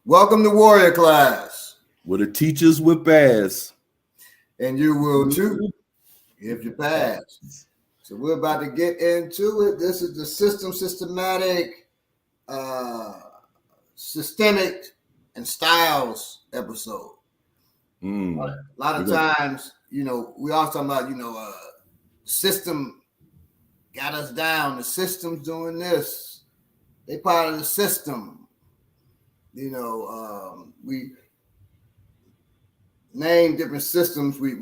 Welcome to Warrior Class. Where the teachers whip ass. And you will too, if you pass. So we're about to get into it. This is the systematic, systemic, and styles episode. A lot of times, we all talking about, system got us down. The system's doing this. They part of the system. We name different systems. We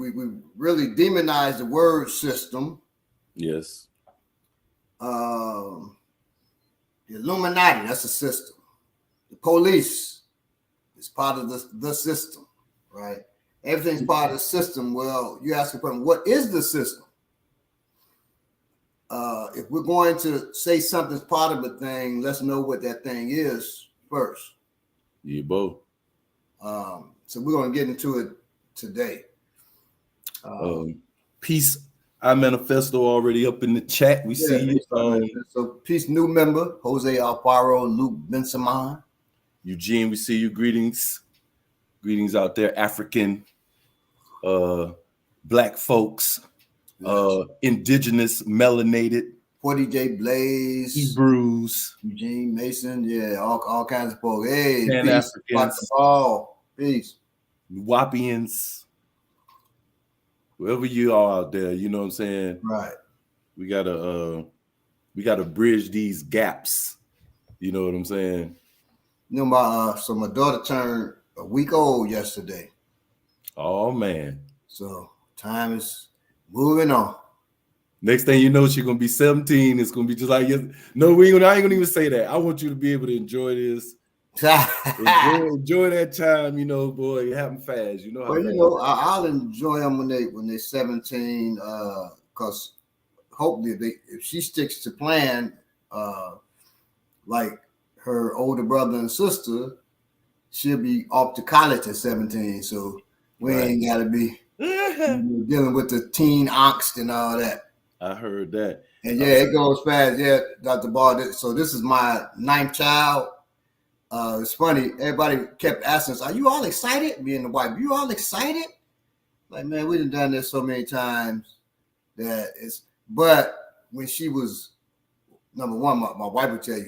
really demonize the word system. Yes. The Illuminati, that's a system. The police is part of the system, right? Everything's part of the system. Well, you ask a person, what is the system? If we're going to say something's part of a thing, let's know what that thing is first. You both. So we're going to get into it today. Peace. Our manifesto already up in the chat. We see you. So peace, new member, Jose Alfaro, Luke Bensaman. Eugene, we see you. Greetings. Greetings out there, African, black folks, indigenous, melanated. 40J Blaze, Hebrews, Eugene Mason, all kinds of folks. Hey, Pan-Africans, peace. Wapians, wherever you are out there, you know what I'm saying? Right. We gotta bridge these gaps. You know what I'm saying? My daughter turned a week old yesterday. Oh man. So time is moving on. Next thing you know, she's gonna be 17. It's gonna be just like no, I ain't gonna even say that. I want you to be able to enjoy this. enjoy that time, boy. It happened fast. I'll enjoy them when they're 17. Because hopefully, if she sticks to plan, like her older brother and sister, she'll be off to college at 17. So we ain't gotta be dealing with the teen angst and all that. I heard that. And it goes fast. Yeah, Dr. Ball. So this is my 9th child. It's funny. Everybody kept asking us, "Are you all excited?" Me and the wife, "You all excited?" Like, man, we done this so many times that it's. But when she was number one, my wife would tell you,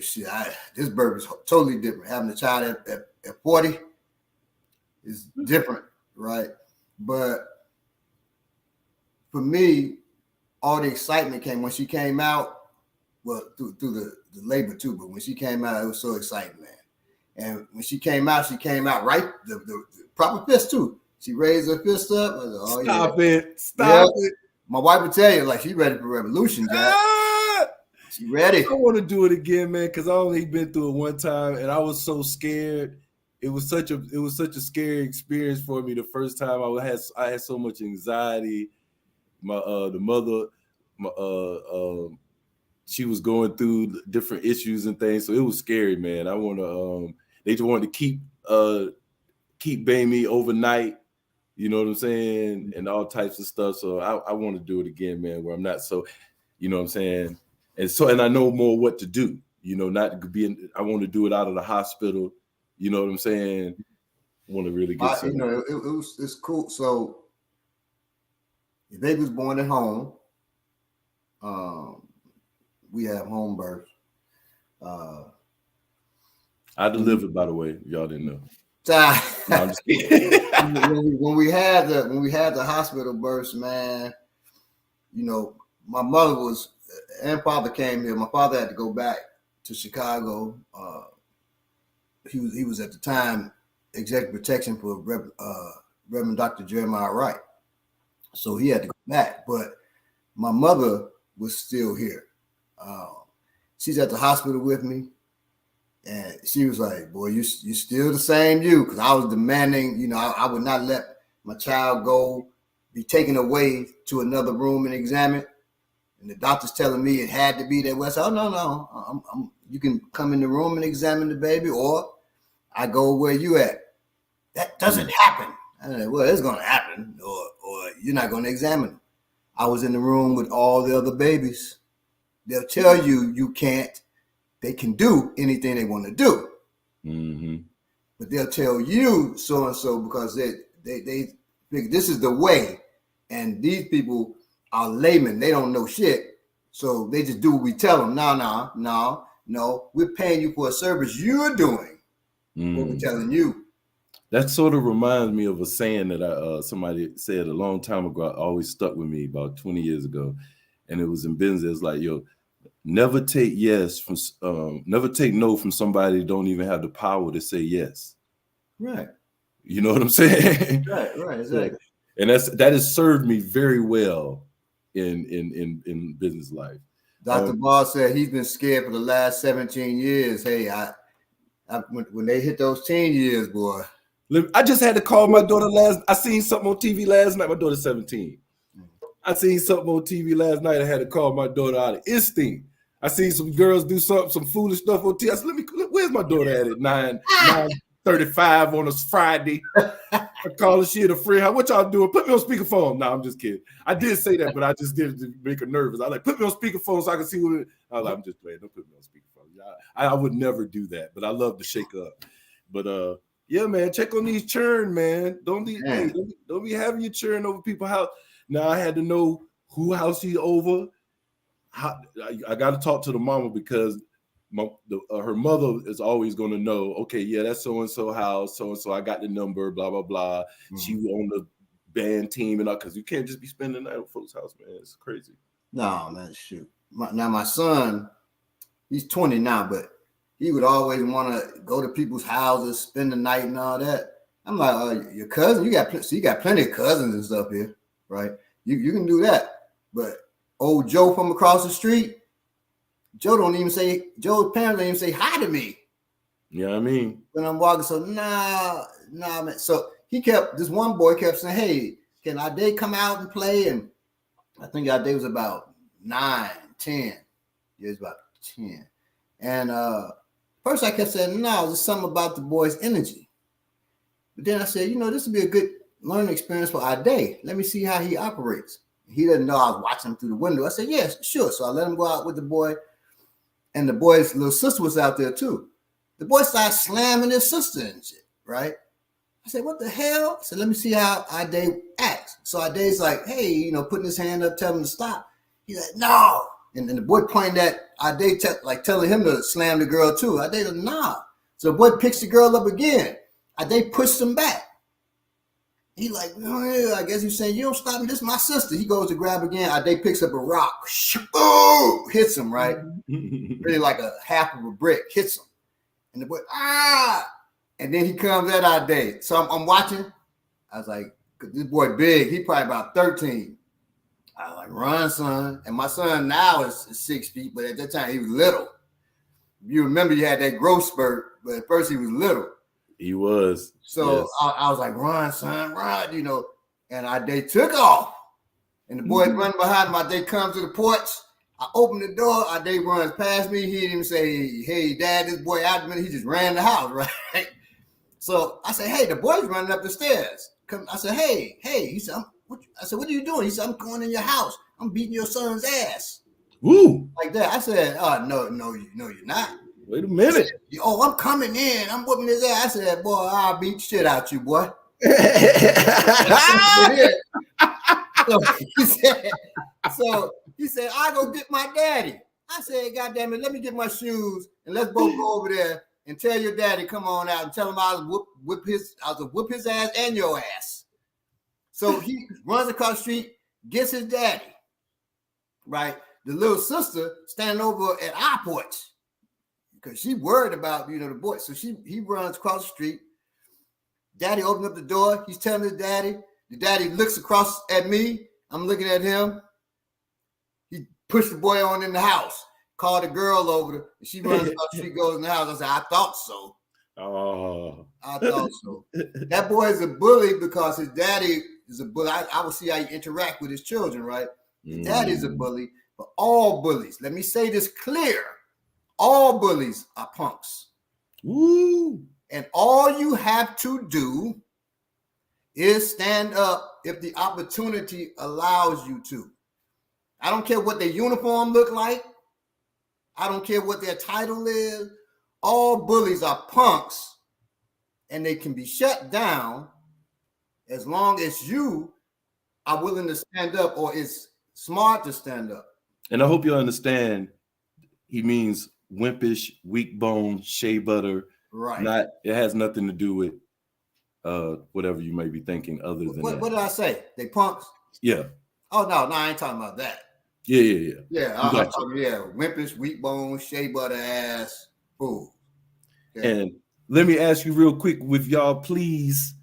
this birth is totally different. Having a child at 40 is different, right? But for me, all the excitement came when she came out. Well, through the labor too, but when she came out, it was so exciting, man. And when she came out right, the proper fist too. She raised her fist up. I was like, Stop it. My wife would tell you, like, she ready for revolution, Jack. She ready. I want to do it again, man, because I only been through it one time, and I was so scared. It was such a scary experience for me the first time. I had so much anxiety. The mother, she was going through different issues and things, so it was scary, man. I want to. They just wanted to keep baby overnight. You know what I'm saying, and all types of stuff. So I want to do it again, man. Where I'm not so, you know what I'm saying, and I know more what to do. Not being. I want to do it out of the hospital. You know what I'm saying. I want to really get. It's cool. So. The baby was born at home. We have home birth. I delivered, by the way. Y'all didn't know. No, I'm just kidding. when we had the hospital births, man, my mother and father came here. My father had to go back to Chicago. He was at the time executive protection for Reverend Dr. Jeremiah Wright. So he had to go back, but my mother was still here. She's at the hospital with me, and she was like, "Boy, you still the same you," because I was demanding. I would not let my child be taken away to another room and examined. And the doctor's telling me it had to be that way. I said, "Oh no, you can come in the room and examine the baby, or I go where you at." That doesn't happen. I said, well, it's going to happen, or you're not going to examine them. I was in the room with all the other babies. They'll tell you can't. They can do anything they want to do. Mm-hmm. but they'll tell you so and so because they think this is the way, and these people are laymen. They don't know shit, so they just do what we tell them. No, we're paying you for a service you're doing. What we're telling you. That sort of reminds me of a saying that somebody said a long time ago. Always stuck with me about 20 years ago, and it was in business. It's like, yo, never take never take no from somebody who don't even have the power to say yes. Right. You know what I'm saying? Right, exactly. And that has served me very well in business life. Dr. Ball said he's been scared for the last 17 years. Hey, when they hit those teen years, boy. I just had to call my daughter I seen something on TV last night. My daughter's 17. I seen something on TV last night. I had to call my daughter out of instinct. I seen some girls do some foolish stuff on TV. I said, where's my daughter at 9:35 on a Friday? I call her, she at a friend house. What y'all doing? Put me on speakerphone. No, I'm just kidding. I did say that, but I just did it to make her nervous. I was like, put me on speakerphone so I can see what I was like, I'm just playing. Don't put me on speakerphone. I would never do that, but I love to shake up. But yeah, man, check on these churn, man. Don't be having your churn over people's house. Now I had to know who house he's over. I got to talk to the mama because her mother is always going to know. Okay, yeah, that's so and so house. So and so, I got the number. Blah blah blah. Mm-hmm. She on the band team and all, because you can't just be spending the night at folks' house, man. It's crazy. No, man, shoot. Now my son, he's 20 now, but he would always want to go to people's houses, spend the night and all that. I'm like, your cousin, you got plenty of cousins and stuff here, right? You can do that. But old Joe from across the street, Joe's parents don't even say hi to me. Yeah, I mean, when I'm walking, so nah, man. So this one boy kept saying, hey, can Ade come out and play? And I think Ade was about 9, 10. He was about 10. And first I kept saying, no, there's something about the boy's energy. But then I said, this would be a good learning experience for Ade. Let me see how he operates. He doesn't know I was watching him through the window. I said, yes, sure. So I let him go out with the boy. And the boy's little sister was out there too. The boy started slamming his sister and shit, right? I said, what the hell? I said, let me see how Ade acts. So Ade's like, hey, putting his hand up, telling him to stop. He's like, no. And the boy pointed at Ade, telling him to slam the girl too. Ade like, nah. So the boy picks the girl up again. Ade pushed him back. He like, oh, I guess he's saying, you don't stop me. This is my sister. He goes to grab again. Ade picks up a rock. Oh, hits him, right? Really like a half of a brick. Hits him. And the boy, and then he comes at Ade. So I'm watching. I was like, this boy big. He probably about 13. I was like, run, son. And my son now is 6 feet, but at that time he was little. You remember you had that growth spurt, but at first he was little. He was. So yes. I was like, run, son, run, and Ade took off. And the boys running behind him. Ade comes to the porch. I open the door. Ade runs past me. He didn't even say, hey, Dad, this boy out. He just ran the house, right? So I said, hey, the boy's running up the stairs. I said, hey. He said, what are you doing? He said, I'm going in your house. I'm beating your son's ass. Woo! Like that. I said, no, you're not. Wait a minute. Said, I'm coming in. I'm whooping his ass. I said, boy, I'll beat shit out you, boy. So he said, I'll go get my daddy. I said, God damn it, let me get my shoes and let's both go over there and tell your daddy, come on out and tell him I'll whip his ass and your ass. So he runs across the street, gets his daddy, right? The little sister standing over at our porch because she worried about, the boy. So he runs across the street. Daddy opens up the door. He's telling his daddy. The daddy looks across at me. I'm looking at him. He pushed the boy on in the house, called the girl over. She runs across the street, goes in the house. I said, I thought so. Oh. I thought so. That boy is a bully because his daddy is a bully. I will see how he interact with his children, right? His daddy is a bully, but all bullies, let me say this clear, all bullies are punks. Woo. And all you have to do is stand up if the opportunity allows you to. I don't care what their uniform look like. I don't care what their title is. All bullies are punks and they can be shut down as long as you are willing to stand up, or it's smart to stand up. And I hope you understand, he means wimpish, weak bone, shea butter. Right. Not, it has nothing to do with whatever you may be thinking other than that. What did I say? They punks? Yeah. Oh, no, I ain't talking about that. Yeah. Yeah, I'm talking, wimpish, weak bone, shea butter ass fool. Okay. And let me ask you real quick, with y'all, please,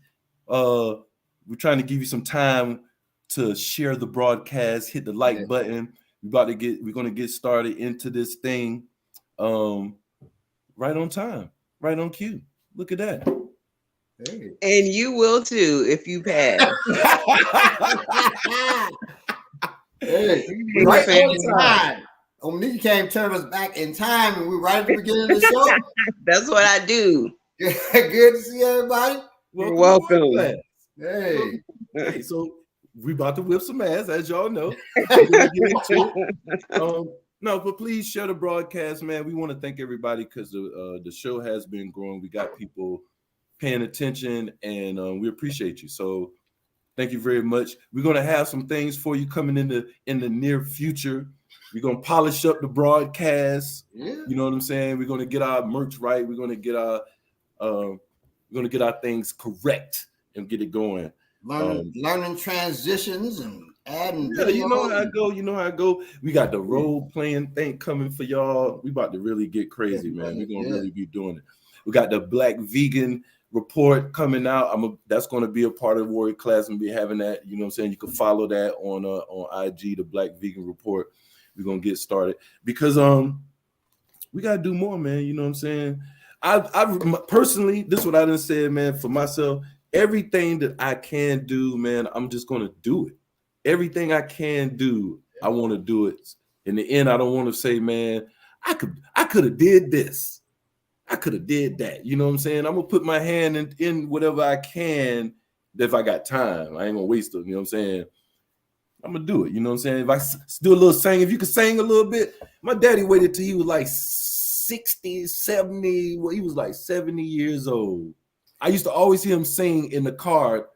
we're trying to give you some time to share the broadcast, hit the like button. We're gonna get started into this thing right on time, right on cue. Look at that. Hey. And you will too if you pass. Hey, right on time. Omni came turn us back in time, and we're right at the beginning of the show. That's what I do. Good to see everybody. You're welcome. Hey, so we about to whip some ass, as y'all know. No, but please share the broadcast, man. We want to thank everybody because the show has been growing. We got people paying attention, and we appreciate you. So thank you very much. We're gonna have some things for you coming in the near future. We're gonna polish up the broadcast. Yeah. You know what I'm saying? We're gonna get our merch right. We're gonna get our things correct and get it going. Learning transitions and adding. Yeah, you know how I go. We got the role playing thing coming for y'all. We about to really get crazy, man. We're gonna really be doing it. We got the Black Vegan report coming out. That's going to be a part of Warrior Class and be having that. You know what I'm saying? You can follow that on IG, the Black Vegan report. We're gonna get started because we gotta do more, man. You know what I'm saying? I personally, this is what I done said, man. For myself, everything that I can do, man, I'm just gonna do it. Everything I can do, I want to do it. In the end, I don't want to say, man, I could have did this. I could have did that. You know what I'm saying? I'm gonna put my hand in whatever I can if I got time. I ain't gonna waste it. You know what I'm saying? I'm gonna do it. You know what I'm saying? If I do a little sing, if you could sing a little bit. My daddy waited till he was like 60, 70. Well, he was like 70 years old. I used to always hear him sing in the car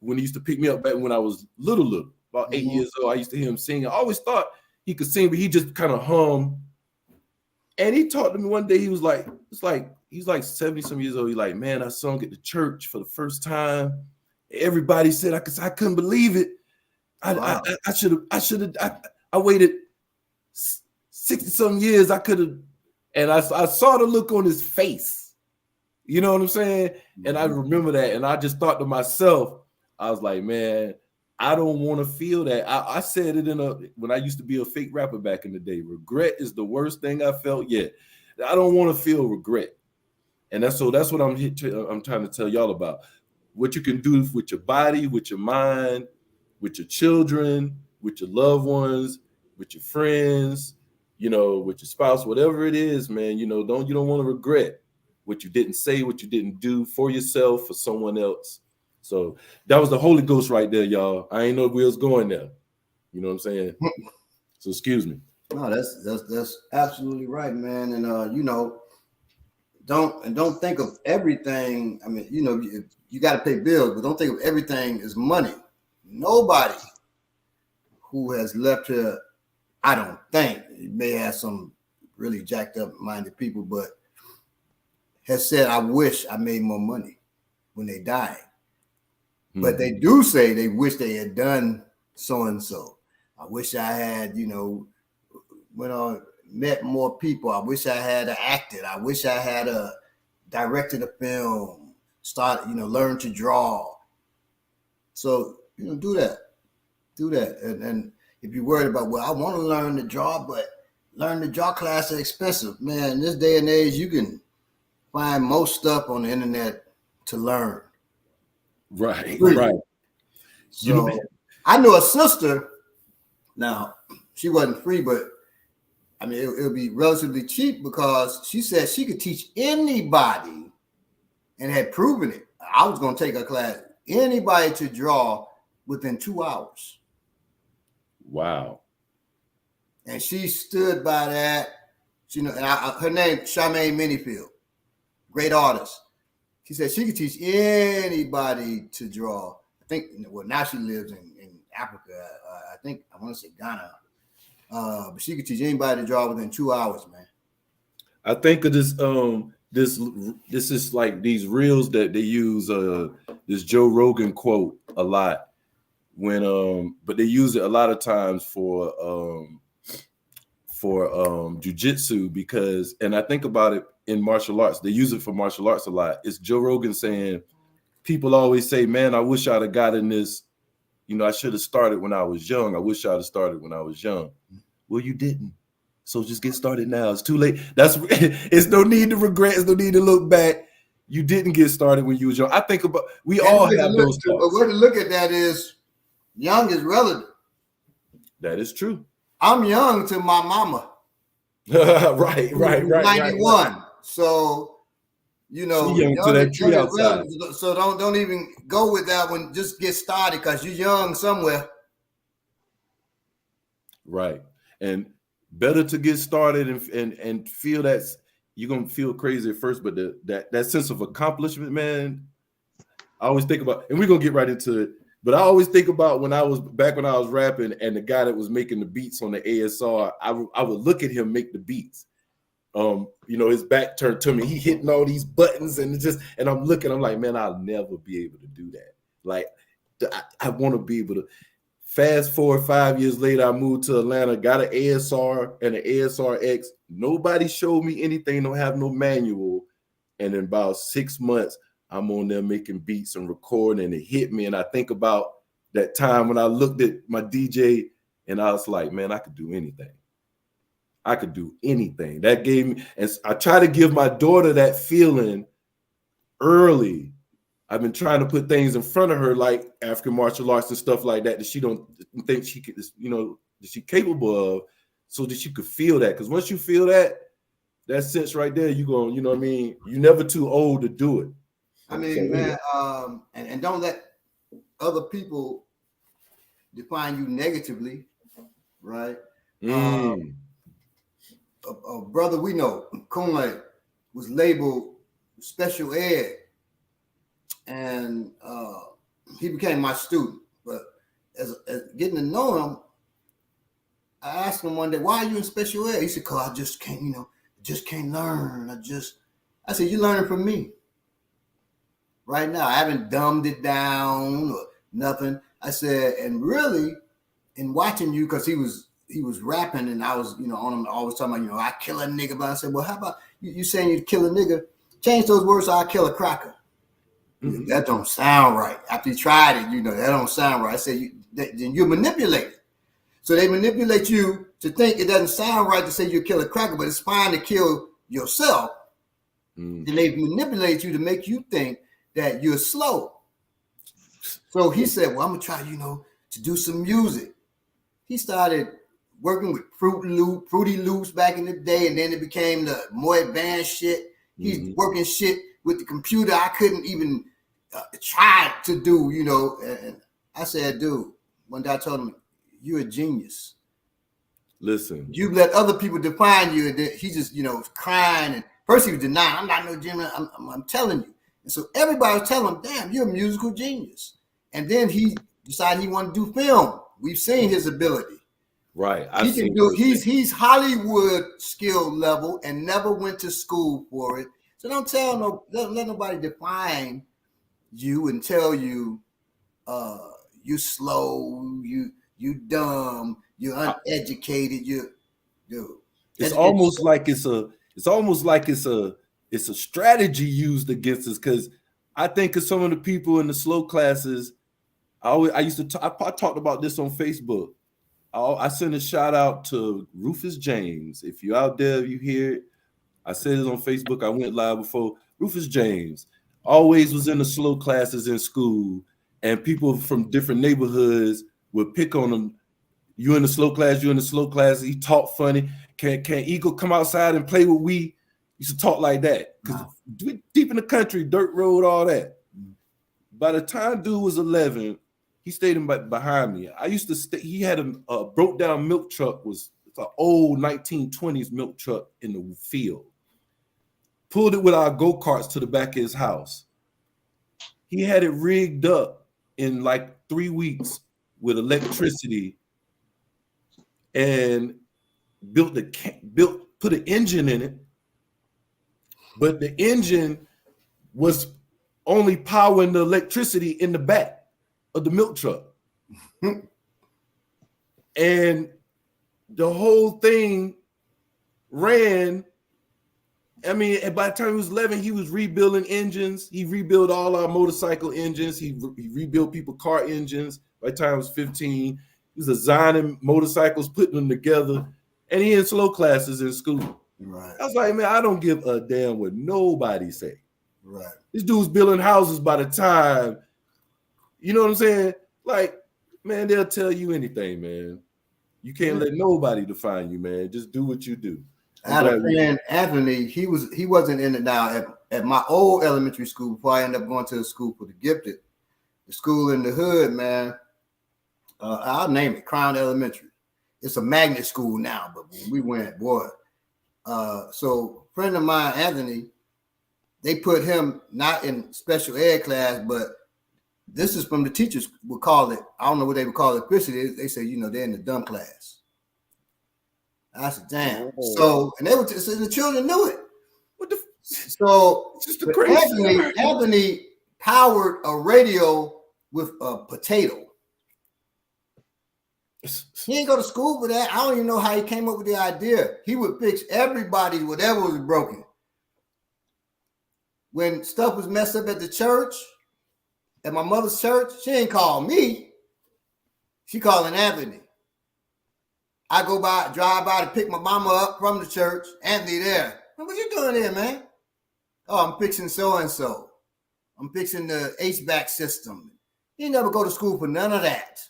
when he used to pick me up back when I was little, about 8 years old. I used to hear him sing. I always thought he could sing, but he just kind of hummed. And he talked to me one day. He was like, he's like 70 some years old. He's like, man, I sung at the church for the first time. Everybody said I couldn't believe it. Wow. I should have. I waited 60 some years. I could have, and I saw the look on his face. You know what I'm saying? And I remember that, and I just thought to myself, I was like, man, I don't want to feel that. I said it when I used to be a fake rapper back in the day. Regret is the worst thing I felt yet. I don't want to feel regret. And that's what I'm trying to tell y'all about. What you can do with your body, with your mind, with your children, with your loved ones, with your friends, with your spouse, whatever it is, man, you don't want to regret what you didn't say, what you didn't do for yourself, for someone else. So that was the Holy Ghost right there, y'all. I ain't know we was going there. You know what I'm saying? So excuse me. No, that's absolutely right, man. And don't think of everything. I mean, you got to pay bills, but don't think of everything as money. Nobody who has left here, I don't think, it may have some really jacked up minded people, but has said, I wish I made more money when they died. Mm-hmm. But they do say they wish they had done so-and-so. I wish I had, went on, met more people. I wish I had acted. I wish I had directed a film, learned to draw. So, do that. And if you're worried about, I want to learn to draw, but learn the draw class is expensive. Man, in this day and age, you can find most stuff on the internet to learn. Right. So I knew a sister. Now, she wasn't free, but I mean, it would be relatively cheap because she said she could teach anybody and had proven it. I was going to take her class, anybody to draw within 2 hours. Wow. And she stood by that. Her name, Charmaine Minifield, great artist. she said she could teach anybody to draw. I think, well, now she lives in Africa. I think, I want to say Ghana. But she could teach anybody to draw within 2 hours, man. I think of this this is like these reels that they use this Joe Rogan quote a lot when but they use it a lot of times for jujitsu because, and I think about it in martial arts, they use it for martial arts a lot. It's Joe Rogan saying, people always say, man, I wish I'd have gotten this, I should have started when I was young. I wish I'd have started when I was young. Well, you didn't. So just get started now. It's too late. It's no need to regret. It's no need to look back. You didn't get started when you was young. I think about, we all have those thoughts. But way to look at that is, young is relative. That is true. I'm young to my mama. right. 91. Right. So, young to that tree outside. So don't even go with that one. Just get started because you're young somewhere. Right. And better to get started and feel that you're gonna feel crazy at first, but that sense of accomplishment, man. I always think about, and we're gonna get right into it, but I always think about when I was rapping and the guy that was making the beats on the ASR, I would look at him make the beats. His back turned to me, he hitting all these buttons and I'm looking, I'm like, man, I'll never be able to do that. Like, I want to be able to. Fast forward 5 years later, I moved to Atlanta, got an ASR and an ASR X. Nobody showed me anything, don't have no manual. And in about 6 months, I'm on there making beats and recording, and it hit me. And I think about that time when I looked at my DJ and I was like, man, I could do anything. I could do anything. That gave me, and I try to give my daughter that feeling early. I've been trying to put things in front of her like African martial arts and stuff like that she don't think she could, that she's capable of, so that she could feel that. Because once you feel that sense right there, you're going, you know what I mean? You're never too old to do it. I mean, man, and don't let other people define you negatively, right? A brother we know, Kunle, was labeled special ed. And he became my student. But as getting to know him, I asked him one day, why are you in special ed? He said, cause I just can't, just can't learn. I said, you're learning from me. Right now, I haven't dumbed it down or nothing. I said, and really, in watching you, because he was rapping and I was, on him always talking about, I kill a nigga. But I said, well, how about you saying you kill a nigga? Change those words to I kill a cracker. Mm-hmm. That don't sound right. After you tried it, that don't sound right. I said, then you're manipulated. So they manipulate you to think it doesn't sound right to say you kill a cracker, but it's fine to kill yourself. Mm. Then they manipulate you to make you think that you're slow. So he said, well, I'm going to try, to do some music. He started working with Fruity Loops back in the day, and then it became the more advanced shit. He's working shit with the computer I couldn't even try to do, and I said, dude, one day I told him, you're a genius. Listen. You let other people define you, and then he just, was crying, and first he was denying, I'm not no genius, I'm telling you. And so everybody was telling him, damn, you're a musical genius. And then he decided he wanted to do film. We've seen his ability. Right. He's Hollywood skill level and never went to school for it. So don't let nobody define you and tell you you slow, you dumb, you're uneducated, It's almost like it's a strategy used against us, because I think of some of the people in the slow classes. I talked about this on Facebook. I send a shout out to Rufus James. If you're out there, you hear it. I said it on Facebook. I went live before. Rufus James always was in the slow classes in school, and people from different neighborhoods would pick on him. You in the slow class, you in the slow class. He talk funny. Can Eagle come outside and play with we? Used to talk like that. Because deep in the country, dirt road, all that. By the time dude was 11, he stayed behind me. I used to stay. He had a broke down milk truck. It's an old 1920s milk truck in the field. Pulled it with our go-karts to the back of his house. He had it rigged up in like 3 weeks with electricity and put an engine in it, but the engine was only powering the electricity in the back of the milk truck. And the whole thing ran. I mean, and by the time he was 11, he was rebuilding engines. He rebuilt all our motorcycle engines. He rebuilt people's car engines. By the time he was 15, he was designing motorcycles, putting them together, and he in slow classes in school. Right. I was like, man, I don't give a damn what nobody say. Right. This dude's building houses by the time, you know what I'm saying? Like, man, they'll tell you anything, man. You can't let nobody define you, man. Just do what you do. I had a friend, Anthony. He wasn't in it now at my old elementary school before I ended up going to the school for the gifted. The school in the hood, man. I'll name it Crown Elementary. It's a magnet school now, but when we went, boy. So a friend of mine, Anthony, they put him not in special ed class, but this is from the teachers would call it. I don't know what they would call it officially. They say, they're in the dumb class. I said, damn. Oh. So, and they were just, and the children knew it. What the? So, it's just Anthony powered a radio with a potato. He didn't go to school for that. I don't even know how he came up with the idea. He would fix everybody's whatever was broken. When stuff was messed up at the church, at my mother's church, she ain't call me. She calling Anthony. I drive by to pick my mama up from the church. Anthony there. What you doing here, man? Oh, I'm fixing so-and-so. I'm fixing the HVAC system. He never go to school for none of that.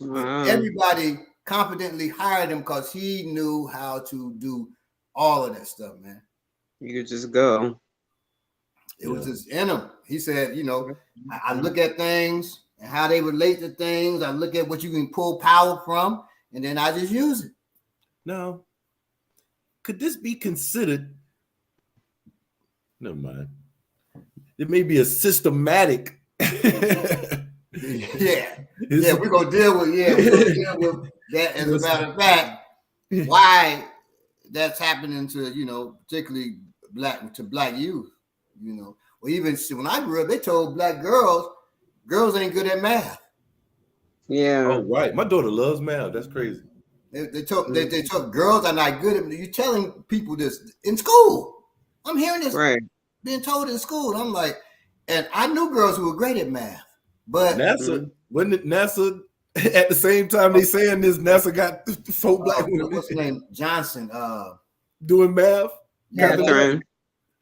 Wow. Everybody confidently hired him because he knew how to do all of that stuff, man. You could just go. It was just in him. He said, I look at things and how they relate to things. I look at what you can pull power from, and then I just use it. Now, could this be considered? Never mind. It may be a systematic. We're gonna deal with that. As a matter of fact, why that's happening to particularly black youth. Or even when I grew up, they told black girls ain't good at math. Yeah. Oh, right. My daughter loves math. That's crazy. They told girls are not good at. You're telling people this in school. I'm hearing this being told in school. And I'm like, and I knew girls who were great at math, but NASA wasn't it NASA at the same time they saying this? NASA got 4 black women. What's her name? Johnson. Doing math. Catherine.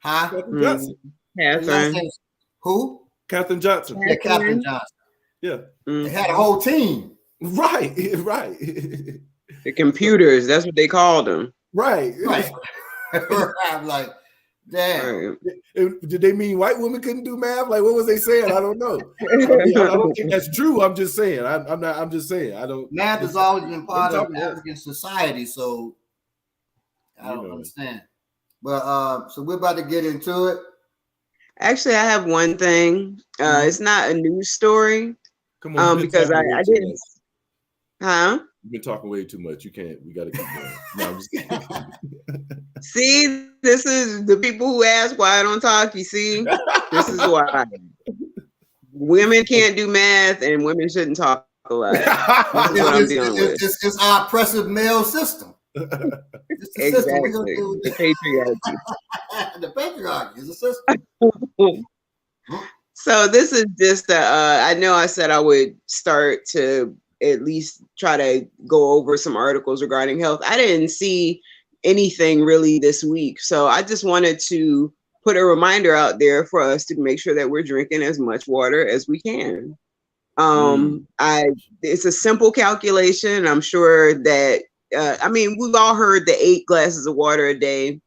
Huh? Catherine Johnson. Catherine. Who? Catherine Johnson. Yeah, Catherine Johnson. Yeah. They had a whole team. Right. The computers, that's what they called them. Right. I'm like, damn. Right. Did they mean white women couldn't do math? Like, what was they saying? I don't know. I don't think that's true. I'm just saying. I'm just saying. I don't. Math has always been part of African society, so I don't understand. But so we're about to get into it. Actually, I have one thing. It's not a news story. Come on, because I didn't. Huh? You've been talking way too much. You can't. We got to keep going. No, I'm just kidding. See, this is the people who ask why I don't talk. You see, this is why women can't do math and women shouldn't talk a lot. This is what I'm dealing with. It's our oppressive male system. Exactly. The patriarchy. The patriarchy is a system. So this is just I know I said I would start to at least try to go over some articles regarding health. I didn't see anything really this week. So I just wanted to put a reminder out there for us to make sure that we're drinking as much water as we can. It's a simple calculation. I'm sure that we've all heard the 8 glasses of water a day.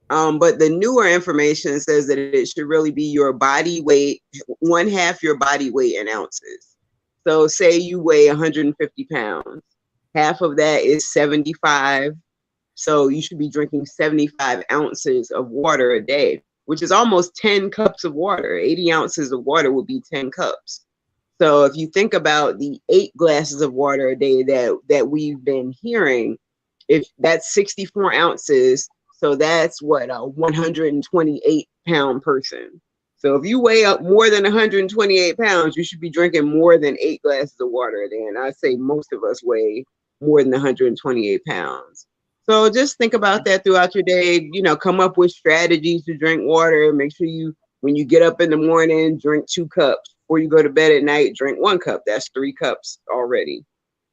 But the newer information says that it should really be your body weight, 1/2 your body weight in ounces. So say you weigh 150 pounds, half of that is 75. So you should be drinking 75 ounces of water a day. which is almost 10 cups of water. 80 ounces of water would be 10 cups. So if you think about the 8 glasses of water a day that we've been hearing, if that's 64 ounces, so that's what, a 128-pound person. So if you weigh up more than 128 pounds, you should be drinking more than 8 glasses of water a day. And I'd say most of us weigh more than 128 pounds. So just think about that throughout your day. You know, come up with strategies to drink water. Make sure you, when you get up in the morning, drink 2 cups. Before you go to bed at night, drink 1 cup. That's 3 cups already.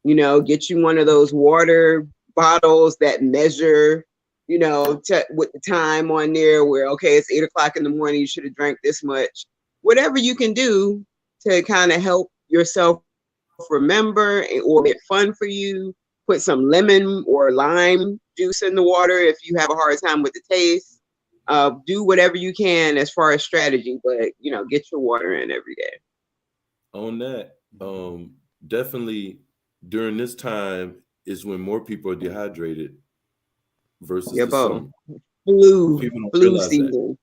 You know, get you one of those water bottles that measure, you know, with the time on there where, okay, it's 8 o'clock in the morning, you should have drank this much. Whatever you can do to kind of help yourself remember or make it fun for you. Put some lemon or lime juice in the water if you have a hard time with the taste. Do whatever you can as far as strategy, but, you know, get your water in every day. On that, definitely during this time is when more people are dehydrated versus the summer. Flu season. That.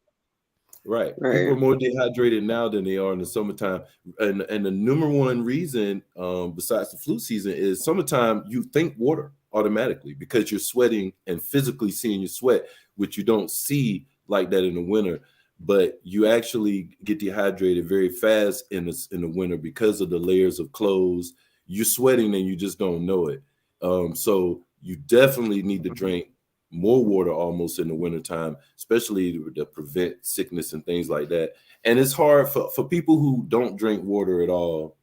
Right. People are more dehydrated now than they are in the summertime. And the number one reason, besides the flu season, is summertime you think water automatically because you're sweating and physically seeing your sweat, which you don't see like that in the winter. But you actually get dehydrated very fast in the winter because of the layers of clothes. You're sweating and you just don't know it. So you definitely need to drink more water almost in the wintertime, especially to prevent sickness and things like that. And it's hard for people who don't drink water at all.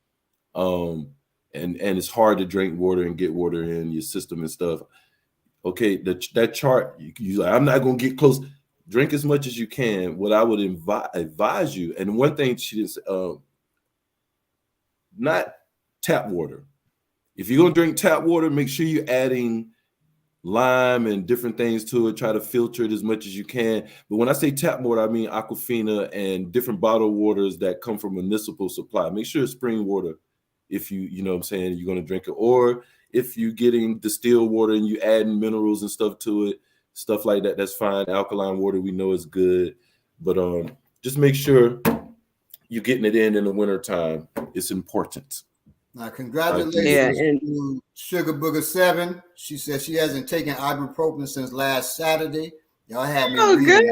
And it's hard to drink water and get water in your system and stuff. Okay, that chart, you like, I'm not going to get close. Drink as much as you can. What I would advise you, and one thing she didn't say, not tap water. If you're going to drink tap water, make sure you're adding lime and different things to it. Try to filter it as much as you can. But when I say tap water, I mean Aquafina and different bottled waters that come from municipal supply. Make sure it's spring water if you know what I'm saying, you're going to drink it. Or if you're getting distilled water and you adding minerals and stuff to it, stuff like that, that's fine. Alkaline water, we know is good. But just make sure you're getting it in the wintertime. It's important. Now, congratulations to Sugar Booger 7. She says she hasn't taken ibuprofen since last Saturday. Y'all had me. Oh, good.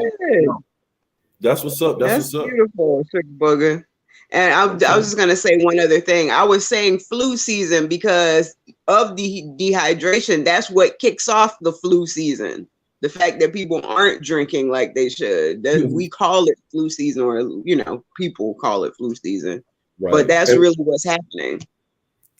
That's what's up. That's what's beautiful, Sugar Booger. And I was just gonna say one other thing. I was saying flu season because of the dehydration. That's what kicks off the flu season. The fact that people aren't drinking like they should. We call it flu season, or people call it flu season. Right. But that's really what's happening.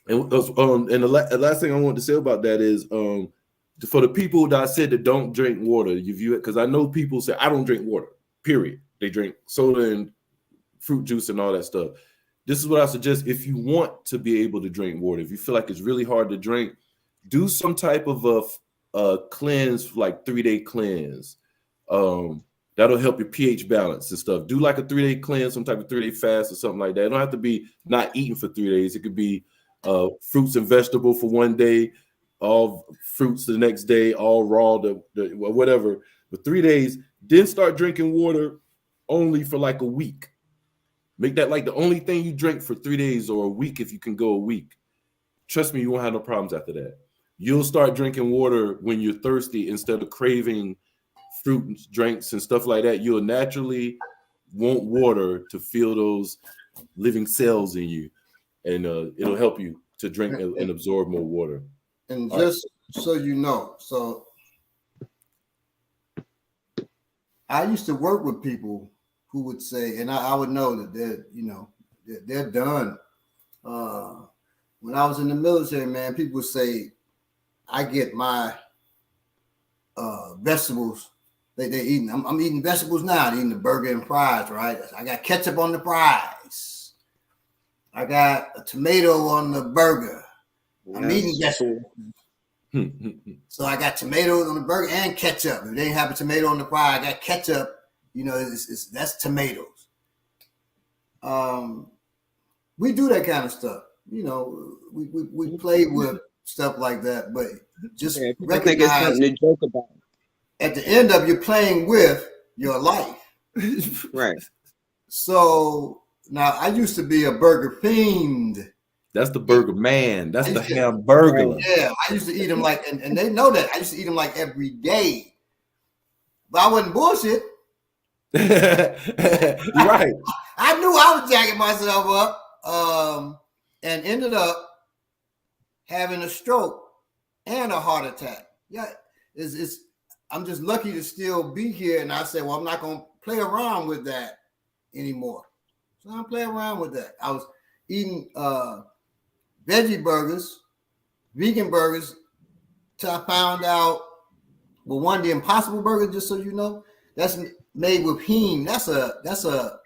And the last thing I want to say about that is for the people that I said that don't drink water, you view it, because I know people say I don't drink water, period. They drink soda and fruit juice and all that stuff. This is what I suggest. If you want to be able to drink water, if you feel like it's really hard to drink, do some type of a cleanse, like 3-day cleanse. That'll help your pH balance and stuff. Do like a 3-day cleanse, some type of 3-day fast or something like that. It don't have to be not eating for 3 days. It could be fruits and vegetable for 1 day, all fruits the next day, all raw, whatever. But 3 days, then start drinking water only for like a week. Make that like the only thing you drink for 3 days or a week if you can go a week. Trust me, you won't have no problems after that. You'll start drinking water when you're thirsty instead of craving fruit drinks and stuff like that. You'll naturally want water to fill those living cells in you, and it'll help you to drink and absorb more water. And just so you know, so I used to work with people who would say, and I would know that they're done. When I was in the military, man, people would say, I get my vegetables. They eating. I'm eating vegetables now. I'm eating the burger and fries, right? I got ketchup on the fries. I got a tomato on the burger. I'm eating vegetables. So I got tomatoes on the burger and ketchup. If they didn't have a tomato on the fry, I got ketchup. That's tomatoes. We do that kind of stuff. We play with stuff like that, but just recognize it's something to joke about. At the end of you're playing with your life. Right. So now I used to be a burger fiend. That's the burger man. That's the Right. hamburger. Yeah, I used to eat them like, and they know that I used to eat them like every day. But I wasn't bullshit. You're right. I knew I was jacking myself up, and ended up having a stroke and a heart attack. Yeah, I'm just lucky to still be here. And I said, well, I'm not gonna play around with that anymore. So I don't play around with that. I was eating veggie burgers, vegan burgers, till I found out. Well, one, the Impossible Burger, just so you know, that's made with heme. That's a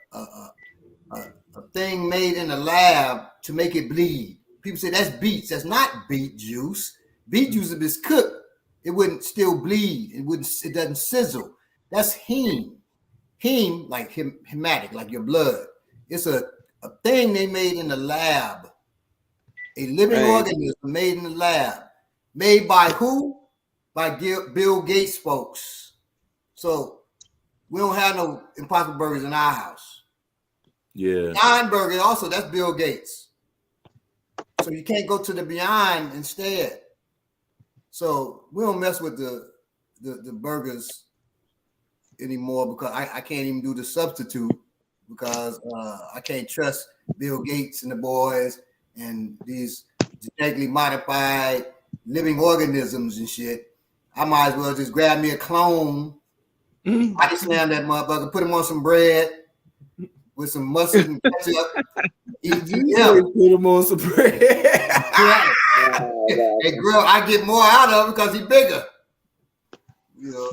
thing made in the lab to make it bleed. People say that's beets. That's not beet juice. Beet juice, if it's cooked, it wouldn't still bleed. It doesn't sizzle. That's heme. Heme, like hematic, like your blood. It's a thing they made in the lab. A living organism made in the lab. Made by who? By Bill Gates folks. So we don't have no Impossible Burgers in our house. Yeah. Beyond Burger also, that's Bill Gates. So you can't go to the Beyond instead. So we don't mess with the burgers anymore because I can't even do the substitute because I can't trust Bill Gates and the boys and these genetically modified living organisms and shit. I might as well just grab me a clone. I can slam that motherfucker, put him on some bread with some mustard and ketchup. Put him on some bread. Hey, girl, I get more out of him because he's bigger. You know.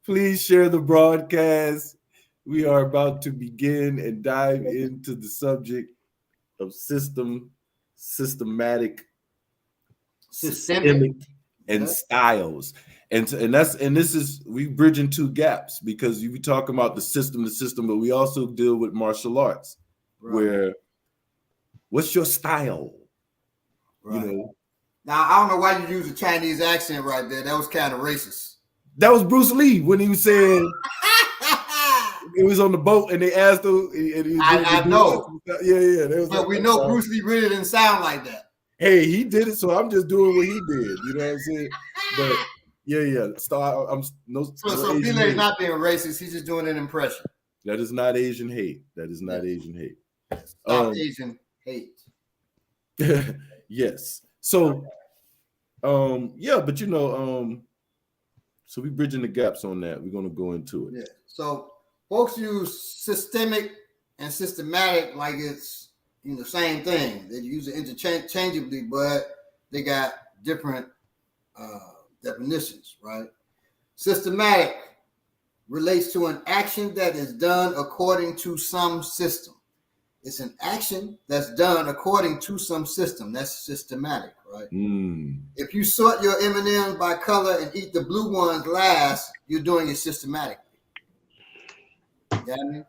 Please share the broadcast. We are about to begin and dive into the subject of systemic, and styles. And this is we bridging two gaps because you be talking about the system, but we also deal with martial arts, right. Where what's your style? Right. You know. Now I don't know why you use a Chinese accent right there. That was kind of racist. That was Bruce Lee when he was saying it was on the boat and they asked him. I know. Yeah. But we know Bruce Lee really didn't sound like that. Hey, he did it, so I'm just doing what he did. You know what I'm saying? But yeah. So Billy is not being racist. He's just doing an impression. That is not Asian hate. Asian hate. Stop Asian hate. Yes. So, but so we bridging the gaps on that. We're gonna go into it. Yeah. So folks use systemic and systematic like it's the same thing. They use it interchangeably, but they got different definitions, right? Systematic relates to an action that is done according to some system. It's an action that's done according to some system. That's systematic, right? If you sort your M&Ms by color and eat the blue ones last, you're doing it systematically. You got me?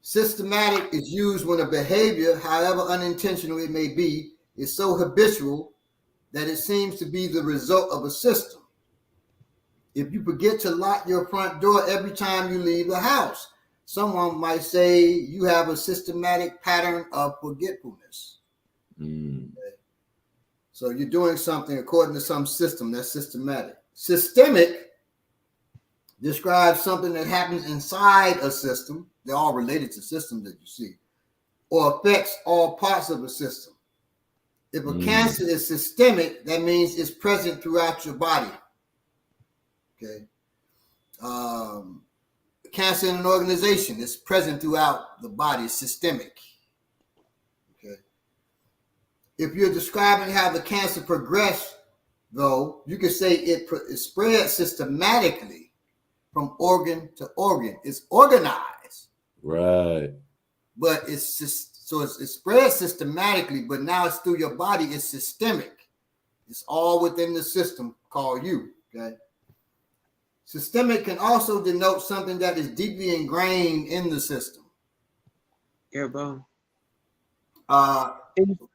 Systematic is used when a behavior, however unintentional it may be, is so habitual that it seems to be the result of a system. If you forget to lock your front door every time you leave the house, someone might say you have a systematic pattern of forgetfulness. Okay? So you're doing something according to some system. That's systematic. Systemic describes something that happens inside a system. They're all related to systems that you see, or affects all parts of a system. If a cancer is systemic, that means it's present throughout your body. Okay. Cancer in an organization is present throughout the body. It's systemic. Okay. If you're describing how the cancer progressed, though, you could say it spread systematically from organ to organ. It's organized. Right. But it's just so it's spread systematically, but now it's through your body. It's systemic. It's all within the system called you. Okay. Systemic can also denote something that is deeply ingrained in the system. Yeah, bro.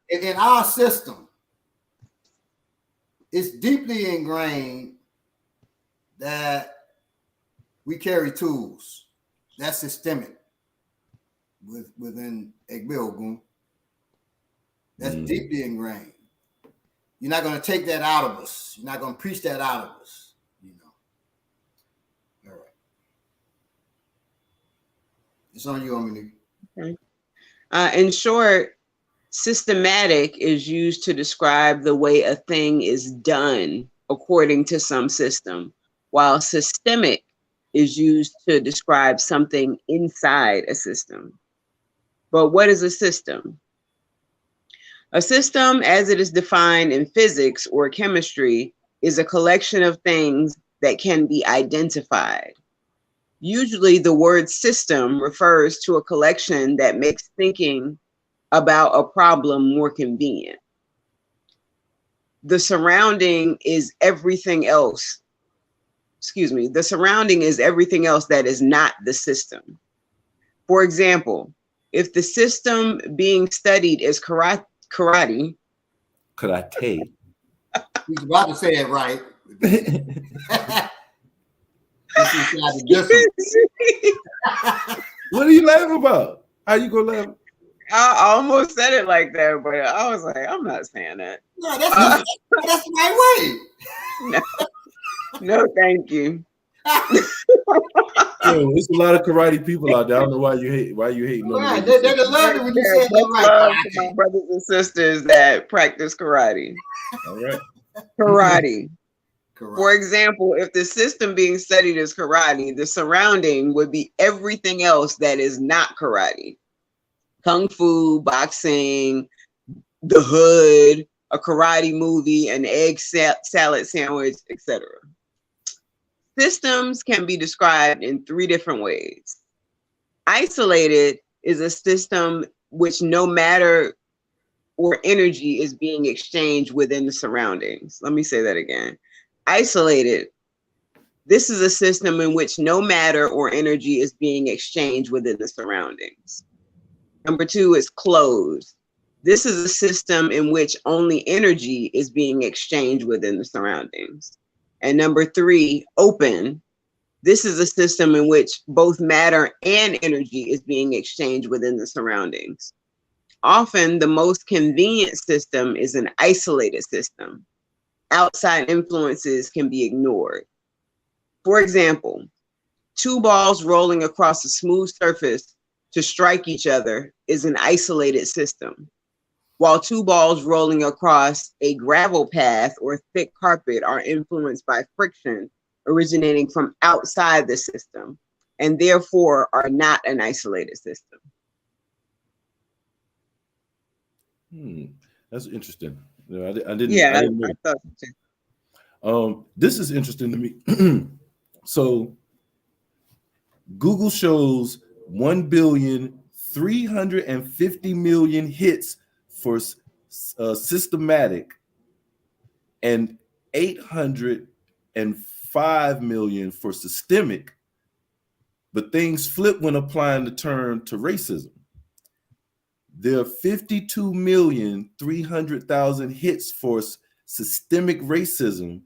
In our system, it's deeply ingrained that we carry tools. That's systemic within Balogun. That's deeply ingrained. You're not going to take that out of us. You're not going to preach that out of us. You know. All right. It's on you, Omini. Okay. In short, systematic is used to describe the way a thing is done according to some system, while systemic is used to describe something inside a system. But what is a system? A system, as it is defined in physics or chemistry, is a collection of things that can be identified. Usually, the word system refers to a collection that makes thinking about a problem more convenient. The surrounding is everything else. The surrounding is everything else that is not the system. For example, if the system being studied is karate. He's about to say it right. What are you laughing about? How you gonna laugh? I almost said it like that, but I was like, I'm not saying that. No, that's the right way. No, thank you. Yo, there's a lot of karate people out there. I don't know why you hate. Why you hate? Right, they love it when you say that right. To my brothers and sisters that practice karate. All right. Karate. For example, if the system being studied is karate, the surrounding would be everything else that is not karate. Kung fu, boxing, the hood, a karate movie, an egg salad sandwich, etc. Systems can be described in 3 different ways. Isolated is a system which no matter or energy is being exchanged within the surroundings. Let me say that again. Isolated. This is a system in which no matter or energy is being exchanged within the surroundings. Number 2 is closed. This is a system in which only energy is being exchanged within the surroundings. And number 3, open. This is a system in which both matter and energy is being exchanged within the surroundings. Often, the most convenient system is an isolated system. Outside influences can be ignored. For example, 2 balls rolling across a smooth surface to strike each other is an isolated system, while 2 balls rolling across a gravel path or thick carpet are influenced by friction originating from outside the system, and therefore are not an isolated system. That's interesting. I didn't. Yeah, I didn't know. I thought so. This is interesting to me. So, Google shows 1,350,000,000 hits for systematic and 805 million for systemic, but things flip when applying the term to racism. There are 52,300,000 hits for systemic racism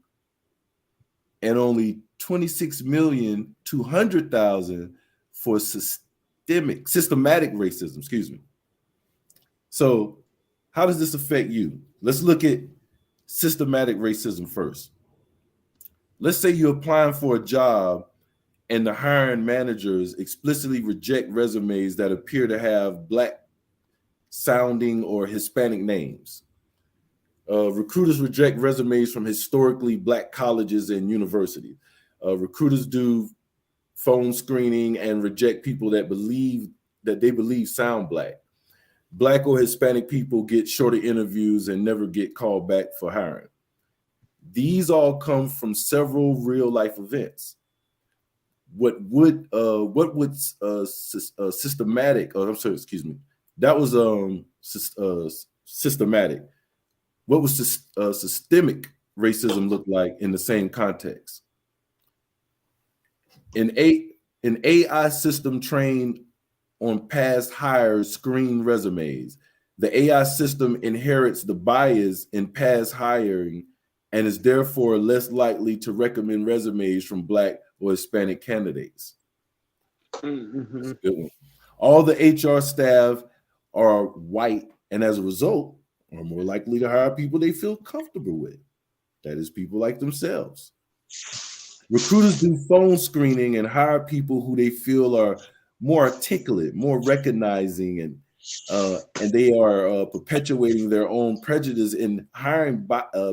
and only 26,200,000 for systematic racism, excuse me. So how does this affect you? Let's look at systematic racism first. Let's say you're applying for a job and the hiring managers explicitly reject resumes that appear to have Black sounding or Hispanic names. Recruiters reject resumes from historically Black colleges and universities. Recruiters do phone screening and reject people that they believe sound Black. Black or Hispanic people get shorter interviews and never get called back for hiring. These all come from several real life events. What would systematic? Oh, I'm sorry, excuse me. That was systematic. What was systemic racism look like in the same context? An AI system trained on past hires screen resumes. The AI system inherits the bias in past hiring and is therefore less likely to recommend resumes from Black or Hispanic candidates. Mm-hmm. That's a good one. All the HR staff are white, and as a result, are more likely to hire people they feel comfortable with. That is, people like themselves. Recruiters do phone screening and hire people who they feel are more articulate, more recognizing, and they are perpetuating their own prejudice in hiring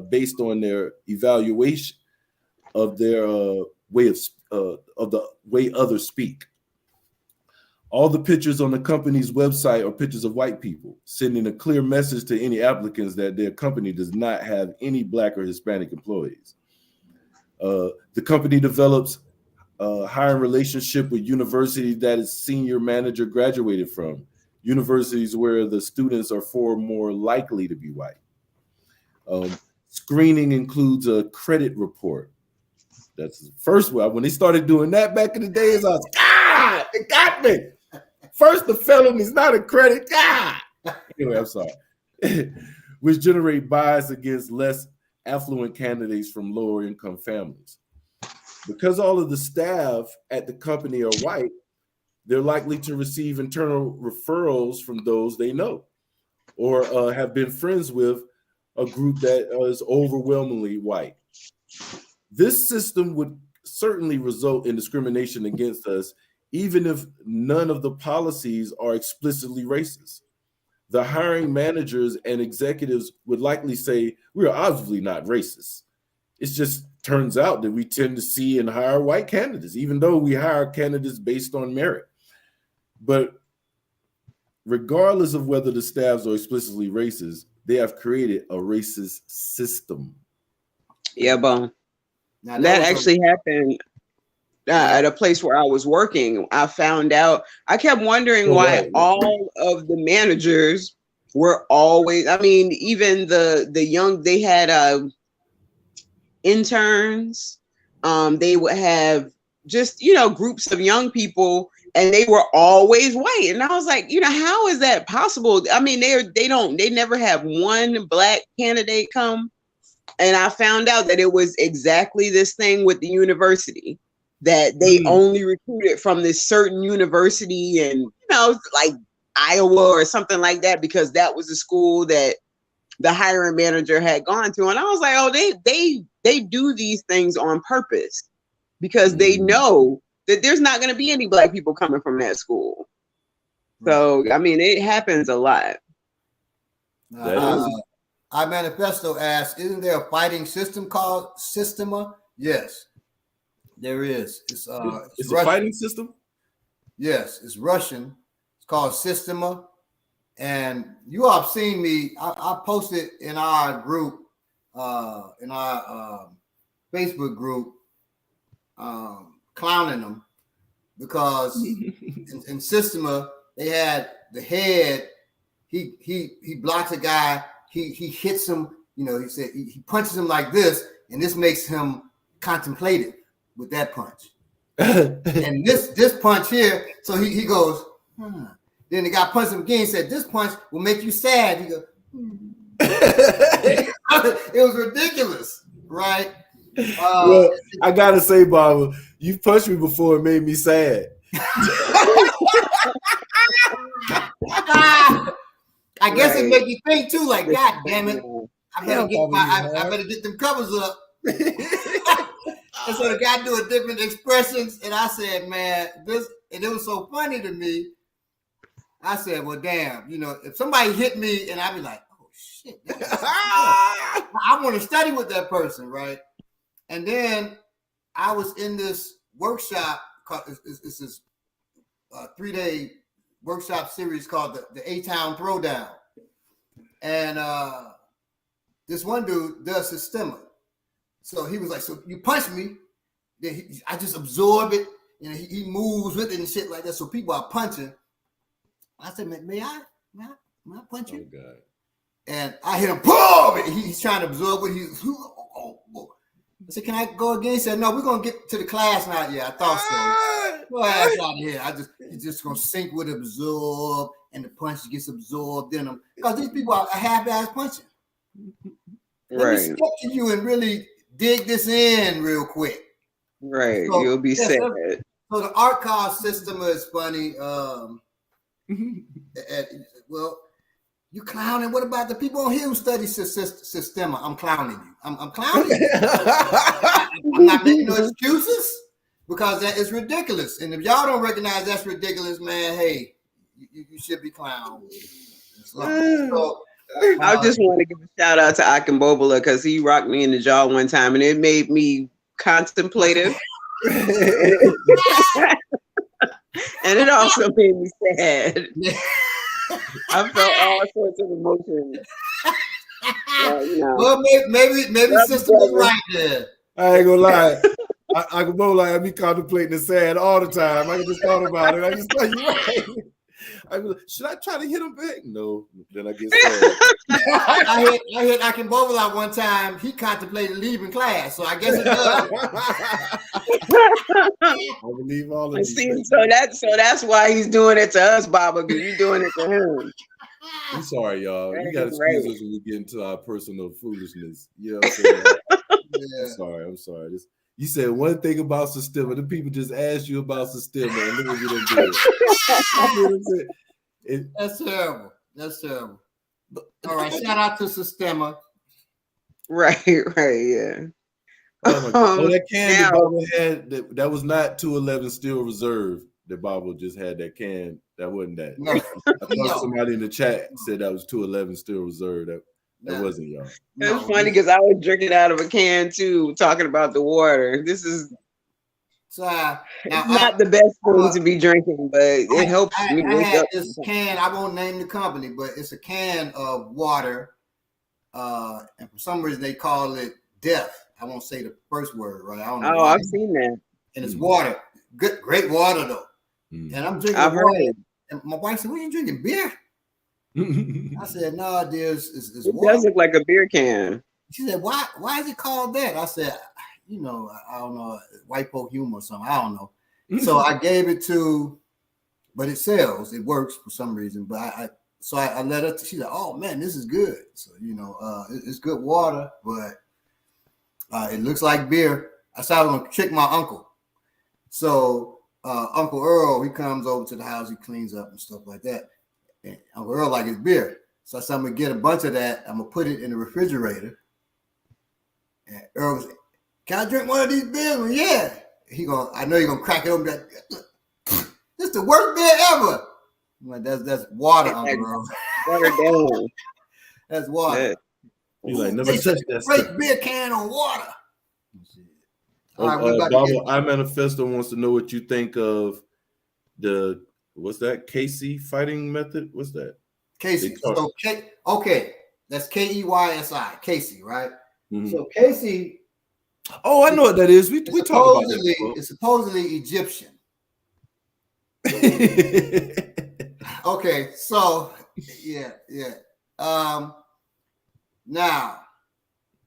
based on their evaluation of their way of the way others speak. All the pictures on the company's website are pictures of white people, sending a clear message to any applicants that their company does not have any Black or Hispanic employees. The company develops a hiring relationship with universities that its senior manager graduated from, universities where the students are far more likely to be white. Screening includes a credit report. That's the first one. When they started doing that back in the days, I was, God, it got me. First, the felony is not a credit. God. Anyway, I'm sorry. Which generate bias against less affluent candidates from lower income families. Because all of the staff at the company are white, they're likely to receive internal referrals from those they know or have been friends with a group that is overwhelmingly white. This system would certainly result in discrimination against us, even if none of the policies are explicitly racist. The hiring managers and executives would likely say, we're obviously not racist. It just turns out that we tend to see and hire white candidates, even though we hire candidates based on merit. But regardless of whether the staffs are explicitly racist, they have created a racist system. Yeah, Bone. That actually happened at a place where I was working. I found out, I kept wondering why all of the managers were always, I mean, even the young, they had interns, they would have just, you know, groups of young people, and they were always white. And I was like, you know, how is that possible? I mean, they never have one Black candidate come. And I found out that it was exactly this thing with the university, that they only recruited from this certain university, and, you know, like Iowa or something like that, because that was the school that the hiring manager had gone to. And I was like, oh, they do these things on purpose, because they know that there's not going to be any Black people coming from that school. So, I mean, it happens a lot. Our manifesto asks, isn't there a fighting system called Systema? Yes, there is. It's a fighting system? Yes, it's Russian. It's called Systema. And you all have seen me. I posted in our group, in our Facebook group, clowning them, because in Systema, they had the head, he blocks a guy. He hits him, you know, he said he punches him like this, and this makes him contemplative with that punch. And this punch here, so he goes, Then the guy punched him again, he said, this punch will make you sad. He goes, It was ridiculous, right? Well, I gotta say, Baba, you punched me before, it made me sad. I guess it make you think too, like, God damn it, I better get them covers up. And so the guy doing different expressions, and I said, man, and it was so funny to me. I said, well, damn, you know, if somebody hit me, and I'd be like, oh shit, I want to study with that person, right? And then I was in this workshop, it's this 3-day workshop series called the A-Town Throwdown. And this one dude does Systema. So he was like, so you punch me, then I just absorb it, and he moves with it and shit like that. So people are punching. I said, may I punch you? Oh, God. And I hit him, boom! He's trying to absorb it. I said, can I go again? He said, no, we're going to get to the class now. Yeah, I thought so. Go ass out of here. He's just going to sink with absorb, and the punch gets absorbed in them. Because these people are half-ass punching. Let me step to you and really dig this in real quick. Right. So, You'll be sad. So the art card system is funny. Well, you clowning. What about the people on here who study systema? I'm clowning you. I'm clowning you. I'm not making no excuses because that is ridiculous. And if y'all don't recognize that's ridiculous, man, hey, you should be clowned. So, I just want to give a shout out to Akinbobola because he rocked me in the jaw one time and it made me contemplative. And it also made me sad. I felt all sorts of emotions. Well, maybe sister was right there. I ain't gonna lie. I can both like I be contemplating the sad all the time. I just thought about it. I just thought you're right. I be like, should I try to hit him back? No. Then I get sad. I hit Akinbobola one time. He contemplated leaving class, so I guess it does. I believe all of these things. So that's why he's doing it to us, Baba, because you're doing it to him. I'm sorry, y'all. You got to excuse us when we get into our personal foolishness. You know what I'm saying? Yeah. I'm sorry. You said one thing about systema. The people just asked you about systema, and look what you done did. That's terrible. That's terrible. All right, shout out to systema. Right, yeah. That can that Baba had that was not 211 Steel Reserve. That Baba just had that can. That wasn't that. No. I thought somebody in the chat said that was 211 Steel Reserve. That wasn't y'all. It's funny because I was drinking out of a can too, talking about the water. This is not the best thing to be drinking, but it helps me. I had this can. I won't name the company, but it's a can of water. And for some reason they call it death. I won't say the first word, right? I don't know. I've seen that. And it's water. Good, great water though. And I'm drinking water. And my wife said, "What are you drinking? Beer?" I said, "No, dear, it's water." It does look like a beer can. She said, "Why is it called that?" I said, I don't know, white folk humor or something. I don't know. So I gave it to, but it sells. It works for some reason. But I let her. She said, "Oh man, this is good." So it's good water, but it looks like beer. I said I was gonna trick my uncle. So Uncle Earl, he comes over to the house, he cleans up and stuff like that. And Uncle Earl like his beer. So I said, I'm gonna get a bunch of that. I'm gonna put it in the refrigerator. And Earl was like, "Can I drink one of these beers?" Well, yeah. I know you're gonna crack it open. This is the worst beer ever. I'm like, that's water, Uncle Earl. Water down. That's water. Yeah. He's like, never touch that straight stuff. Beer can on water. Baba, I Manifesto wants to know what you think of what's that? Casey fighting method? What's that? Casey. So okay, that's Keysi. Casey, right? Mm-hmm. So Casey. Oh, I know what that is. We talked about that. It's supposedly Egyptian. Okay, so yeah. Now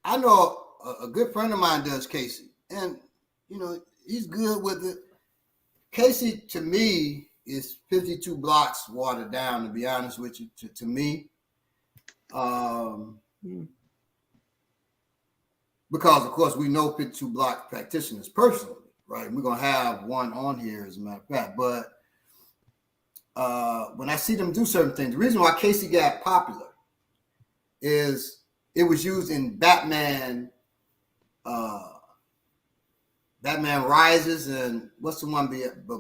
I know a good friend of mine does Casey, and he's good with it. Casey to me is 52 blocks watered down, to be honest with you, to me. Because of course we know 52 block practitioners personally, right? We're gonna have one on here as a matter of fact. But when I see them do certain things, the reason why Casey got popular is it was used in Batman Rises, and what's the one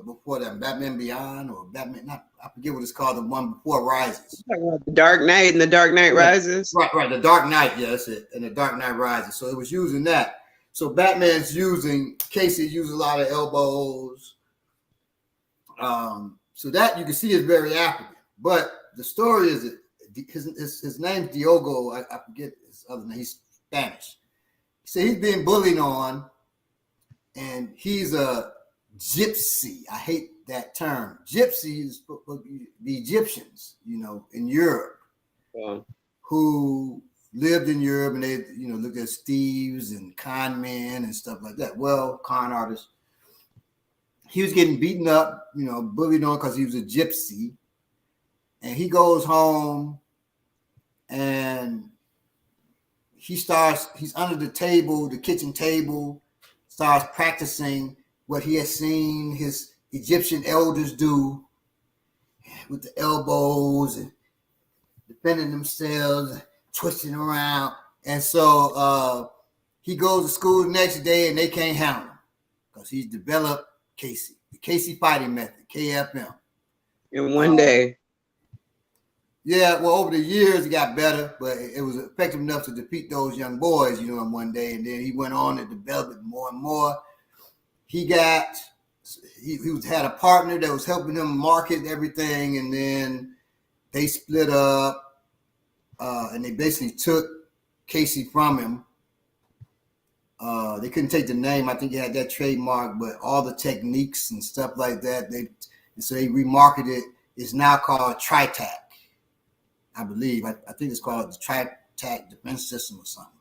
before that? Batman Beyond, or Batman? I forget what it's called. The one before Rises. The Dark Knight and the Dark Knight Rises. Right. The Dark Knight, yeah, that's it. And the Dark Knight Rises. So it was using that. So Batman's Casey used a lot of elbows. So that you can see is very African. But the story is his name's Diogo. I forget his other name. He's Spanish. So he's being bullied on. And he's a gypsy. I hate that term. Gypsy is the Egyptians, in Europe, who lived in Europe, and they, looked at thieves and con men and stuff like that. Well, con artists. He was getting beaten up, bullied on because he was a gypsy. And he goes home and he's under the table, the kitchen table. starts practicing what he has seen his Egyptian elders do with the elbows and defending themselves, twisting around. And so he goes to school the next day and they can't handle him because he's developed Casey, the Casey fighting method, KFM. In one day. Yeah, well, over the years, it got better, but it was effective enough to defeat those young boys, in one day. And then he went on and developed it more and more. He had a partner that was helping him market everything. And then they split up and they basically took Casey from him. They couldn't take the name. I think he had that trademark, but all the techniques and stuff like that, so they remarketed it. It's now called TriTac. I believe. I think it's called the TriTac Defense System or something.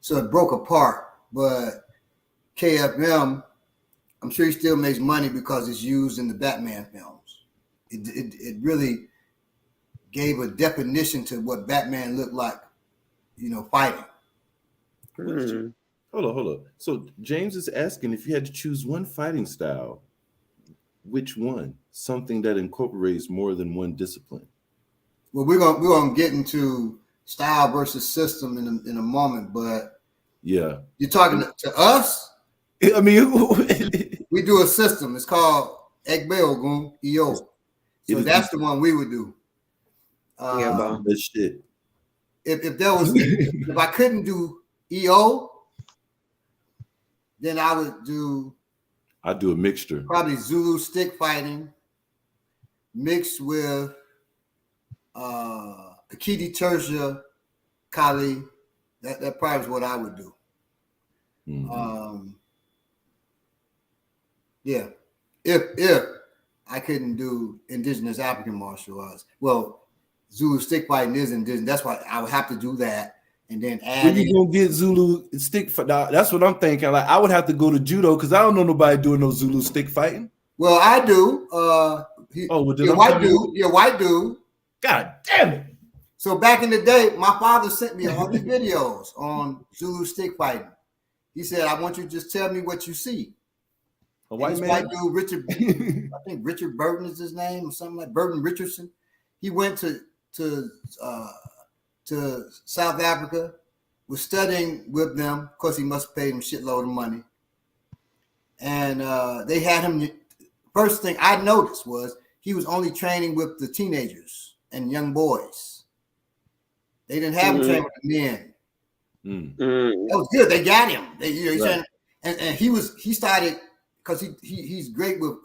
So it broke apart, but KFM, I'm sure he still makes money because it's used in the Batman films. It really gave a definition to what Batman looked like, fighting. Hold on. So James is asking if you had to choose one fighting style, which one? Something that incorporates more than one discipline. Well, we're gonna get into style versus system in a moment, but yeah, you're talking to us. I mean, we do a system. It's called Balogun EO. So that's the one we would do. That shit. If there was, if I couldn't do EO, then I would do. I do a mixture. Probably Zulu stick fighting mixed with Akiti Tertia Kali. That probably is what I would do. Yeah. If I couldn't do indigenous African martial arts. Well, Zulu stick fighting is indigenous. That's why I would have to do that. And then add. When you gonna get Zulu stick fight? That's what I'm thinking. Like I would have to go to judo because I don't know nobody doing no Zulu stick fighting. Well, I do. You're white dude. God damn it! So back in the day, my father sent me all these videos on Zulu stick fighting. He said, "I want you to just tell me what you see." A white man, white dude, Richard. I think Richard Burton is his name, or something like Burton Richardson. He went to South Africa, was studying with them. Of course, he must have paid him a shitload of money. And they had him. First thing I noticed was he was only training with the teenagers and young boys. They didn't have him train with the men. That was good. They got him. And he started because he's great with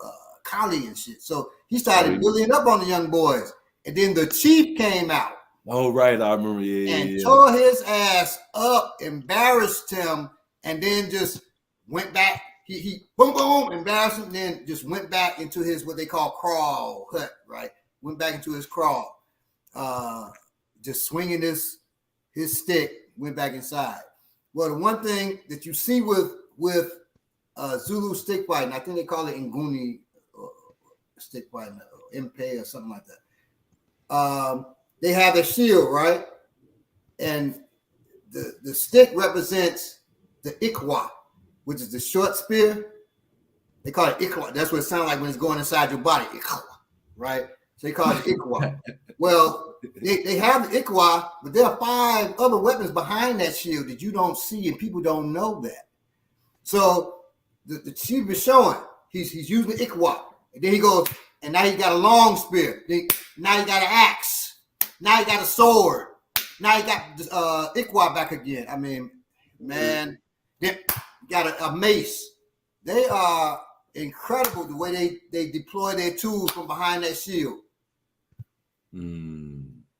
Kali and shit. So he started bullying up on the young boys. And then the chief came out. Oh, right. I remember. And tore his ass up, embarrassed him, and then just went back. He boom, embarrassed him, then just went back into his what they call crawl hut, right? Went back into his crawl. Just swinging his stick, went back inside. Well, the one thing that you see with Zulu stick fighting, I think they call it Nguni stick fighting, or Mpe or something like that. They have a shield, right? And the stick represents the ikwa, which is the short spear. They call it ikwa. That's what it sounds like when it's going inside your body, ikwa, right? So they call it ikwa. Well, they have the ikwa, but there are 5 other weapons behind that shield that you don't see, and people don't know that. So the chief is showing he's using the ikwa, and then he goes, and now he got a long spear. Now he got an axe. Now he got a sword. Now he got ikwa back again. I mean, man, they got a mace. They are incredible the way they deploy their tools from behind that shield.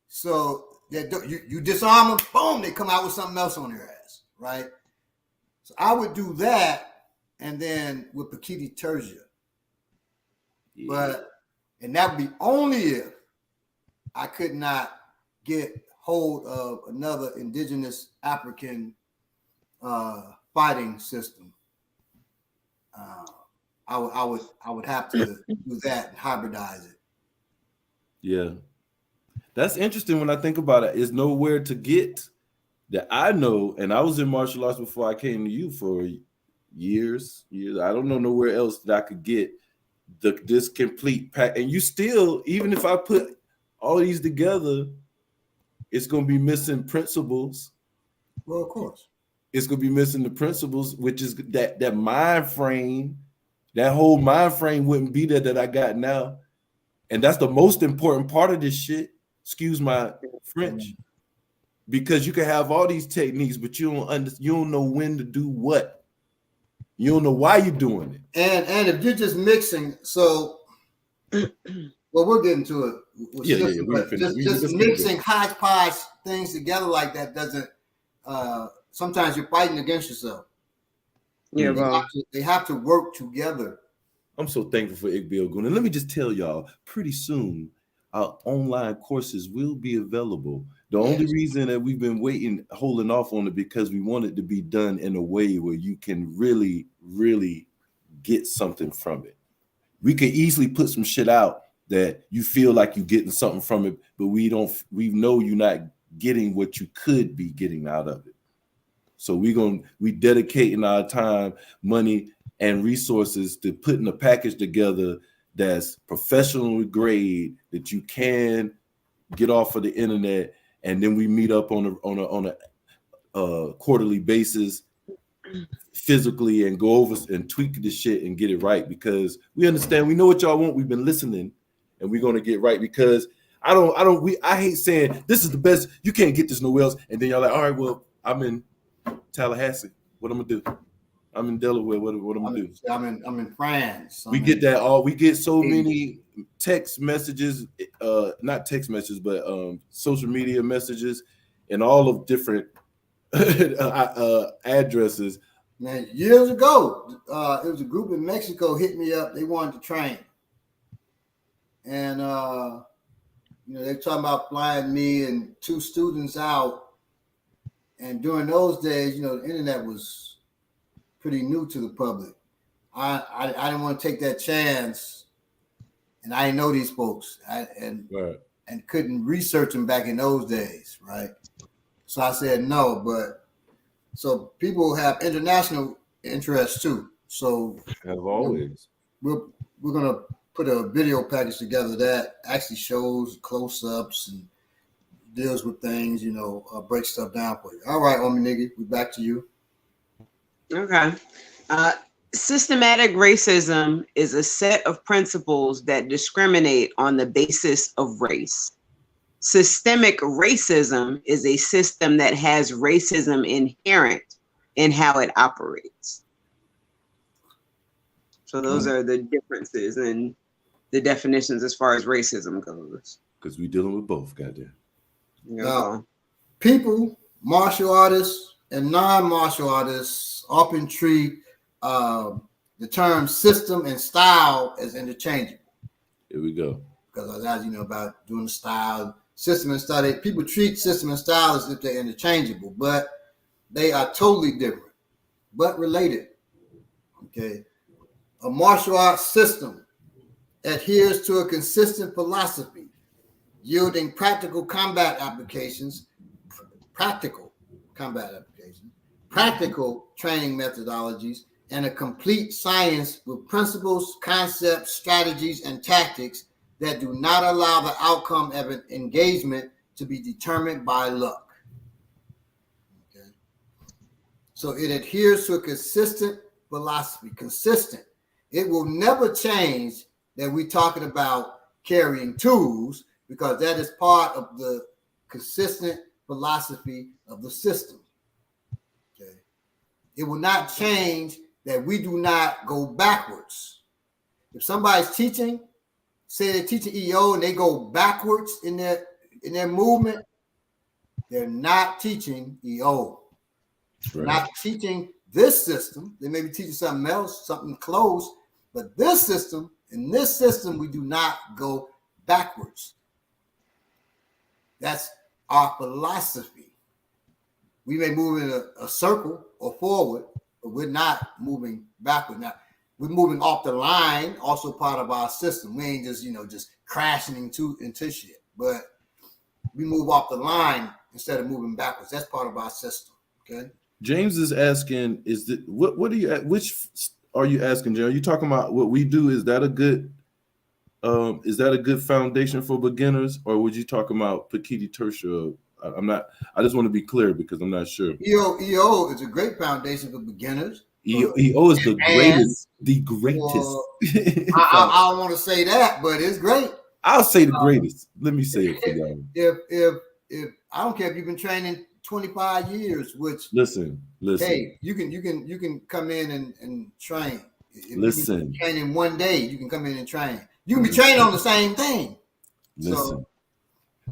So you disarm them, boom, they come out with something else on their ass, right? So I would do that, and then with Pakiti Tertia. And that would be only if I could not get hold of another indigenous African fighting system. I would have to do that and hybridize it. Yeah, that's interesting when I think about it. There's nowhere to get that I know, and I was in martial arts before I came to you for years. I don't know nowhere else that I could get this complete pack. And you still, even if I put all these together, it's going to be missing principles. Well, of course. It's going to be missing the principles, which is that mind frame. That whole mind frame wouldn't be there that I got now. And that's the most important part of this shit. Excuse my French. Because you can have all these techniques, but you don't know when to do what. You don't know why you're doing it. And if you're just mixing, so well, we'll get into it. Just mixing hodgepodge things together like that doesn't. Sometimes you're fighting against yourself. Yeah, they have to work together. I'm so thankful for Balogun. And let me just tell y'all, pretty soon our online courses will be available. The only reason that we've been holding off on it, because we want it to be done in a way where you can really, really get something from it. We could easily put some shit out that you feel like you're getting something from it, but we know you're not getting what you could be getting out of it. So we dedicating our time, money, and resources to putting a package together that's professional grade that you can get off of the internet, and then we meet up on a quarterly basis physically and go over and tweak the shit and get it right, because we understand, we know what y'all want. We've been listening, and we're gonna get right, because I hate saying this is the best, you can't get this nowhere else, and then y'all like, all right, well, I'm in Tallahassee, what I'm gonna do? I'm in Delaware, what I'm gonna do? I'm in France. We get so many text messages, not text messages, but social media messages, and all of different addresses. Man, years ago, it was a group in Mexico hit me up. They wanted to train, and they're talking about flying me and 2 students out. And during those days, the internet was pretty new to the public. I didn't want to take that chance, and I didn't know these folks, and couldn't research them back in those days, right? So I said no, but so people have international interests too. So as always, we're gonna put a video package together that actually shows close-ups and deals with things, break stuff down for you. All right, Omi Nigga, we back to you. Okay. Systematic racism is a set of principles that discriminate on the basis of race. Systemic racism is a system that has racism inherent in how it operates. So those are the differences in the definitions as far as racism goes. Because we're dealing with both, goddamn. People, martial artists, and non-martial artists often treat the term system and style as interchangeable. Here we go. Because as you know about doing the style, system and style, people treat system and style as if they're interchangeable, but they are totally different, but related. Okay. A martial arts system adheres to a consistent philosophy, yielding practical combat applications, practical training methodologies, and a complete science with principles, concepts, strategies, and tactics that do not allow the outcome of an engagement to be determined by luck. Okay. So it adheres to a consistent philosophy, consistent. It will never change that we're talking about carrying tools, because that is part of the consistent philosophy of the system. Okay. It will not change that we do not go backwards. If somebody's teaching, say they're teaching EO and they go backwards in their movement, they're not teaching EO. Right. Not teaching this system. They may be teaching something else, something close, but in this system, we do not go backwards. That's our philosophy. We may move in a circle or forward, but we're not moving backward. Now, we're moving off the line, also part of our system. We ain't just crashing into shit, but we move off the line instead of moving backwards. That's part of our system. Okay. James is asking, what are you at? Which are you asking, James? Are you talking about what we do? Is that a good foundation for beginners, or would you talk about Pakiti Tertia? I'm not. I just want to be clear because I'm not sure. EO is a great foundation for beginners. EO is the greatest. The greatest. I don't want to say that, but it's great. I'll say the greatest. Let me say it for y'all. If I don't care if you've been training 25 years, which listen. Hey, you can come in and train. If listen. you train in one day, you can come in and train. You can be training on the same thing. Listen.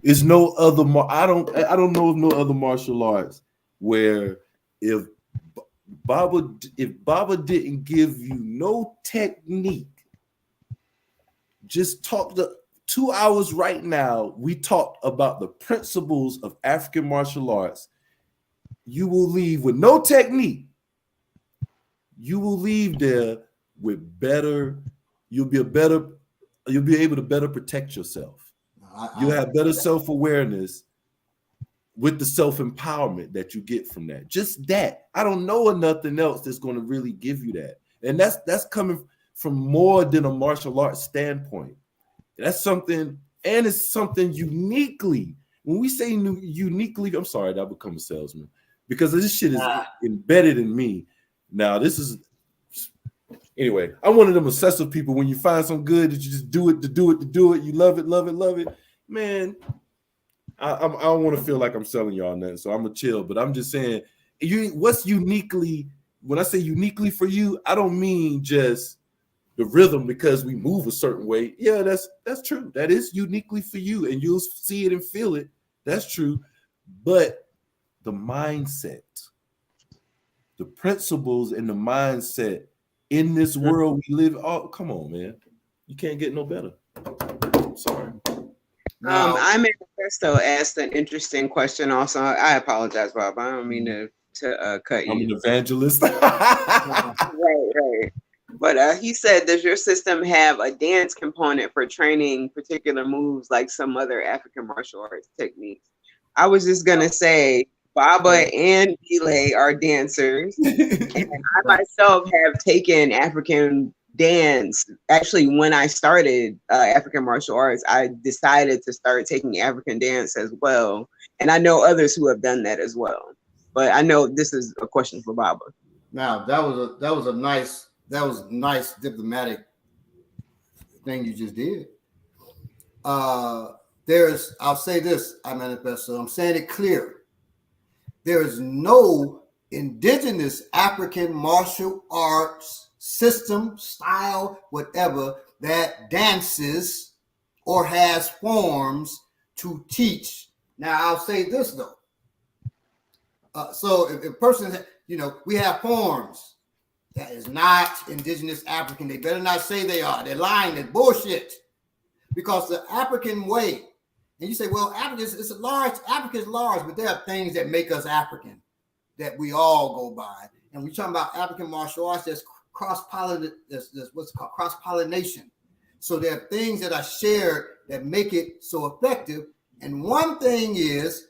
It's no other. I don't know of no other martial arts where if Baba didn't give you no technique, just talk the 2 hours right now. We talked about the principles of African martial arts. You will leave with no technique. You will leave there with better. You'll be able to better protect yourself. You have better self-awareness with the self-empowerment that you get from that. Just that. I don't know of nothing else that's going to really give you that. And that's coming from more than a martial arts standpoint. That's something, and it's something uniquely. When we say uniquely, I'm sorry, I become a salesman because this shit is embedded in me. Now, this is anyway. I'm one of them obsessive people. When you find some good, that you just do it to do it to do it. You love it, love it, love it. Man, I don't want to feel like I'm selling y'all nothing, so I'm gonna chill. But I'm just saying, what's uniquely, when I say uniquely for you, I don't mean just the rhythm because we move a certain way. Yeah, that's true. That is uniquely for you, and you'll see it and feel it. That's true. But the mindset, the principles, and the mindset in this world we live. Oh, come on, man! You can't get no better. I'm sorry. I Manifesto asked an interesting question. Also, I apologize, Bob. I don't mean to cut you. I'm an evangelist. Right. But he said, does your system have a dance component for training particular moves like some other African martial arts techniques? I was just gonna say, Baba and Bile are dancers, and I myself have taken African dance. Actually, when I started African martial arts, I decided to start taking African dance as well, and I know others who have done that as well. But I know this is a question for Baba. Now that was a nice diplomatic thing you just did. I'll say this, I Manifesto. I'm saying it clear. There is no indigenous African martial arts system, style, whatever, that dances or has forms to teach. Now, I'll say this, though. So if a person, we have forms that is not indigenous African, they better not say they are. They're lying. They're bullshit. Because the African way, and you say, well, Africa is large, but there are things that make us African that we all go by. And we're talking about African martial arts, there's what's called cross-pollination. So there are things that are shared that make it so effective. And one thing is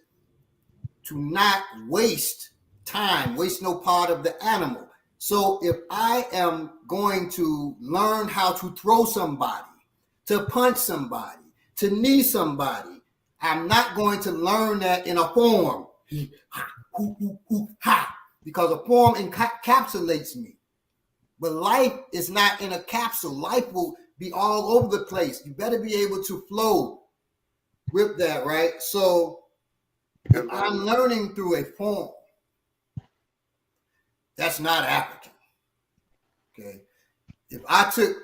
to not waste time, waste no part of the animal. So if I am going to learn how to throw somebody, to punch somebody, to knee somebody, I'm not going to learn that in a form. Because a form encapsulates me. But life is not in a capsule. Life will be all over the place. You better be able to flow with that, right? So if I'm learning through a form, that's not African. Okay. If I took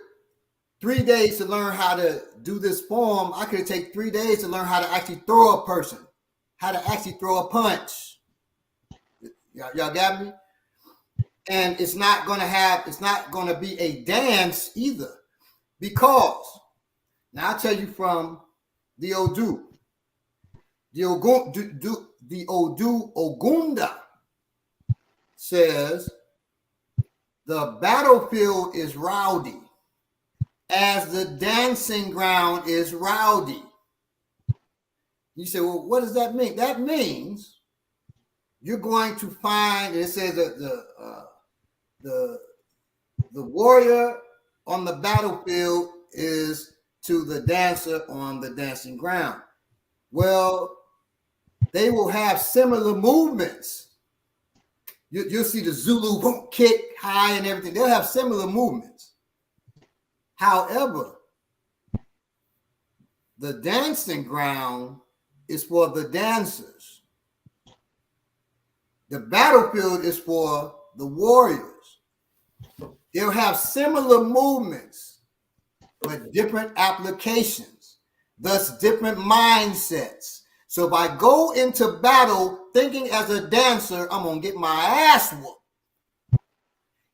3 days to learn how to do this form, I could take 3 days to learn how to actually throw a person, how to actually throw a punch. Y'all got me? And it's not going to be a dance either. Because, now I'll tell you from the Odu. The Odu Ogunda says, the battlefield is rowdy as the dancing ground is rowdy. You say, well, what does that mean? That means you're going to find. It says that the warrior on the battlefield is to the dancer on the dancing ground. Well, they will have similar movements. You'll see the Zulu boom, kick high and everything. They'll have similar movements. However, the dancing ground is for the dancers. The battlefield is for the warriors. They'll have similar movements, but different applications, thus different mindsets. So if I go into battle thinking as a dancer, I'm going to get my ass whooped.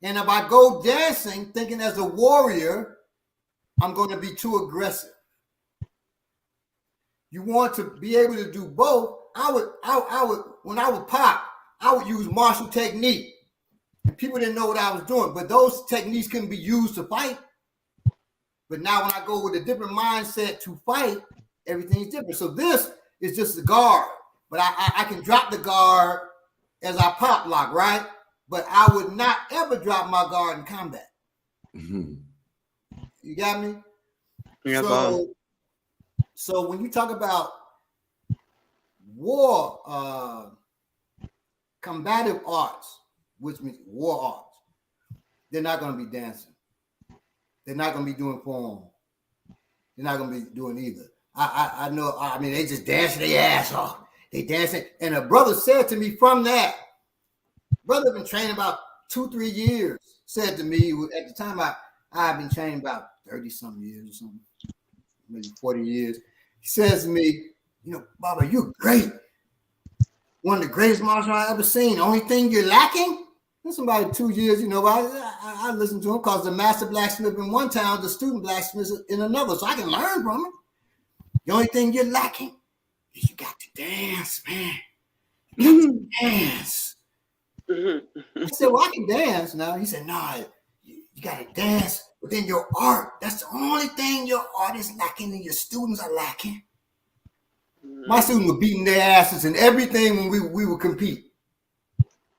And if I go dancing thinking as a warrior, I'm going to be too aggressive. You want to be able to do both. I would when I would pop, I would use martial technique. And people didn't know what I was doing, but those techniques couldn't be used to fight. But now when I go with a different mindset to fight, everything's different. So this is just the guard, but I can drop the guard as I pop lock, right? But I would not ever drop my guard in combat. Mm-hmm. You got me? Yeah, so when you talk about war, combative arts, which means war arts, they're not going to be dancing. They're not going to be doing form. They're not going to be doing either. I know. I mean, they just dancing their ass off. They dancing. And a brother said to me from that, brother been training about 2-3 years, said to me at the time I've been training about 30-something years or something, maybe 40 years. He says to me, you know, Baba, you're great. One of the greatest martial arts I've ever seen. The only thing you're lacking? That's about 2 years, you know, I listened to him because the master blacksmith in one town, the student blacksmith in another, so I can learn from him. The only thing you're lacking is you got to dance, man. You got to dance. I said, well, I can dance now. He said, no, you got to dance within your art. That's the only thing your art is lacking and your students are lacking. My students were beating their asses and everything when we would compete.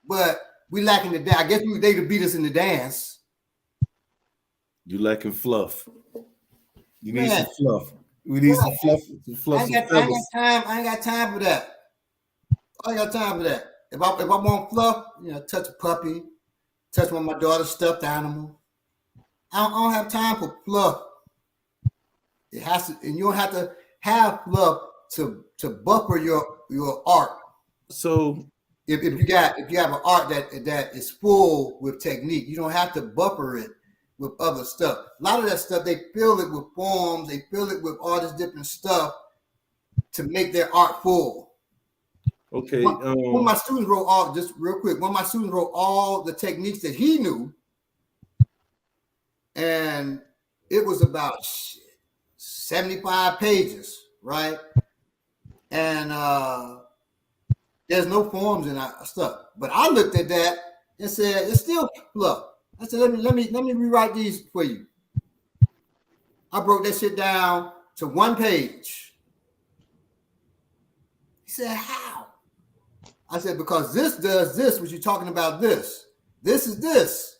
But we lacking the dance. I guess they could beat us in the dance. You lacking fluff. You need some fluff. We need some fluff. I ain't got time for that. I ain't got time for that. If I want fluff, you know, touch a puppy, touch one of my daughter's stuffed animal. I don't have time for fluff. It has to, and you don't have to have fluff to buffer your art. So if you have an art that is full with technique, you don't have to buffer it with other stuff. A lot of that stuff, they fill it with forms, they fill it with all this different stuff to make their art full. Okay. When my students wrote all, just real quick, when my students wrote all the techniques that he knew, and it was about 75 pages, right? And there's no forms in our stuff. But I looked at that and said, it's still fluff. I said, let me rewrite these for you. I broke that shit down to one page. He said, how? I said, because this does this, what you're talking about this. This is this.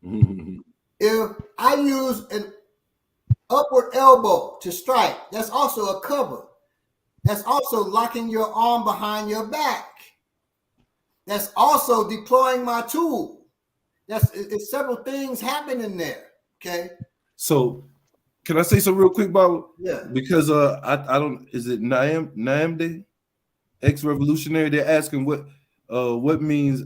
If I use an upward elbow to strike, that's also a cover. That's also locking your arm behind your back. That's also deploying my tool. It's several things happening there. Okay. So can I say something real quick, Bob? Yeah. Because I don't, is it Nyamde? Ex-revolutionary? They're asking what means.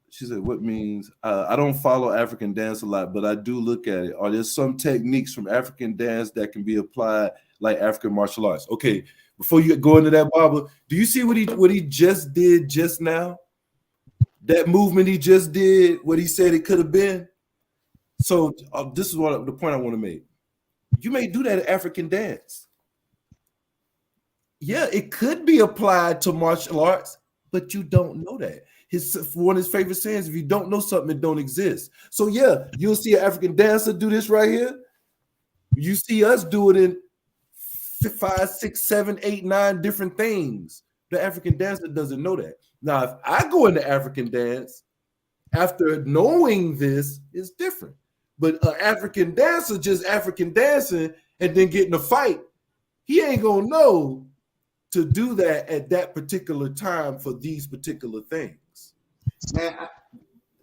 She said, what means, I don't follow African dance a lot, but I do look at it. Are there some techniques from African dance that can be applied like African martial arts? Okay, before you go into that, Barbara, do you see what he just did just now? That movement he just did, what he said it could have been? So this is the point I want to make. You may do that in African dance. Yeah, it could be applied to martial arts, but you don't know that. One of his favorite sayings, if you don't know something, it don't exist. So yeah, you'll see an African dancer do this right here. You see us do it in 5, 6, 7, 8, 9 different things. The African dancer doesn't know that. Now, if I go into African dance, after knowing this, it's different. But an African dancer just African dancing and then getting a fight, he ain't gonna know to do that at that particular time for these particular things. Man, I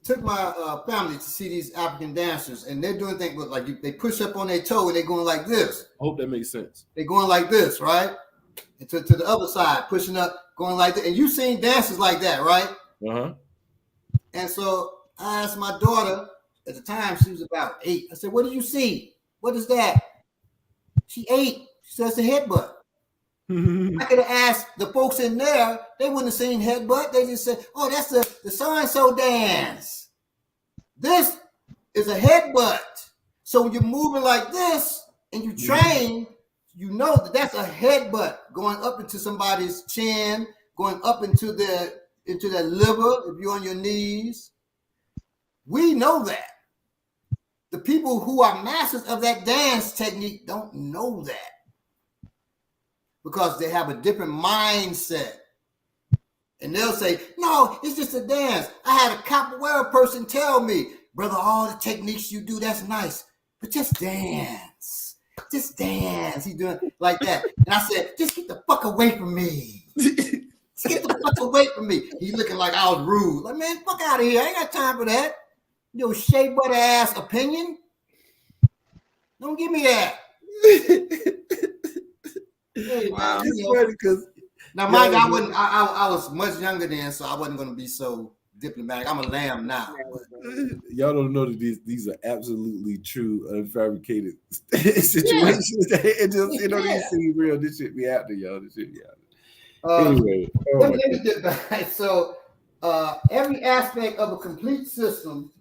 took my family to see these African dancers, and they're doing things with, like, they push up on their toe and they're going like this. I hope that makes sense. They're going like this, right? And to the other side, pushing up, going like that. And you've seen dances like that, right? Uh-huh. And so I asked my daughter, at the time she was about 8. I said, "What do you see? What is that?" She 8. She says, "It's a headbutt." I could have asked the folks in there, they wouldn't have seen headbutt. They just said, "Oh, that's the so-and-so dance. This is a headbutt." So when you're moving like this and you train, you know that that's a headbutt going up into somebody's chin, going up into their liver if you're on your knees. We know that. The people who are masters of that dance technique don't know that because they have a different mindset. And they'll say, "No, it's just a dance. I had a capoeira person tell me, 'Brother, all the techniques you do, that's nice, but just dance. Just dance." He's doing like that. And I said, "Just get the fuck away from me. Just get the fuck away from me." He's looking like I was rude. Like, man, fuck out of here. I ain't got time for that. Yo, shea butter ass opinion. Don't give me that. Hey, Wow. man, It's funny because now, mind you, I was much younger then, so I wasn't going to be so diplomatic. I'm a lamb now. y'all don't know that these are absolutely true, unfabricated situations. It just it don't even seem real. This shit be happening, y'all. This shit be happening. Anyway, let me get back. So, every aspect of a complete system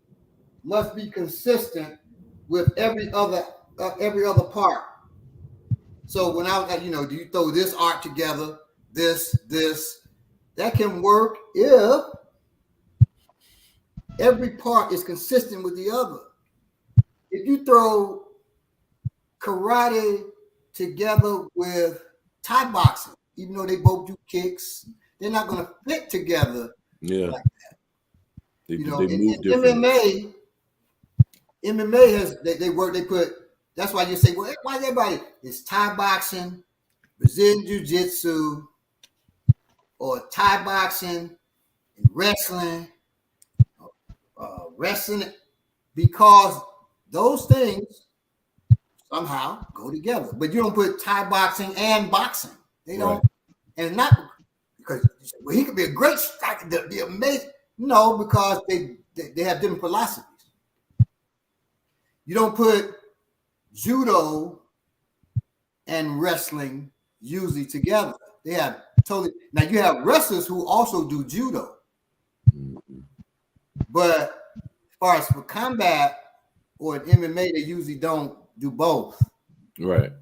must be consistent with every other part. So when I was like, do you throw this art together, this, that can work if every part is consistent with the other. If you throw karate together with Thai boxing, even though they both do kicks, they're not going to fit together like that. They move differently. MMA has they work. They put. That's why you say, well, why is everybody? It's Thai boxing, Brazilian jiu-jitsu, or Thai boxing, and wrestling, because those things somehow go together. But you don't put Thai boxing and boxing. They don't, and not because he could be a great striker, be amazing. No, because they have different philosophies. You don't put judo and wrestling usually together. They have totally. Now you have wrestlers who also do judo, but as far as for combat or in MMA, they usually don't do both. Right.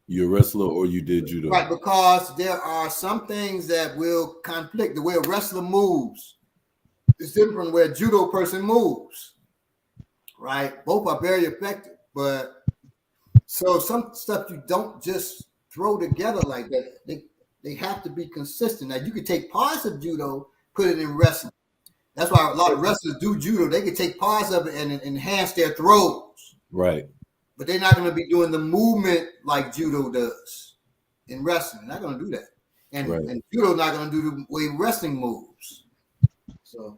You're a wrestler or you did judo. Right, because there are some things that will conflict. The way a wrestler moves is different from the way a judo person moves. Right? Both are very effective, but so some stuff you don't just throw together like that. They have to be consistent. Now you can take parts of judo, put it in wrestling. That's why a lot of wrestlers do judo. They can take parts of it and enhance their throws. Right. But they're not going to be doing the movement like judo does in wrestling. They're not going to do that. And judo not going to do the way wrestling moves. So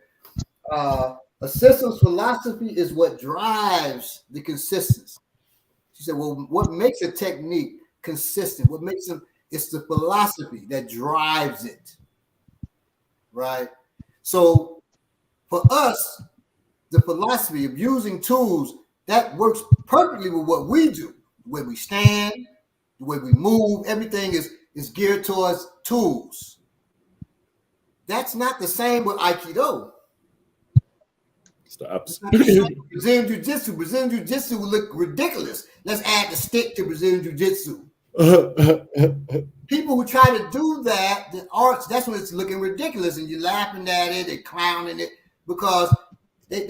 a system's philosophy is what drives the consistency. She said, well, what makes a technique consistent? What makes them? It's the philosophy that drives it. Right? So for us, the philosophy of using tools, that works perfectly with what we do. The way we stand, the way we move, everything is geared towards tools. That's not the same with Aikido. It's the opposite. Brazilian Jiu-Jitsu would look ridiculous. Let's add the stick to Brazilian Jiu-Jitsu. People who try to do that, the arts, that's when it's looking ridiculous and you're laughing at it, they're clowning it because they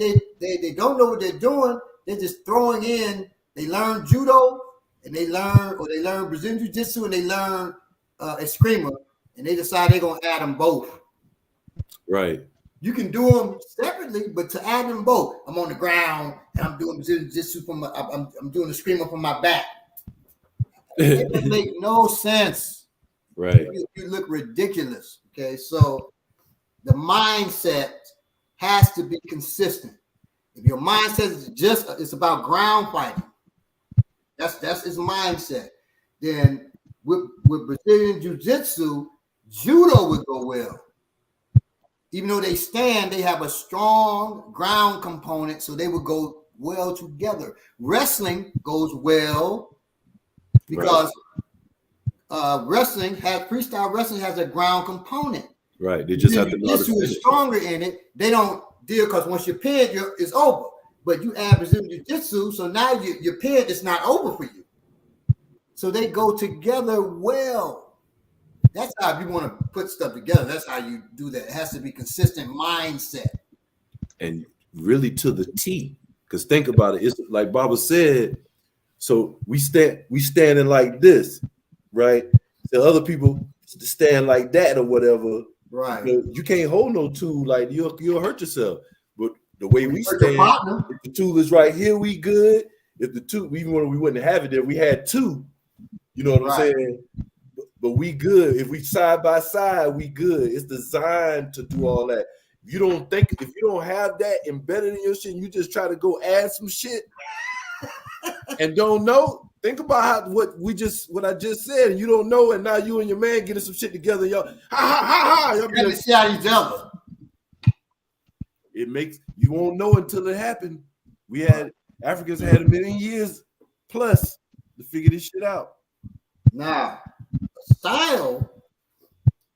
don't know what they're doing. They're just throwing in, they learn judo and they learn Brazilian Jiu-Jitsu and they learn Eskrima, and they decide they're gonna add them both. Right. You can do them separately, but to add them both, I'm on the ground and I'm doing Brazilian Jiu-Jitsu from I'm doing the Eskrima from my back. It would make no sense. Right. You look ridiculous. Okay, so the mindset has to be consistent. If your mindset is just it's about ground fighting, that's his mindset. Then with Brazilian Jiu-Jitsu, judo would go well. Even though they stand, they have a strong ground component, so they would go well together. Wrestling goes well because freestyle wrestling has a ground component. Right. They just have to know how to Jiu-Jitsu finish. is stronger in it. They don't deal because once you're pinned, it's over. But you add Brazilian Jiu-Jitsu, so now your pinned is not over for you. So they go together well. That's how, if you want to put stuff together, that's how you do that. It has to be consistent mindset. And really to the T. Because think about it. It's like Baba said, so we standing like this, right? The other people stand like that or whatever. Right. You can't hold no tool, like you'll hurt yourself. But the way we stand, if the tool is right here, we good. If the tool, even when we wouldn't have it there, we had two. You know what I'm saying? But we good. If we side by side, we good. It's designed to do all that. If you don't have that embedded in your shit, you just try to go add some shit and don't know. Think about what I just said, and you don't know, and now you and your man getting some shit together, y'all. Y'all be like, see each other. It makes you won't know until it happened. Africans had 1 million years plus to figure this shit out. Now, style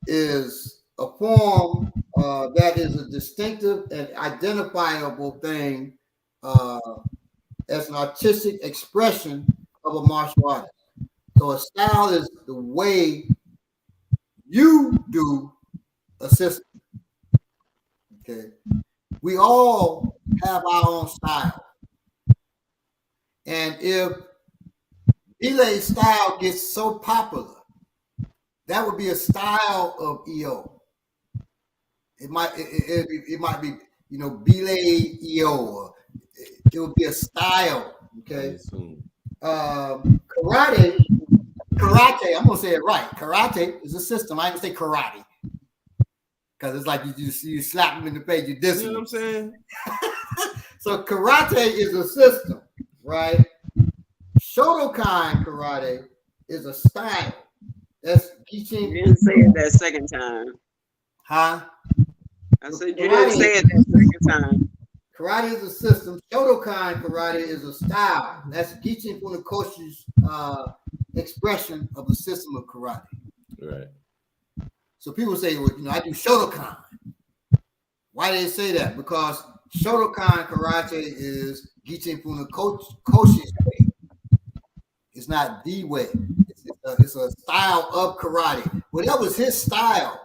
is a form that is a distinctive and identifiable thing as an artistic expression of a martial artist. So a style is the way you do a system. Okay. We all have our own style. And if Belay style gets so popular, that would be a style of EO. It might be, Belay EO. Or it would be a style. Okay. Karate. I'm gonna say it right. Karate is a system. I ain't gonna say karate because it's like you slap them in the face. You diss them. You know what I'm saying? So karate is a system, right? Shotokan karate is a style. That's teaching. You didn't say it that second time. Huh? I said you didn't say it that second time. Karate is a system. Shotokan karate is a style. That's Gichin Funakoshi's expression of the system of karate. Right. So people say, well, I do Shotokan. Why do they say that? Because Shotokan karate is Gichin Funakoshi's way. It's not the way. It's a style of karate. Well, that was his style,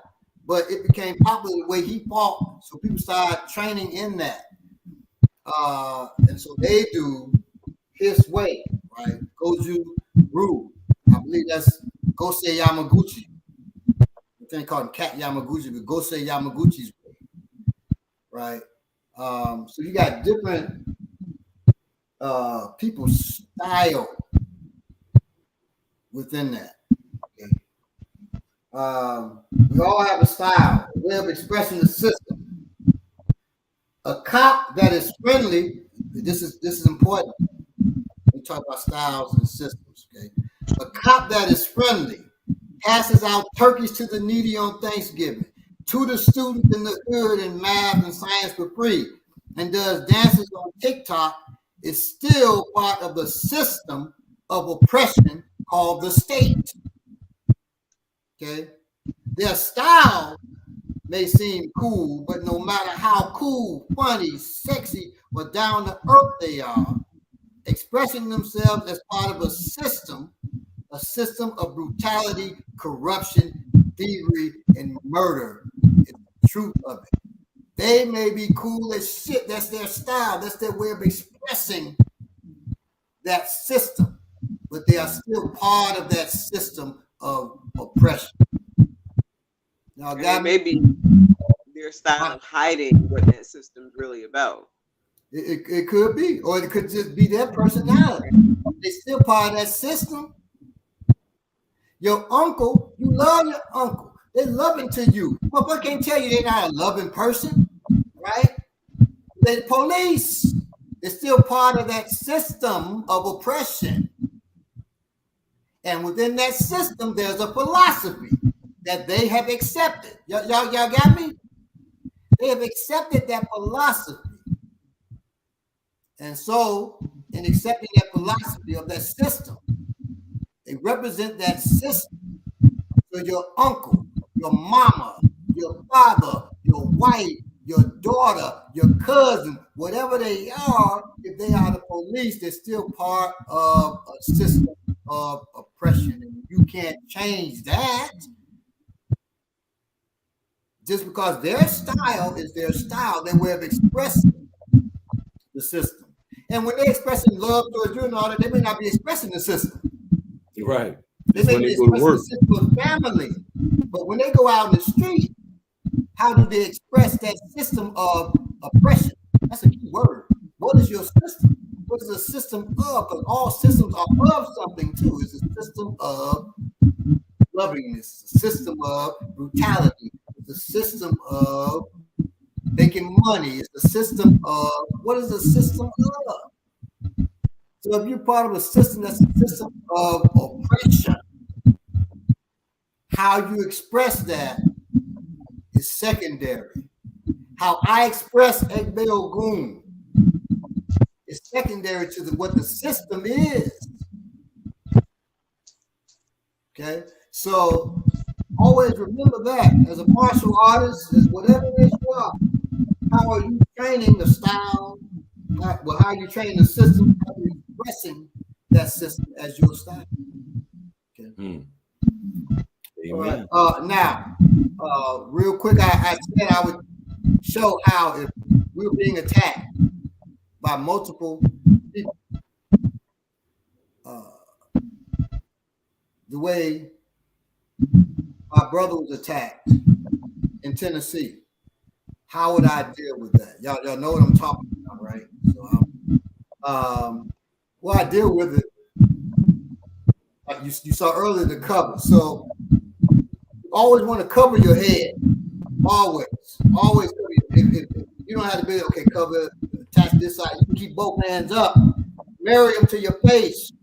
but it became popular the way he fought. So people started training in that. And so they do his way, right? Goju Ryu. I believe that's Gosei Yamaguchi. I think called him Cat Yamaguchi, but Gosei Yamaguchi's way, right? So you got different people's style within that. Okay. We all have a style, a way of expressing the system. A cop that is friendly, this is important. We talk about styles and systems, okay? A cop that is friendly passes out turkeys to the needy on Thanksgiving, to the students in the hood in math and science for free, and does dances on TikTok is still part of the system of oppression called the state. Okay? Their style may seem cool, but no matter how cool, funny, sexy, or down to earth they are, expressing themselves as part of a system of brutality, corruption, thievery, and murder is the truth of it. They may be cool as shit. That's their style. That's their way of expressing that system. but they are still part of that system of oppression. Now, and maybe their style of hiding what that system's really about. It could be, or it could just be their personality. They're still part of that system. Your uncle, you love your uncle. They're loving to you. But I can't tell you they're not a loving person, right? The police is still part of that system of oppression. And within that system, there's a philosophy that they have accepted. Y'all got me? They have accepted that philosophy. And so, in accepting that philosophy of that system, they represent that system. So your uncle, your mama, your father, your wife, your daughter, your cousin, whatever they are, if they are the police, they're still part of a system of oppression. And you can't change that. Just because their style is their style, their way of expressing the system. And when they're expressing love towards you and all that, they may not be expressing the system. Right. They may be expressing the system of family. But when they go out in the street, how do they express that system of oppression? That's a key word. What is your system? What is a system of? Because all systems are of something too. It's a system of lovingness, a system of brutality, it's a system of making money, it's a system of, what is a system of? So if you're part of a system that's a system of oppression, how you express that is secondary. How I express a Balogun is secondary to what the system is. Okay, so always remember that as a martial artist, as whatever it is you are, how are you training the style? How are you training the system? How are you expressing that system as your style? Okay. Amen. Now, real quick, I said I would show how if we were being attacked by multiple people, the way my brother was attacked in Tennessee, how would I deal with that? Y'all know what I'm talking about, right? So, well, I deal with it. Like you saw earlier, the cover. So you always want to cover your head. Always cover if you don't have to be okay, cover, attach this side. You can keep both hands up. Marry them to your face.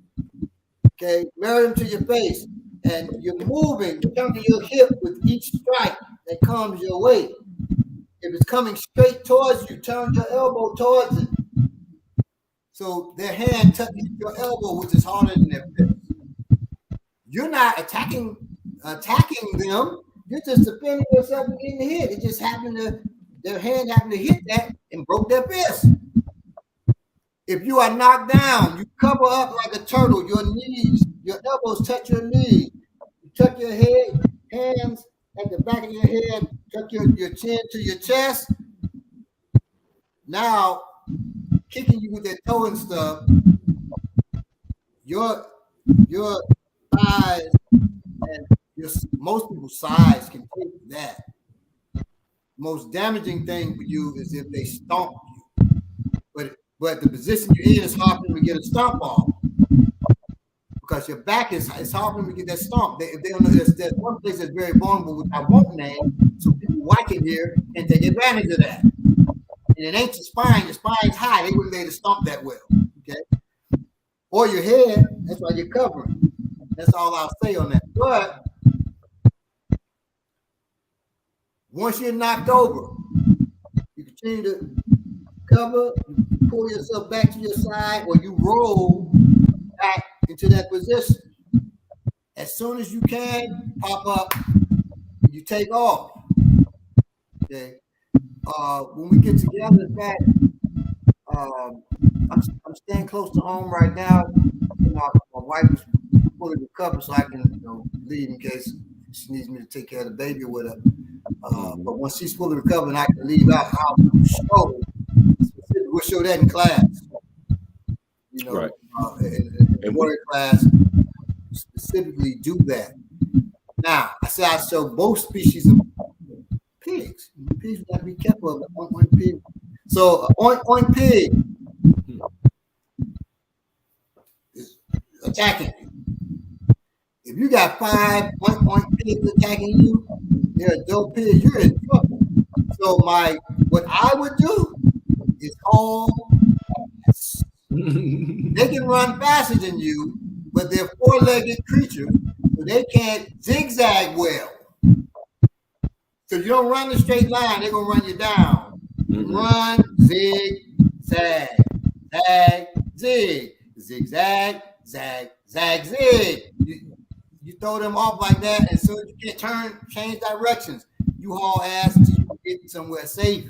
Okay, marry them to your face. And you're moving, turning your hip with each strike that comes your way. If it's coming straight towards you, turn your elbow towards it. So their hand touches your elbow, which is harder than their fist. You're not attacking them. You're just defending yourself from getting hit. It just their hand happened to hit that and broke their fist. If you are knocked down, you cover up like a turtle. Your knees, your elbows touch your knees. You tuck your head, hands at the back of your head, tuck your chin to your chest. Now, kicking you with that toe and stuff, your thighs and most people's size can take that. Most damaging thing for you is if they stomp you. But the position you're in is hard for them to get a stomp off. Because your back it's hard for them to get that stomp. If they don't know, there's one place that's very vulnerable, which I won't name, so people watching here and take advantage of that. And it ain't your spine's high, they wouldn't be able to stomp that well. Okay. Or your head, that's why you're covering. That's all I'll say on that. But once you're knocked over, you continue to cover, you pull yourself back to your side, or you roll back into that position. As soon as you can, pop up, you take off. Okay. When we get together, in fact, I'm staying close to home right now. My wife is fully recovered, so I can leave in case she needs me to take care of the baby with her. But once she's fully recovered and I can leave out, I'll show. We'll show that in class. Right. And warrior class specifically do that. Now, I say I show both species of pigs. Pigs got to be careful of the oink pig. So, oink pig is attacking you. If you got 5 oink pigs attacking you, they're adult pigs, you're in trouble. So, what I would do is all they can run faster than you, but they're 4-legged creatures, so they can't zigzag well. So you don't run a straight line, they're gonna run you down. Run, zig, zag, zag, zig, zigzag, zag, zag, zig. You throw them off like that, and so you can't change directions. You haul ass until you get somewhere safe.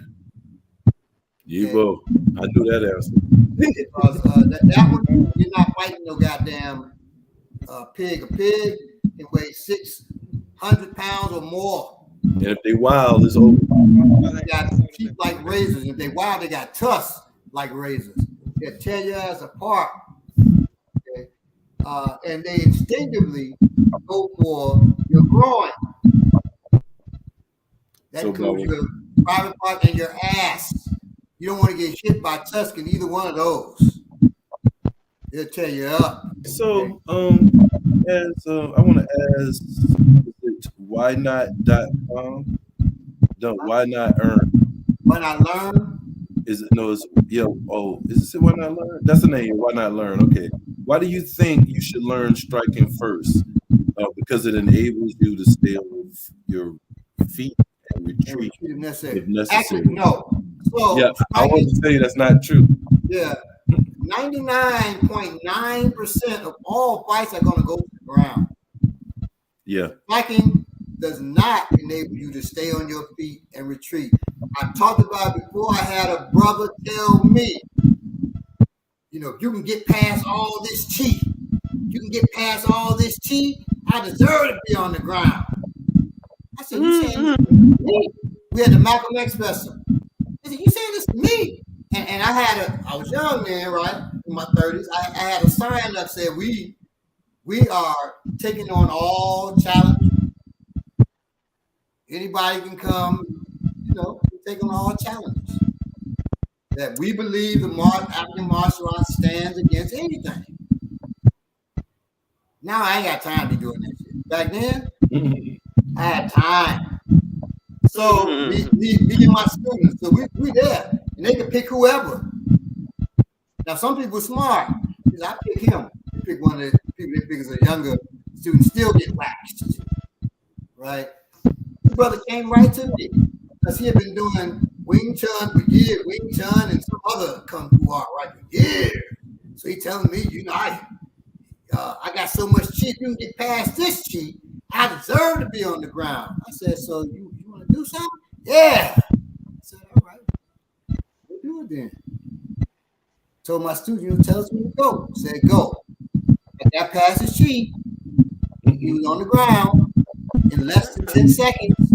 You go. I knew that answer. Because that one, you're not fighting no goddamn pig. A pig can weigh 600 pounds or more. And if they wild, it's over. They got teeth like razors. If they wild, they got tusks like razors. They'll tear your ass apart. Okay? And they instinctively go for your groin. That includes your private part and your ass. You don't want to get hit by tusk in either one of those. They'll tear you up. So, as I want to ask, why not.com? No, why not earn? Why not learn? Is it no? Is it why not learn? That's the name. Why not learn? Okay. Why do you think you should learn striking first? Because it enables you to stay on your feet and retreat if necessary. Actually, no. So yeah, I want to tell you that's not true. Yeah, 99.9% of all fights are going to go to the ground. Yeah. Striking does not enable you to stay on your feet and retreat. I talked about it before. I had a brother tell me, if you can get past all this chi, I deserve to be on the ground. I said, you saying this to me? We had the Malcolm X festival. I said, you saying this to me? And I was young then, right? In my 30s. I had a sign that said, we are taking on all challenges. Anybody can come, we're taking on all challenges. That we believe the African martial arts stands against anything. Now I ain't got time to be doing that shit. Back then, I had time. So me and my students, so we there, and they can pick whoever. Now some people are smart. I pick him. They pick one of the people they pick as a younger student, still get waxed, right? The brother came right to me because he had been doing Wing Chun for years, Wing Chun and some other Kung Fu art right for years. So he telling me, I got so much chi, you can get past this chi, I deserve to be on the ground. I said, so you want to do something? Yeah. I said, all right, we'll do it then. Told my student, tells me to go. I said, go. I got past his chi. He was on the ground in less than 10 seconds.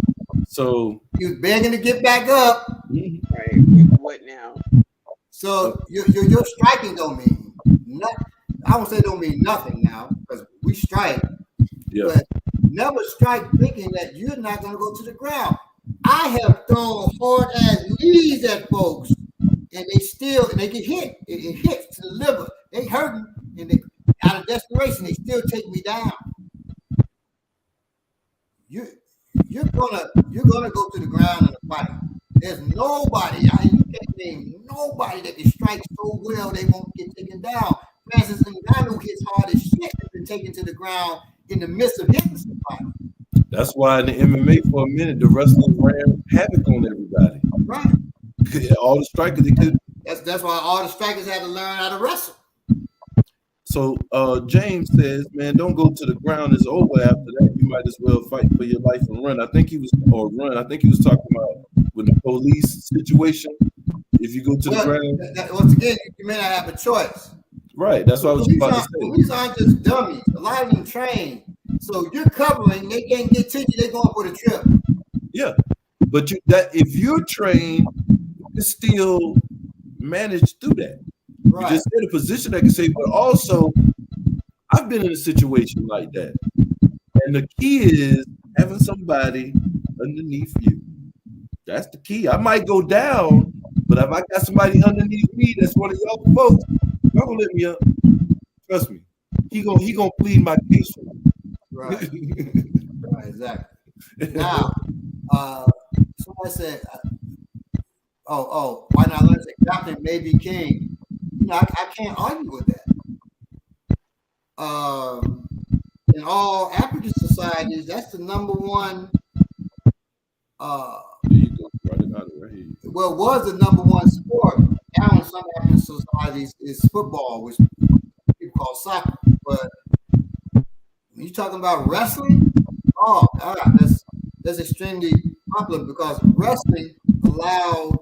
So he was begging to get back up. Right. What now? So your striking don't mean nothing. I won't say it don't mean nothing now, because we strike. Yeah. But never strike thinking that you're not going to go to the ground. I have thrown hard ass knees at folks, and they get hit. It hits the liver. They hurting, and they, out of desperation, they still take me down. You're gonna go to the ground in a fight. There's nobody. You can't name nobody that can strike so well they won't get taken down. Francis Ngannou hits hard as shit has been taken to the ground in the midst of hitting somebody. That's why in the MMA for a minute the wrestlers ran havoc on everybody. Right. All the strikers they could. That's why all the strikers had to learn how to wrestle. So James says, man, don't go to the ground. It's over after that. You might as well fight for your life and run. I think he was talking about with the police situation. If you go to the ground. Once again, you may not have a choice. Right. That's what I was about to say. Police aren't just dummies. A lot of them trained. So you're covering, they can't get to you, they're going for the trip. Yeah. But if you're trained, you can still manage to do that. You just in a position that can say, but also I've been in a situation like that. And the key is having somebody underneath you. That's the key. I might go down, but if I got somebody underneath me that's one of y'all folks, y'all gonna let me up. Trust me. He gonna plead my case for me. Right. Right, exactly. Now, somebody said, why not learn that grappling may be king? You know, I can't argue with that. In all African societies, that's the number one. There you go. Right. Well, it was the number one sport. Now in some African societies is football, which people call soccer. But when you're talking about wrestling, that's extremely popular because wrestling allowed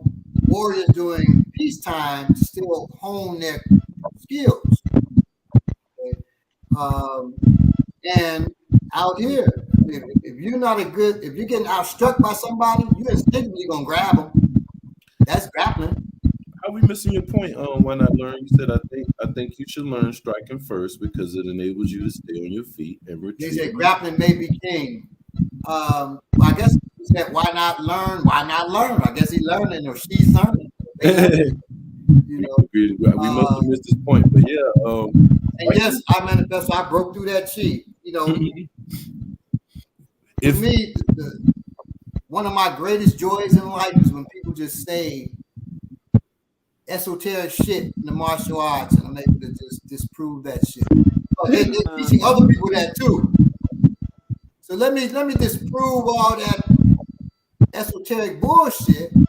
warriors during peacetime to still hone their skills. Okay? And out here, if you're not if you're getting outstruck by somebody, you instinctively gonna grab them. That's grappling. How we missing your point? Why not learn? You said I think you should learn striking first because it enables you to stay on your feet and retreat. They said grappling may be king. Well, I guess he said, why not learn? Why not learn? I guess he's learning or she's learning. You know, we must have missed this point, but yeah. And yes, I manifest. I broke through that cheat. You know, for me, one of my greatest joys in life is when people just say esoteric shit in the martial arts, and I'm able to just disprove that shit. They're teaching other people that too. So let me disprove all that esoteric bullshit, and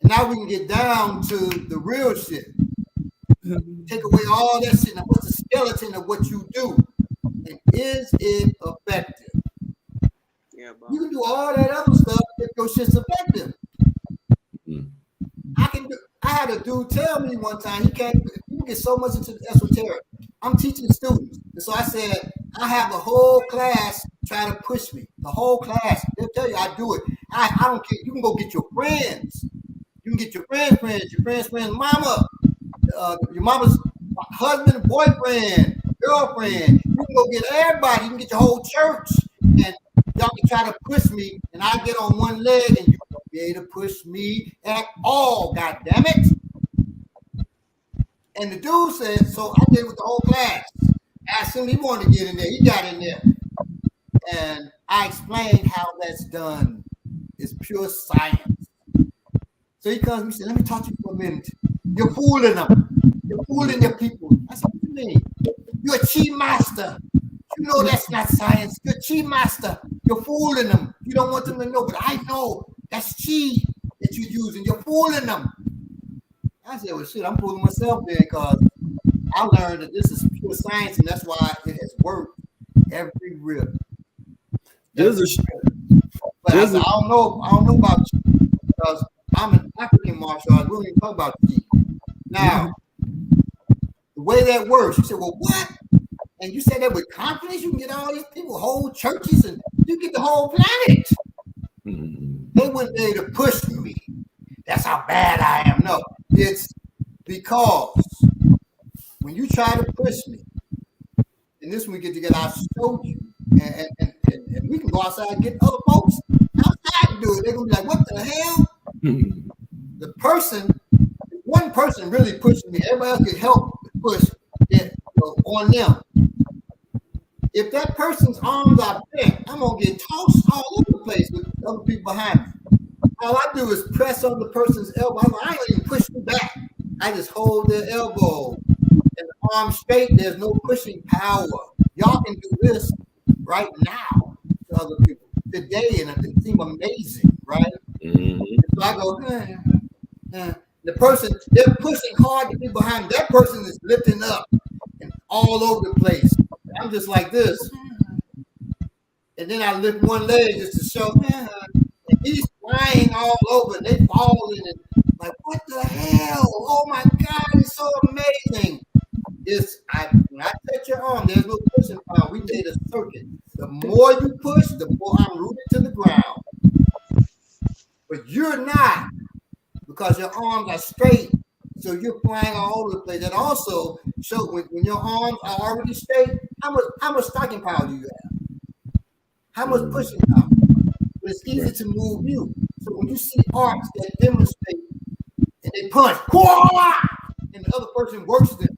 now we can get down to the real shit. Take away all that shit. Now, what's the skeleton of what you do, and is it effective? Yeah, you can do all that other stuff if your shit's effective. I had a dude tell me one time you can get so much into the esoteric. I'm teaching students, and so I said I have the whole class try to push me. The whole class, they'll tell you I do it. I don't care. You can go get your friends. You can get your friends' mama, your mama's husband, boyfriend, girlfriend. You can go get everybody. You can get your whole church, and y'all can try to push me, and I get on one leg, and you won't be able to push me at all. God damn it! And the dude said, so I did it with the whole class. Asked him, he wanted to get in there. He got in there. And I explained how that's done. It's pure science. So he comes to me and said, let me talk to you for a minute. You're fooling them. You're fooling your people. I said, what do you mean? You're a chi master. You know that's not science. You're a chi master. You're fooling them. You don't want them to know, but I know that's chi that you're using. You're fooling them. I said, well, shit, I'm fooling myself then because I learned that this is pure science, and that's why it has worked every rip. But I don't know about chi because I'm an African martial artist. We don't even talk about chi. Now, the way that works, you said, well, what? And you said that with confidence, you can get all these people, whole churches, and you get the whole planet. They wouldn't be able to push me. That's how bad I am. No, it's because when you try to push me, and this when we get together, I'll show you, and we can go outside and get other folks outside to do it. They're gonna be like, what the hell? The person, one person really pushing me, everybody else can help push it on them. If that person's arms are bent, I'm gonna get tossed all over the place with other people behind me. All I do is press on the person's elbow. I ain't even push them back. I just hold their elbow and the arm straight. There's no pushing power. Y'all can do this right now to other people today, and it seems amazing, right? So I go, the person, they're pushing hard to be behind. That person is lifting up and all over the place. I'm just like this. And then I lift one leg just to show, and he's flying all over, and they falling, and like, what the hell? Oh my God, it's so amazing. When I touch your arm, there's no pushing power. We made a circuit. The more you push, the more I'm rooted to the ground. But you're not, because your arms are straight. So you're flying all over the place. That also shows when your arms are already straight, how much stocking power do you have? How much pushing power? But it's easy to move you. So when you see arts that demonstrate and they punch, and the other person works them,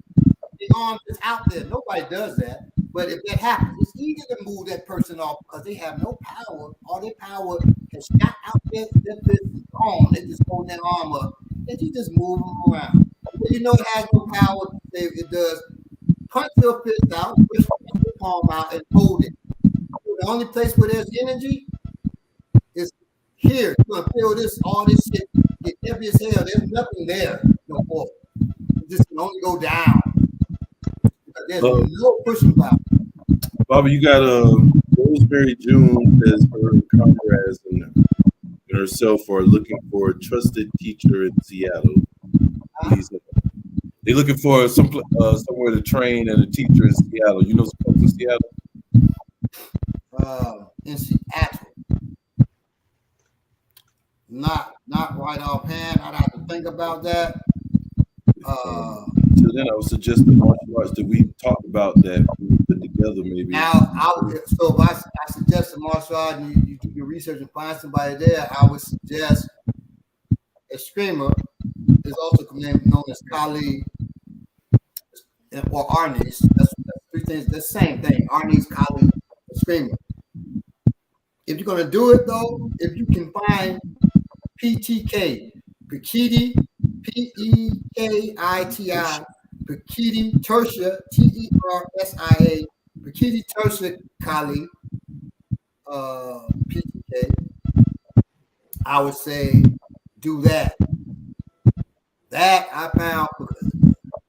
the arm is out there. Nobody does that. But if that happens, it's easy to move that person off because they have no power. All their power has shot out there. Their fist is gone. They just hold that arm up and you just move them around. But you know it has no power. It does. Punch your fist out, push your palm out, and hold it. The only place where there's energy is here. You're gonna feel this, all this shit get heavy as hell. There's nothing there no more. It just can only go down. There's no pushing power. Bobby, you got Rosemary June as her comrades and herself are looking for a trusted teacher in Seattle. They're looking for somewhere to train and a teacher in Seattle. You know some folks in Seattle? In Seattle. Not right offhand. I'd have to think about that. So then I would suggest the martial arts that we talked about that we put together maybe. Now, if I suggest a martial art and you do your research and find somebody there, I would suggest a screamer is also known as Kali or Arnis. That's three things. The same thing. Arnis, Kali, screamer. If you're going to do it, though, if you can find PTK, Pikiti, P-E-K-I-T-I, Pikiti Tertia, T-E-R-S-I-A, Pikiti Tertia Kali, PTK, I would say do that. That I found because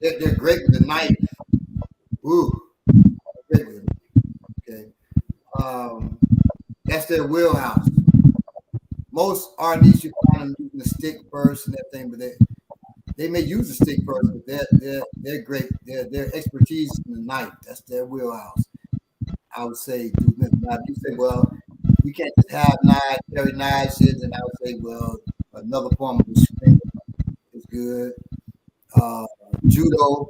they're great with the knife. Ooh, great with it. Okay. That's their wheelhouse. Most artists you find them using the stick first and everything, but they may use the stick first, but they're great. Their expertise in the knife. That's their wheelhouse. I would say do that. Now if you say, well, we can't just have knives, carry knives, then I would say, well, another form of restraint is good. Judo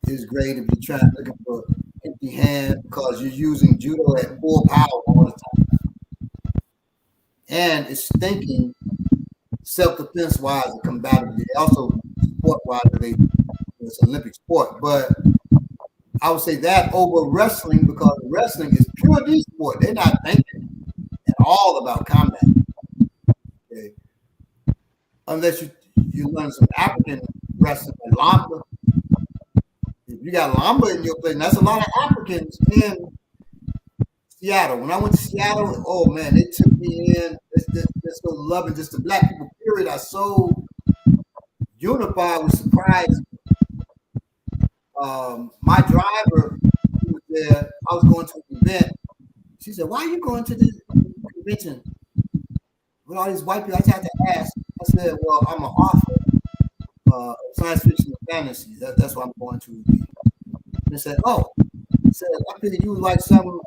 is great if you're looking for empty hand because you're using judo at full power all the time. And it's thinking self-defense wise and combative. Also sport wise, it's an Olympic sport. But I would say that over wrestling because wrestling is pure D sport. They're not thinking at all about combat. Okay. Unless you learn some African wrestling like Lamba. If you got Lamba in your place, and that's a lot of Africans in Seattle. When I went to Seattle, oh man, they took me in. They're so loving. Just the black people, period, are so unified. Was surprised. My driver who was there, I was going to an event. She said, "Why are you going to this convention with all these white people?" I had to ask. I said, "Well, I'm an author of science fiction and fantasy. That's what I'm going to." And they said, "Oh." Said, I figured you would like some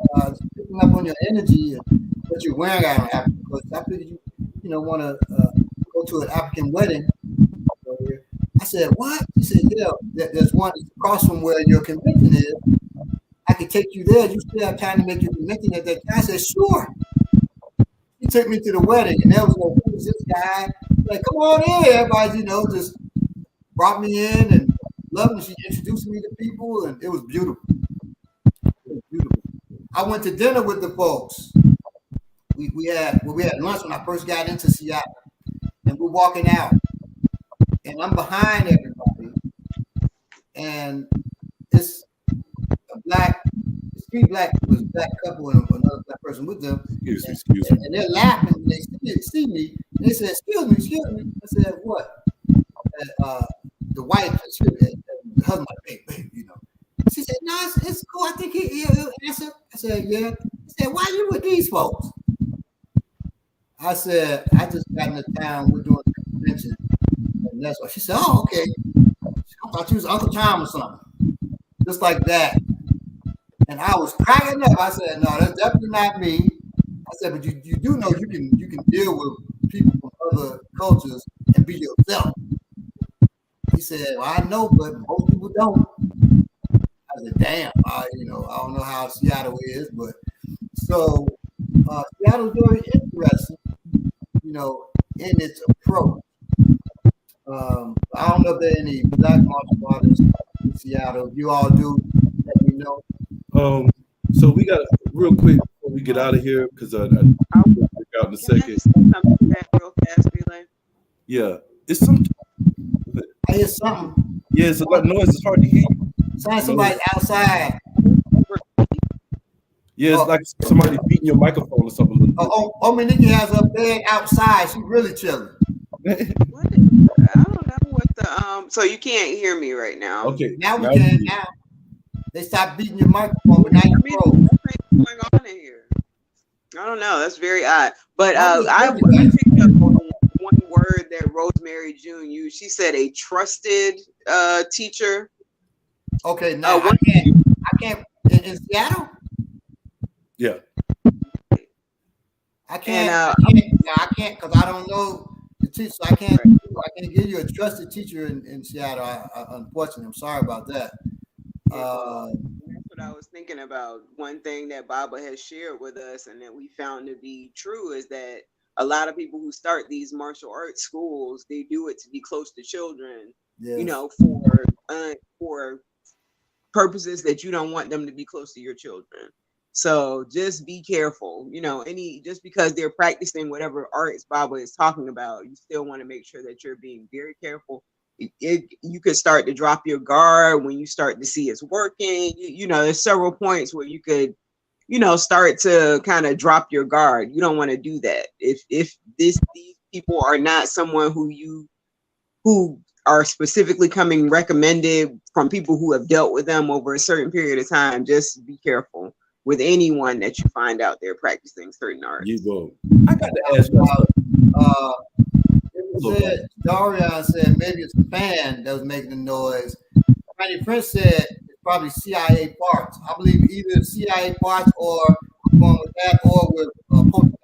picking up on your energy and what you're wearing out on Africa. Because I figured you want to go to an African wedding. I said, what? He said, yeah, there's one across from where your convention is. I could take you there. You still have time to make your convention at that time. I said, sure. He took me to the wedding, and there was no, who was this guy? Like, come on in. Everybody, just brought me in and loved me. She introduced me to people, and it was beautiful. Beautiful. I went to dinner with the folks. We had lunch when I first got into Seattle, and we're walking out, and I'm behind everybody, and it's a three black couple and another black person with them. Excuse me. And they're laughing when they see me. And they said, "Excuse me." I said, "What?" And, the wife, the husband, like, babe, She said, "No, it's cool. I think he'll answer." I said, "Yeah." She said, "Why are you with these folks?" I said, "I just got into town. We're doing a convention." And that's why she said, "Oh, okay." I thought you was Uncle Tom or something. Just like that. And I was cracking up. I said, "No, that's definitely not me." I said, "But you do know you can deal with people from other cultures and be yourself." said, "Well, I know, but most people don't." I said, "Damn, I don't know how Seattle is, but so Seattle's very interesting, in its approach. I don't know if there are any black martial artists in Seattle. If you all do, let me know. So we got real quick before we get out of here because I'll break out in a second. Can I just say something to that real fast, Relay? Yeah, it's some. I hear something. Yeah, it's a lot of noise. It's hard to hear. Sounds somebody outside. Yeah, it's like somebody beating your microphone or something. Miniki has a bed outside. She's really chilling. I don't know what the So you can't hear me right now. Okay, now we can. Now they stopped beating your microphone, but now you froze. What's going on in here? I don't know. That's very odd. But I picked up one word that Rosemary June used. She said a trusted teacher. Okay, now I can't in Seattle. Yeah. I can't because I don't know the teacher. So I can't give you a trusted teacher in Seattle. Unfortunately, I'm sorry about that. That's what I was thinking about. One thing that Baba has shared with us and that we found to be true is that a lot of people who start these martial arts schools, they do it to be close to children, yes. For purposes that you don't want them to be close to your children. So just be careful, just because they're practicing whatever arts Baba is talking about, you still want to make sure that you're being very careful. You could start to drop your guard when you start to see it's working. There's several points where you could, start to kind of drop your guard. You don't want to do that. If these people are not someone who are specifically coming recommended from people who have dealt with them over a certain period of time, just be careful with anyone that you find out there practicing certain arts. You go. I got to ask you. Daria said maybe it's a fan that was making the noise. Randy Prince said it's probably CIA parts. I believe either CIA parts or going with that or with poltergeist.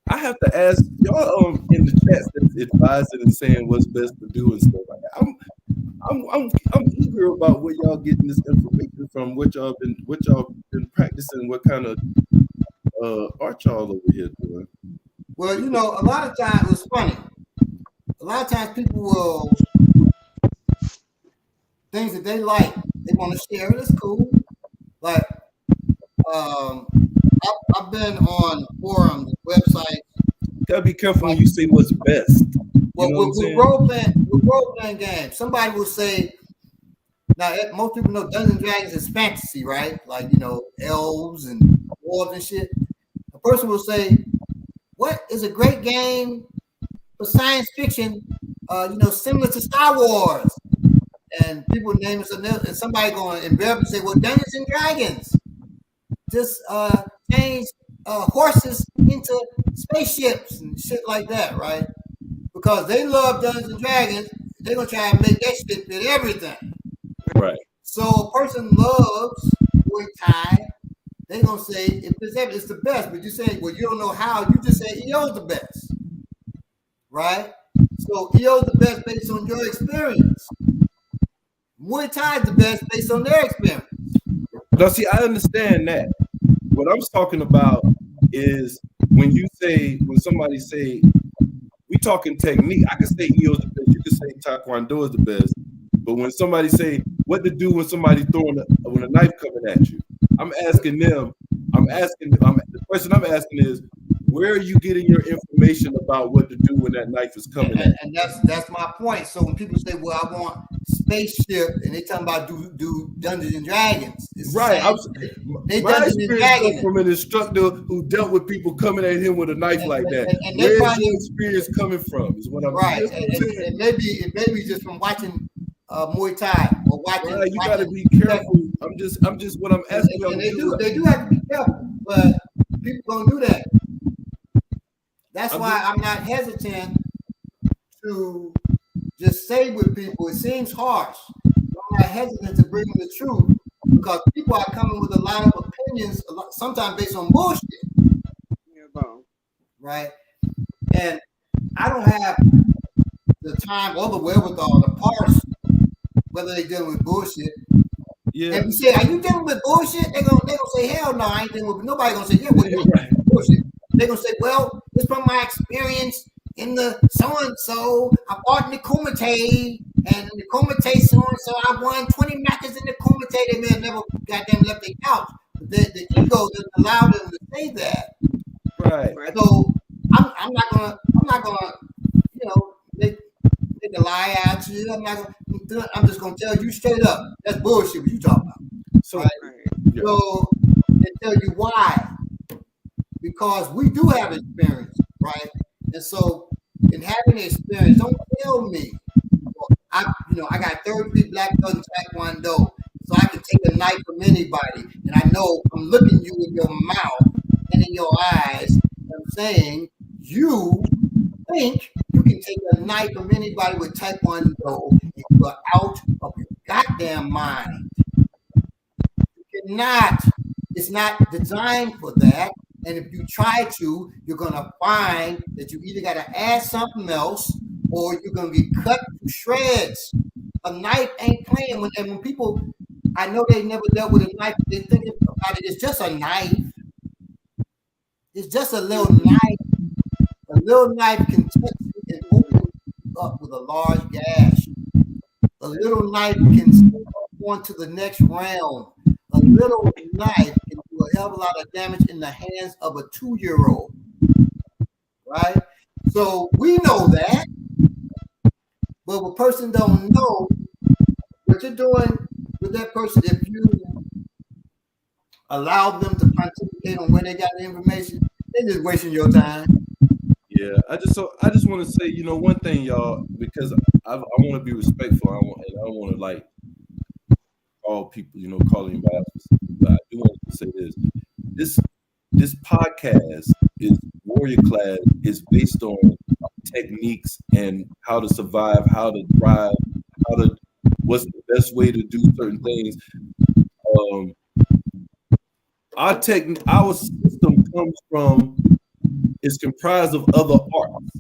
I have to ask y'all in the chats that's advising and saying what's best to do and stuff like that. I'm eager about where y'all getting this information from, what y'all been practicing, what kind of art y'all over here doing. Well, a lot of times it's funny. A lot of times people will things that they like, they want to share it. It's cool. Like I've been on forums, websites. Gotta be careful when you say what's best. Well, with role playing games, somebody will say, now most people know Dungeons and Dragons is fantasy, right? Like elves and dwarves and shit. A person will say, "What is a great game for science fiction? Similar to Star Wars." And people name it something else, and somebody going invariably say, "Well, Dungeons and Dragons just change horses into spaceships and shit like that, right?" Because they love Dungeons and Dragons, they're gonna try and make that shit fit everything. Right. So a person loves Muay Thai, they're gonna say it's the best. But you say, well, you don't know how. You just say EO's the best, right? So EO's the best based on your experience. Muay Thai is the best based on their experience. Now, see, I understand that. What I'm talking about is when somebody say, we talking technique. I can say EO's the best. You can say Taekwondo is the best. But when somebody say what to do when somebody when a knife coming at you, the question I'm asking is, where are you getting your information about what to do when that knife is coming at you? And that's my point. So when people say, well, I want spaceship, and they talking about do Dungeons and Dragons. Right. They my Dungeons and Dragons from an instructor who dealt with people coming at him with a knife like that. And where's your experience coming from? Is what I'm right. And maybe just from watching Muay Thai or watching. Right, you got to be careful. I'm just what I'm asking y'all. They do have to be careful, but people don't do that. That's why I'm not hesitant to just say with people. It seems harsh. I'm not hesitant to bring them the truth because people are coming with a lot of opinions, sometimes based on bullshit. Right? And I don't have the time or the wherewithal to parse whether they're dealing with bullshit. Yeah. And we say, "Are you dealing with bullshit?" They gonna say, "Hell no, I ain't dealing with." Nobody gonna say, "Yeah, what bullshit?" They gonna say, "Well, it's from my experience in the so and so. I bought in the Kumite, and the Kumite so and so. I won 20 matches in the Kumite. They may have never goddamn left their couch, but the ego doesn't allow them to say that. Right. So I'm not gonna, make a lie out to you. I'm just gonna tell you straight up. That's bullshit. What you talking about? So, right? Yeah. So, and tell you why. Because we do have experience, right? And so, in having experience, don't tell me. I got 33 black belts in Taekwondo, so I can take a knife from anybody, and I know I'm looking you in your mouth and in your eyes. And I'm saying you think you can take a knife from anybody with Taekwondo, and you are out of your goddamn mind. You cannot. It's not designed for that. And if you try to, you're going to find that you either got to add something else or you're going to get cut to shreds. A knife ain't playing. When people, I know they never dealt with a knife, they think about it, it's just a knife. It's just a little knife. A little knife can touch you and open you up with a large gash. A little knife can step on to the next round. A little knife can do a hell of a lot of damage in the hands of a 2-year-old, right? So we know that, but a person don't know what you're doing with that person. If you allow them to pontificate on where they got the information, they're just wasting your time. Yeah, I just want to say, one thing, y'all, because I want to be respectful. I don't want to like all people, calling biases. But I do want to say this. This podcast is Warrior Class is based on techniques and how to survive, how to thrive, what's the best way to do certain things. Our system comes from, is comprised of other arts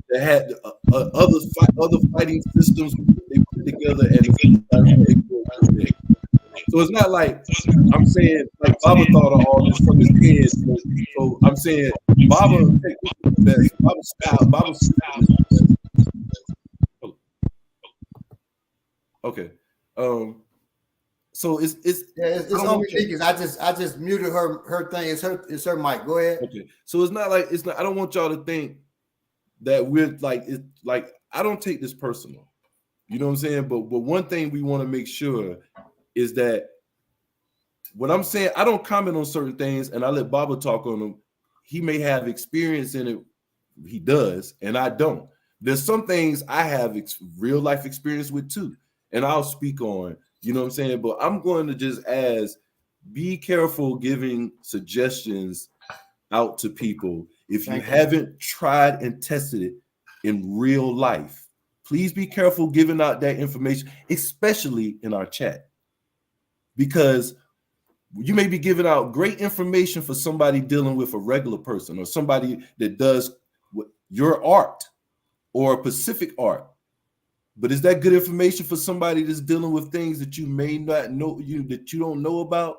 that had other fighting systems they put together and so it's not like I'm saying like Baba thought of all this from his head. So I'm saying Baba is the best. Baba's style is the best. Okay. So it's only because I just muted her thing. It's her mic. Go ahead. Okay. So it's not. I don't want y'all to think that we're like it's like I don't take this personal. You know what I'm saying? But one thing we want to make sure is that what I'm saying, I don't comment on certain things and I let Baba talk on them. He may have experience in it. He does, and I don't. There's some things I have real life experience with too, and I'll speak on. You know what I'm saying? But I'm going to just be careful giving suggestions out to people. If you haven't tried and tested it in real life, please be careful giving out that information, especially in our chat. Because you may be giving out great information for somebody dealing with a regular person or somebody that does your art or Pacific art. But is that good information for somebody that's dealing with things that you may not know, that you don't know about?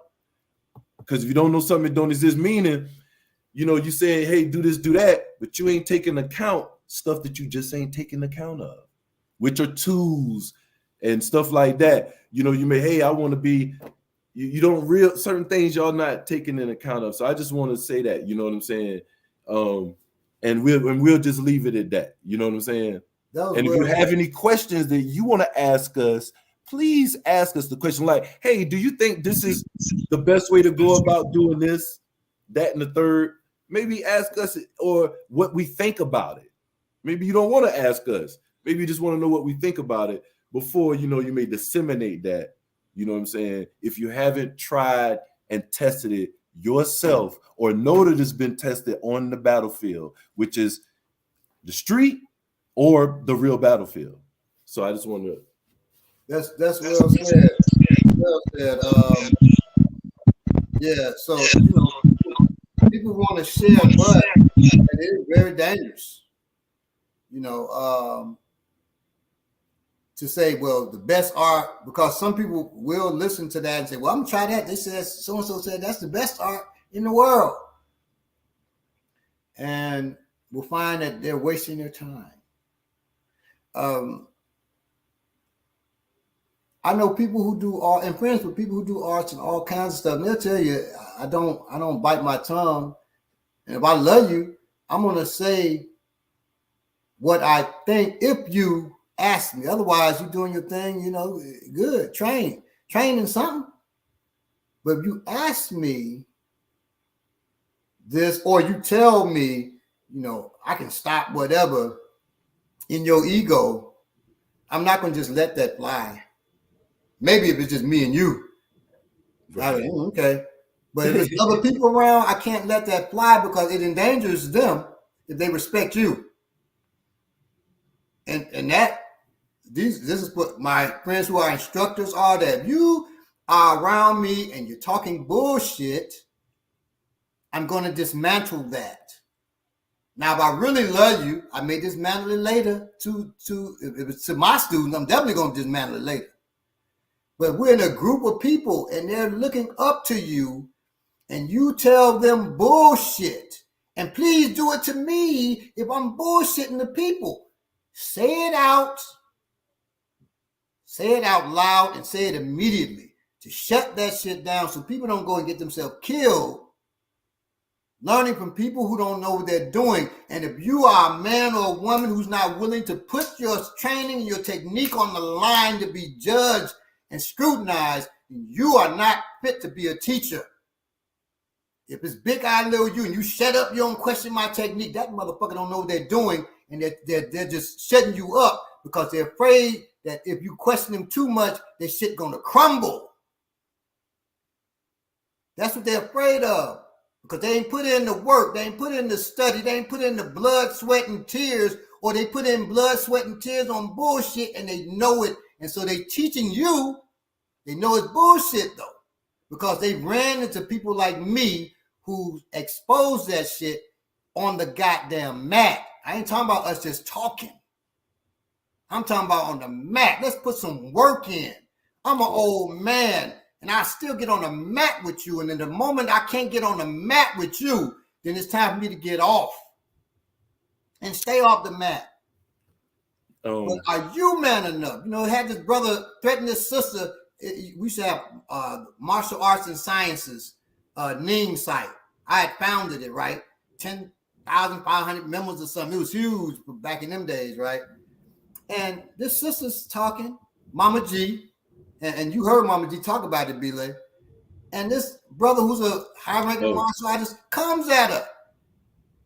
Because if you don't know something that don't exist, meaning, you saying, hey, do this, do that, but you ain't taking account stuff that you just ain't taking account of, which are tools and stuff like that. You may, hey, I want to be, you don't certain things y'all not taking in account of. So I just want to say that, you know what I'm saying? And we'll just leave it at that. You know what I'm saying? And if you have any questions that you want to ask us, please ask us the question like, hey, do you think this is the best way to go about doing this, that, and the third? Maybe ask us or what we think about it. Maybe you don't want to ask us. Maybe you just want to know what we think about it before, you may disseminate that. You know what I'm saying? If you haven't tried and tested it yourself or know that it's been tested on the battlefield, which is the street or the real battlefield. So I just want to. That's well said. Well said. Yeah. So people want to share, but it is very dangerous. to say, well, the best art, because some people will listen to that and say, well, I'm gonna try that. They said so and so said that's the best art in the world, and we'll find that they're wasting their time. I know people who do art and friends with people who do arts and all kinds of stuff. And they'll tell you, I don't bite my tongue. And if I love you, I'm gonna say what I think if you ask me. Otherwise, you're doing your thing, you know, good. Train in something. But if you ask me this, or you tell me, you know, I can stop whatever in your ego, I'm not gonna just let that fly. Maybe if it's just me and you, right. Okay. But if there's other people around, I can't let that fly because it endangers them if they respect you. And that this is what my friends who are instructors are, that if you are around me and you're talking bullshit, I'm going to dismantle that. Now, if I really love you, I may dismantle it later. If it's to my students, I'm definitely going to dismantle it later. But we're in a group of people and they're looking up to you and you tell them bullshit. And please do it to me if I'm bullshitting the people. Say it out loud and say it immediately to shut that shit down so people don't go and get themselves killed. Learning from people who don't know what they're doing. And if you are a man or a woman who's not willing to put your training and your technique on the line to be judged and scrutinized, you are not fit to be a teacher. If it's big I little you and you shut up, you don't question my technique, that motherfucker don't know what they're doing, and they're just shutting you up because they're afraid that if you question them too much, their shit gonna crumble. That's what they're afraid of, because they ain't put in the work, they ain't put in the study, they ain't put in the blood, sweat, and tears, or they put in blood, sweat, and tears on bullshit and they know it. And so they teaching you, they know it's bullshit though, because they ran into people like me who exposed that shit on the goddamn mat. I ain't talking about us just talking. I'm talking about on the mat. Let's put some work in. I'm an old man and I still get on the mat with you. And then the moment I can't get on the mat with you, then it's time for me to get off and stay off the mat. But are you man enough? You know, had this brother threaten his sister. We should have martial arts and sciences Ning site. I had founded it, right? 10,500 members or something. It was huge back in them days, right? And this sister's talking, Mama G, and you heard Mama G talk about it, Belay. And this brother who's a high-ranking martial artist comes at her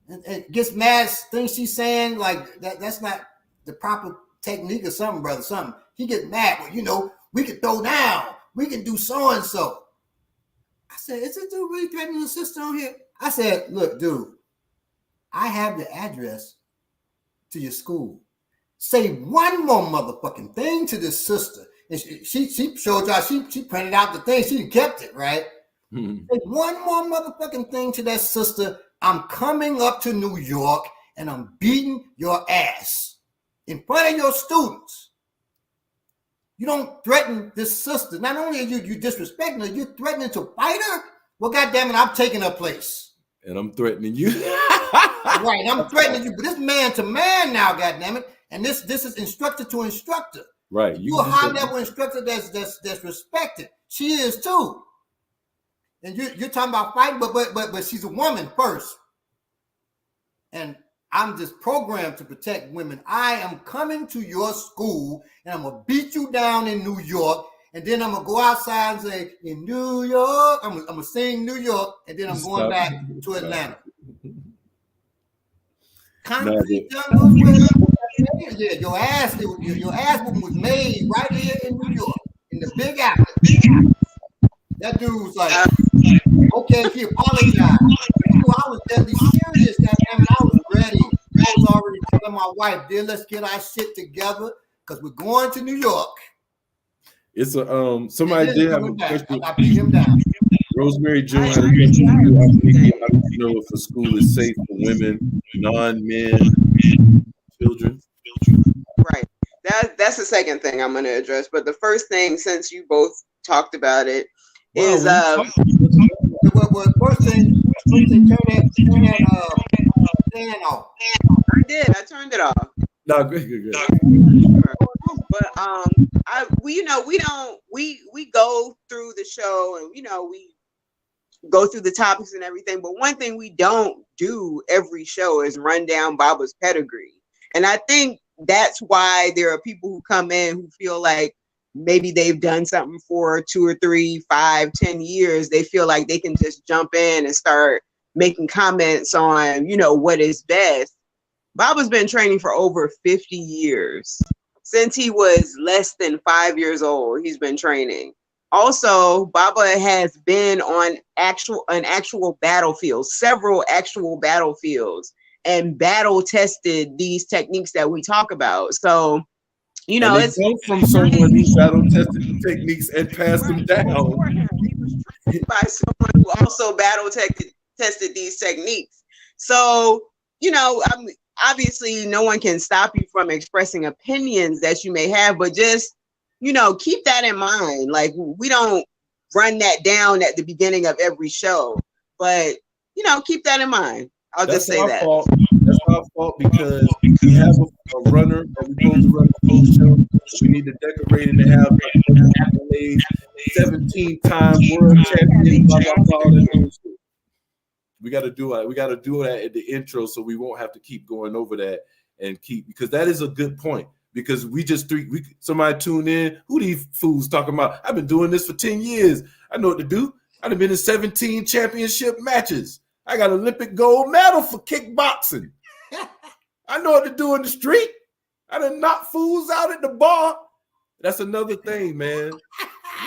and gets mad, things she's saying, like that's not the proper technique or something, brother, something. He gets mad. Well, you know, we can throw down. We can do so-and-so. I said, is this dude really threatening his sister on here? I said, look, dude, I have the address to your school. Say one more motherfucking thing to this sister. And she showed y'all, she printed out the thing. She kept it, right? Mm-hmm. Say one more motherfucking thing to that sister. I'm coming up to New York and I'm beating your ass in front of your students. You don't threaten this sister. Not only are you disrespecting her, you're threatening to fight her. Well, goddamn it, I'm taking her place. And I'm threatening you. Right, I'm threatening you. But this man to man now, goddamn it. And this is instructor to instructor. Right. You're a high level instructor that's respected. She is too. And you're talking about fighting, but she's a woman first. And I'm just programmed to protect women. I am coming to your school and I'm gonna beat you down in New York, and then I'm gonna go outside and say, in New York, I'm gonna sing New York, and then I'm going back to Atlanta. Concrete jungle, yeah, your ass was made right here in New York, in the Big Apple. That dude was like, okay, he apologized. I was deadly serious that time. I was ready. I was already telling my wife, dear, let's get our shit together because we're going to New York. It's a somebody did have a question. I beat him down. Rosemary June had a question. How do you know if a school is safe for women, non-men, children? Right. That's that's the second thing I'm going to address. But the first thing, since you both talked about it, is well, first thing, turn that fan off. I did. I turned it off. No, good. But we go through the show, and we go through the topics and everything. But one thing we don't do every show is run down Baba's pedigree. And I think that's why there are people who come in who feel like maybe they've done something for 2 or 3, 5, 10 years. They feel like they can just jump in and start making comments on, what is best. Baba's been training for over 50 years. Since he was less than 5 years old, he's been training. Also, Baba has been on an actual battlefield, several actual battlefields, and battle tested these techniques that we talk about. So, it's come from someone who battle tested the techniques and passed them down. He was trained by someone who also battle tested these techniques. So, obviously no one can stop you from expressing opinions that you may have, but just, keep that in mind. Like, we don't run that down at the beginning of every show, but, keep that in mind. That's our fault because we have a runner that we're supposed to run the whole show. We need to decorate it and have accolades, 17-time world champion, blah, blah, blah. We got to do it. We got to do that at the intro so we won't have to keep going over that because that is a good point. Because somebody tune in, who these fools talking about? I've been doing this for 10 years. I know what to do. I've been in 17 championship matches. I got Olympic gold medal for kickboxing. I know what to do in the street. I done knock fools out at the bar. That's another thing, man.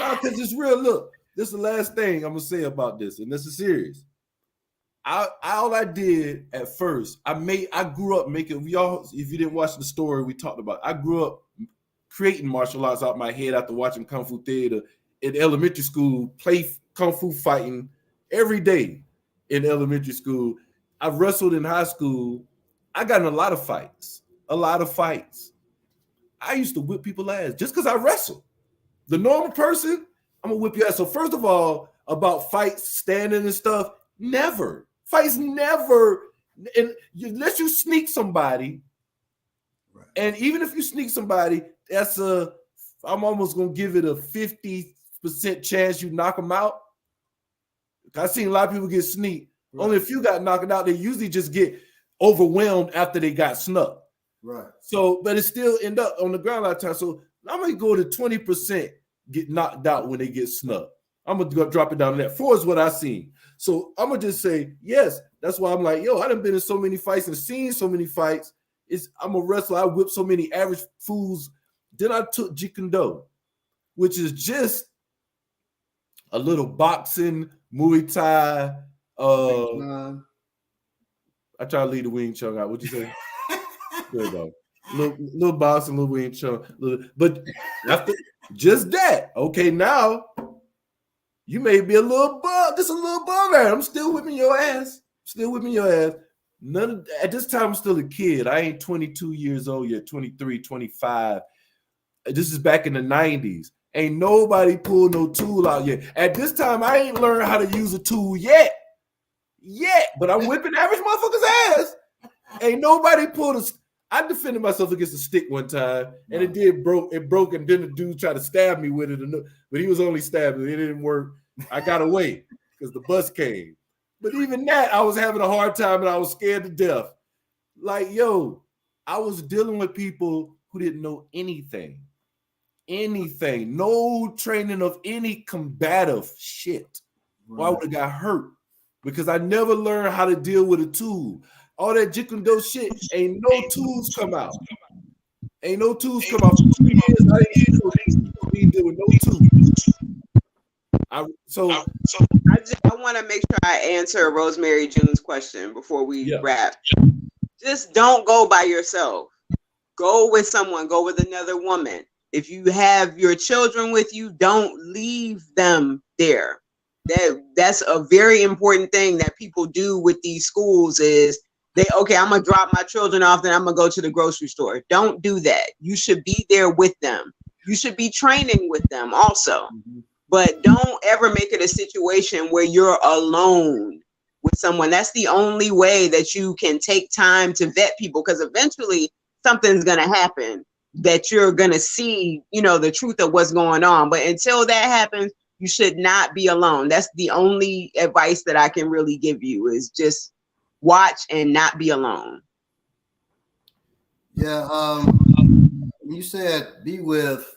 No, because it's real. Look, this is the last thing I'm going to say about this, and this is serious. All I did at first, I grew up making, if you didn't watch the story we talked about, I grew up creating martial arts out my head after watching Kung Fu theater in elementary school, play Kung Fu fighting every day in elementary school. I wrestled in high school. I got in a lot of fights. I used to whip people's ass just because I wrestled. The normal person, I'm going to whip your ass. So first of all, about fights, standing and stuff, never. Fights never, unless you sneak somebody, right. And even if you sneak somebody, I'm almost gonna give it a 50% chance you knock them out. I've seen a lot of people get sneaked. Right. Only if you got knocked out, they usually just get overwhelmed after they got snuck. Right. So, but it still end up on the ground a lot of times. So I'm gonna go to 20% get knocked out when they get snuck. I'm gonna drop it down to that. 4 is what I seen. So I'm gonna just say yes. That's why I'm like, I done been in so many fights and seen so many fights. I'm a wrestler. I whipped so many average fools. Then I took Jeet Kune Do, which is just a little boxing, Muay Thai. I try to leave the Wing Chun out. What'd you say? There you go. Little boxing, little Wing Chun. But after just that, okay, now. You may be just a little above that. I'm still whipping your ass. At this time, I'm still a kid. I ain't 22 years old yet, 23, 25. This is back in the 90s. Ain't nobody pulled no tool out yet. At this time, I ain't learned how to use a tool yet. But I'm whipping average motherfuckers' ass. Ain't nobody pulled I defended myself against a stick one time, and it broke, and then the dude tried to stab me with it, but he was only stabbing. It didn't work. I got away because the bus came. But even that, I was having a hard time, and I was scared to death. Like, I was dealing with people who didn't know anything. No training of any combative shit. Right. I would have got hurt because I never learned how to deal with a tool. All that Jeet Kune Do shit, ain't no tools come out. For 2 years, I didn't deal with no tools. I want to make sure I answer Rosemary June's question before we wrap. Just don't go by yourself. Go with someone. Go with another woman. If you have your children with you, don't leave them there. That's a very important thing that people do with these schools is I'm gonna drop my children off, then I'm gonna go to the grocery store. Don't do that. You should be there with them. You should be training with them also. Mm-hmm. But don't ever make it a situation where you're alone with someone. That's the only way that you can take time to vet people, because eventually something's gonna happen that you're gonna see, the truth of what's going on. But until that happens, you should not be alone. That's the only advice that I can really give you, is just watch and not be alone. Yeah, you said be with,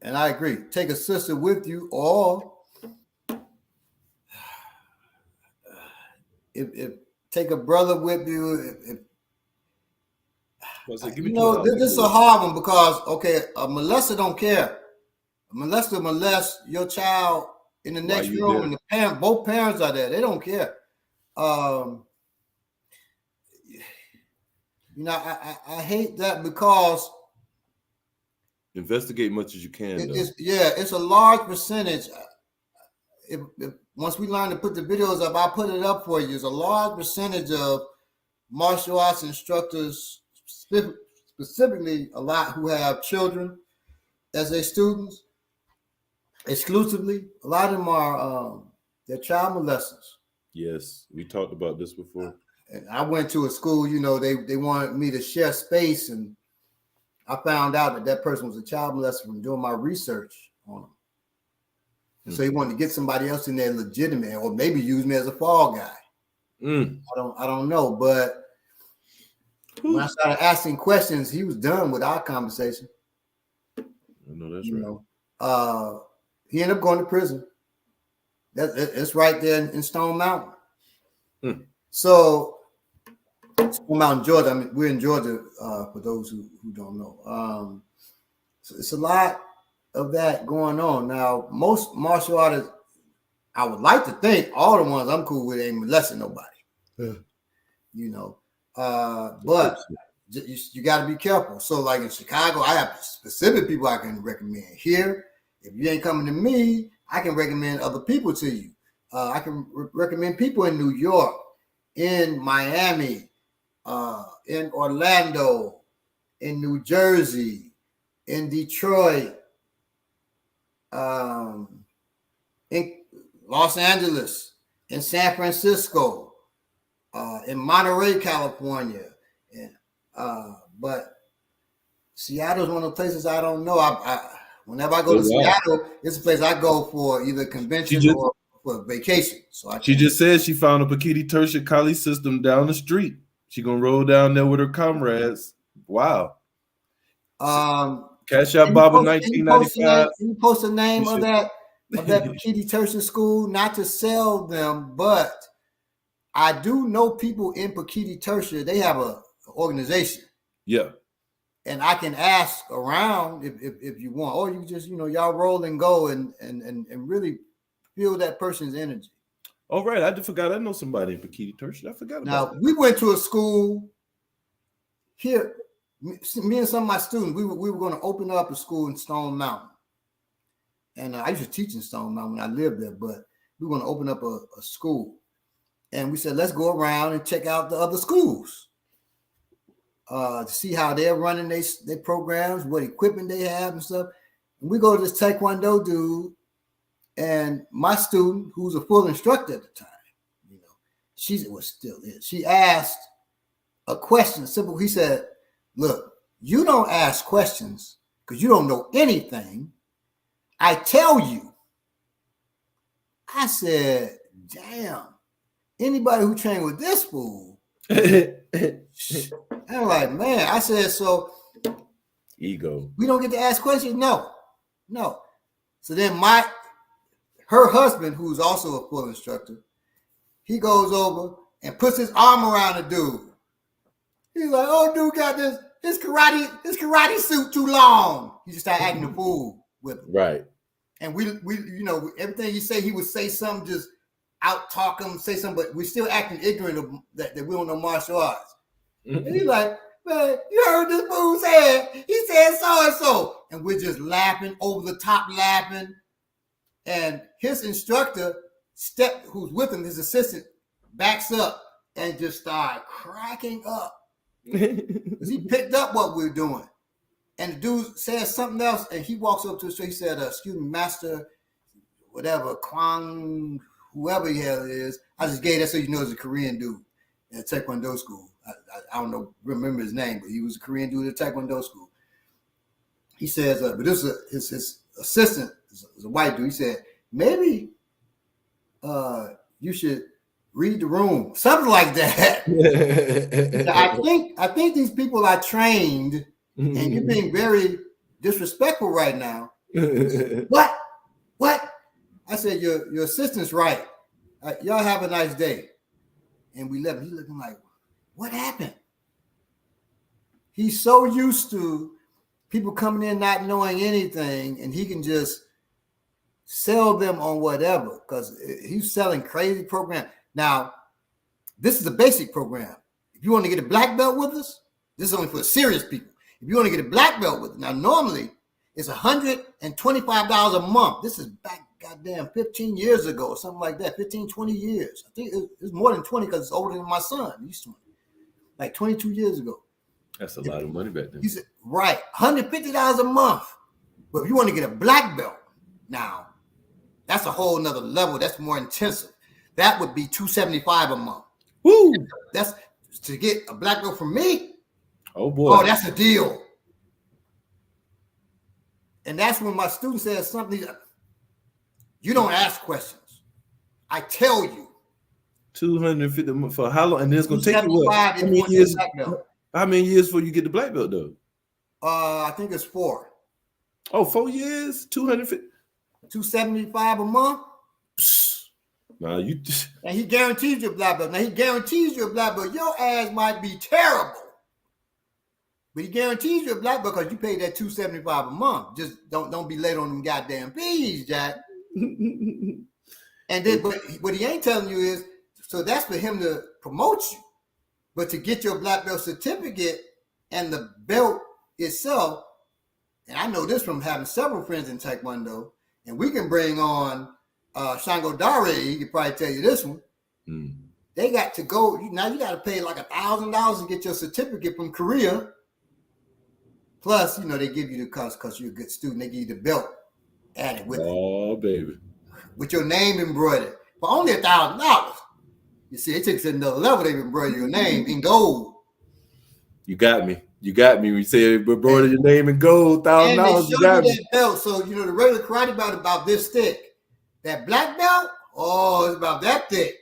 and I agree. Take a sister with you, or if take a brother with you. This is a hard one because a molester don't care. A molester molests your child in the next room, and both parents are there. They don't care. I hate that because investigate much as you can. It's a large percentage. If once we learn to put the videos up, I'll put it up for you. It's a large percentage of martial arts instructors, specifically a lot who have children as their students exclusively. A lot of them are they're child molesters. Yes, we talked about this before. I went to a school, they wanted me to share space, and I found out that person was a child molester from doing my research on them. So he wanted to get somebody else in there legitimate, or maybe use me as a fall guy. I don't know, but when I started asking questions, he was done with our conversation. I know that's right. He ended up going to prison. It's right there in Stone Mountain. So Stone Mountain, Georgia. I mean, we're in Georgia. For those who don't know, so it's a lot of that going on now. Most martial artists, I would like to think, all the ones I'm cool with ain't molesting nobody. But you got to be careful. So, like in Chicago, I have specific people I can recommend. Here, if you ain't coming to me, I can recommend other people to you. I can recommend people in New York, in Miami, in Orlando, in New Jersey, in Detroit, in Los Angeles, in San Francisco, in Monterey, California. But Seattle's one of the places I don't know. Whenever I go to Seattle, it's a place I go for either convention or for vacation. So she just said she found a Pakiti Tertia Kali system down the street. She gonna roll down there with her comrades. Wow. Cash out Baba 1995. Can you post the name of that Pakiti Tertia school? Not to sell them, but I do know people in Pakiti Tertia. They have an organization. Yeah. And I can ask around if you want, or you just, y'all roll and go and really feel that person's energy. Oh, right. I forgot. I know somebody in Pakiti Tertia. I forgot about that. Now, we went to a school here. Me and some of my students, we were going to open up a school in Stone Mountain. And I used to teach in Stone Mountain when I lived there, but we were going to open up a school. And we said, let's go around and check out the other schools. To see how they're running their programs, what equipment they have and stuff. And we go to this Taekwondo dude, and my student, who's a full instructor at the time, she was still in. She asked a question, simple. He said, look, you don't ask questions because you don't know anything. I tell you. I said, damn, anybody who trained with this fool. I'm like, man, I said, so ego. We don't get to ask questions? No. So then her husband, who's also a full instructor, he goes over and puts his arm around the dude. He's like, oh, dude got his karate suit too long. He just started acting a fool with him. Right. And we everything he say, he would say something, just out talk him, say something, but we're still acting ignorant of that we don't know martial arts. And he's like, man, you heard this fool say, he said so-and-so. And we're just laughing, over the top laughing. And his instructor, who's with him, his assistant, backs up and just started cracking up. Because he picked up what we were doing. And the dude says something else, and he walks up to us. So he said, excuse me, Master, whatever, Kwang, whoever the hell it is. I just gave that so you know it's a Korean dude at Taekwondo school. I don't know, remember his name, but he was a Korean dude at Taekwondo school. He says, but this is his assistant is a white dude. He said, maybe you should read the room, something like that. I think these people are trained, and you're being very disrespectful right now. What? I said, your assistant's right. Y'all have a nice day. And we left. He's looking like, what happened? He's so used to people coming in not knowing anything, and he can just sell them on whatever, because he's selling crazy program. Now, this is a basic program. If you want to get a black belt with us, this is only for serious people. If you want to get a black belt with us, now normally it's $125 a month. This is back goddamn 15 years ago or something like that, 15, 20 years. I think it's more than 20 because it's older than my son. He's 20, like 22 years ago. That's a lot of money back then. He said, right, $150 a month. But if you want to get a black belt, now, that's a whole nother level. That's more intensive. That would be $275 a month. Woo! That's to get a black belt from me. Oh boy. Oh, that's a deal. And that's when my student says something. You don't ask questions. I tell you. 250 for how long? And then it's gonna take you what? How many years before you get the black belt though? I think it's 4. Oh, 4 years, 250. $275 a month. Nah, you. And he guarantees you a black belt. Now he guarantees you a black belt. Your ass might be terrible, but he guarantees you a black belt because you paid that $275 a month. Just don't be late on them goddamn fees, Jack. And then, but what he ain't telling you is, so that's for him to promote you, but to get your black belt certificate and the belt itself. And I know this from having several friends in Taekwondo, and we can bring on Shango Dare. He could probably tell you this one. They got to go. Now you got to pay like $1,000 to get your certificate from Korea. Plus, they give you the cost because you're a good student. They give you the belt added with it. Oh, baby. With your name embroidered for only $1,000. You see, it takes another level. They embroider your name in gold. You got me. When you say embroider your name in gold, $1,000. You got me. That belt. So the regular karate belt about this thick. That black belt, it's about that thick.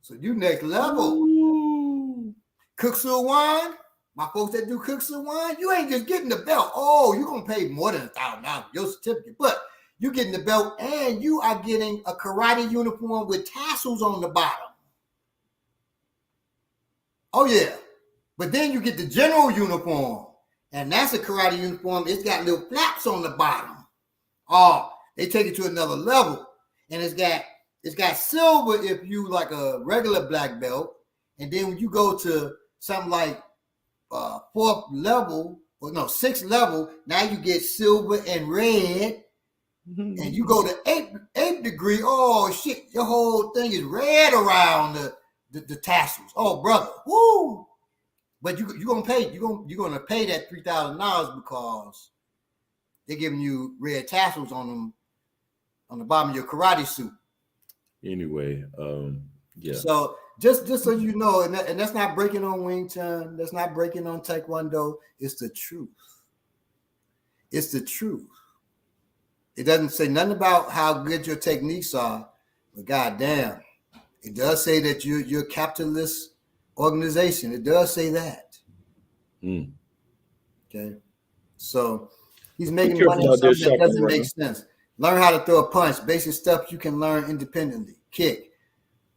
So you next level. Ooh. Kuksu wine. My folks that do Kuksu wine, you ain't just getting the belt. Oh, you're gonna pay more than $1,000 for your certificate, but you're getting the belt and you are getting a karate uniform with tassels on the bottom. Oh yeah. But then you get the general uniform, and that's a karate uniform. It's got little flaps on the bottom. Oh, they take it to another level. And it's got silver if you like a regular black belt. And then when you go to something like 4th level, or no, 6th level, now you get silver and red. Mm-hmm. And you go to 8th degree, oh shit, your whole thing is red around the tassels. Oh brother, woo! But you're gonna pay that $3,000 because they're giving you red tassels on them on the bottom of your karate suit. Anyway, yeah. So just so you know, and that's not breaking on Wing Chun, that's not breaking on Taekwondo. It's the truth. It's the truth. It doesn't say nothing about how good your techniques are, but goddamn, it does say that you're a capitalist organization. It does say that. Okay, so he's making money on something that doesn't make sense. Learn how to throw a punch. Basic stuff you can learn independently. Kick.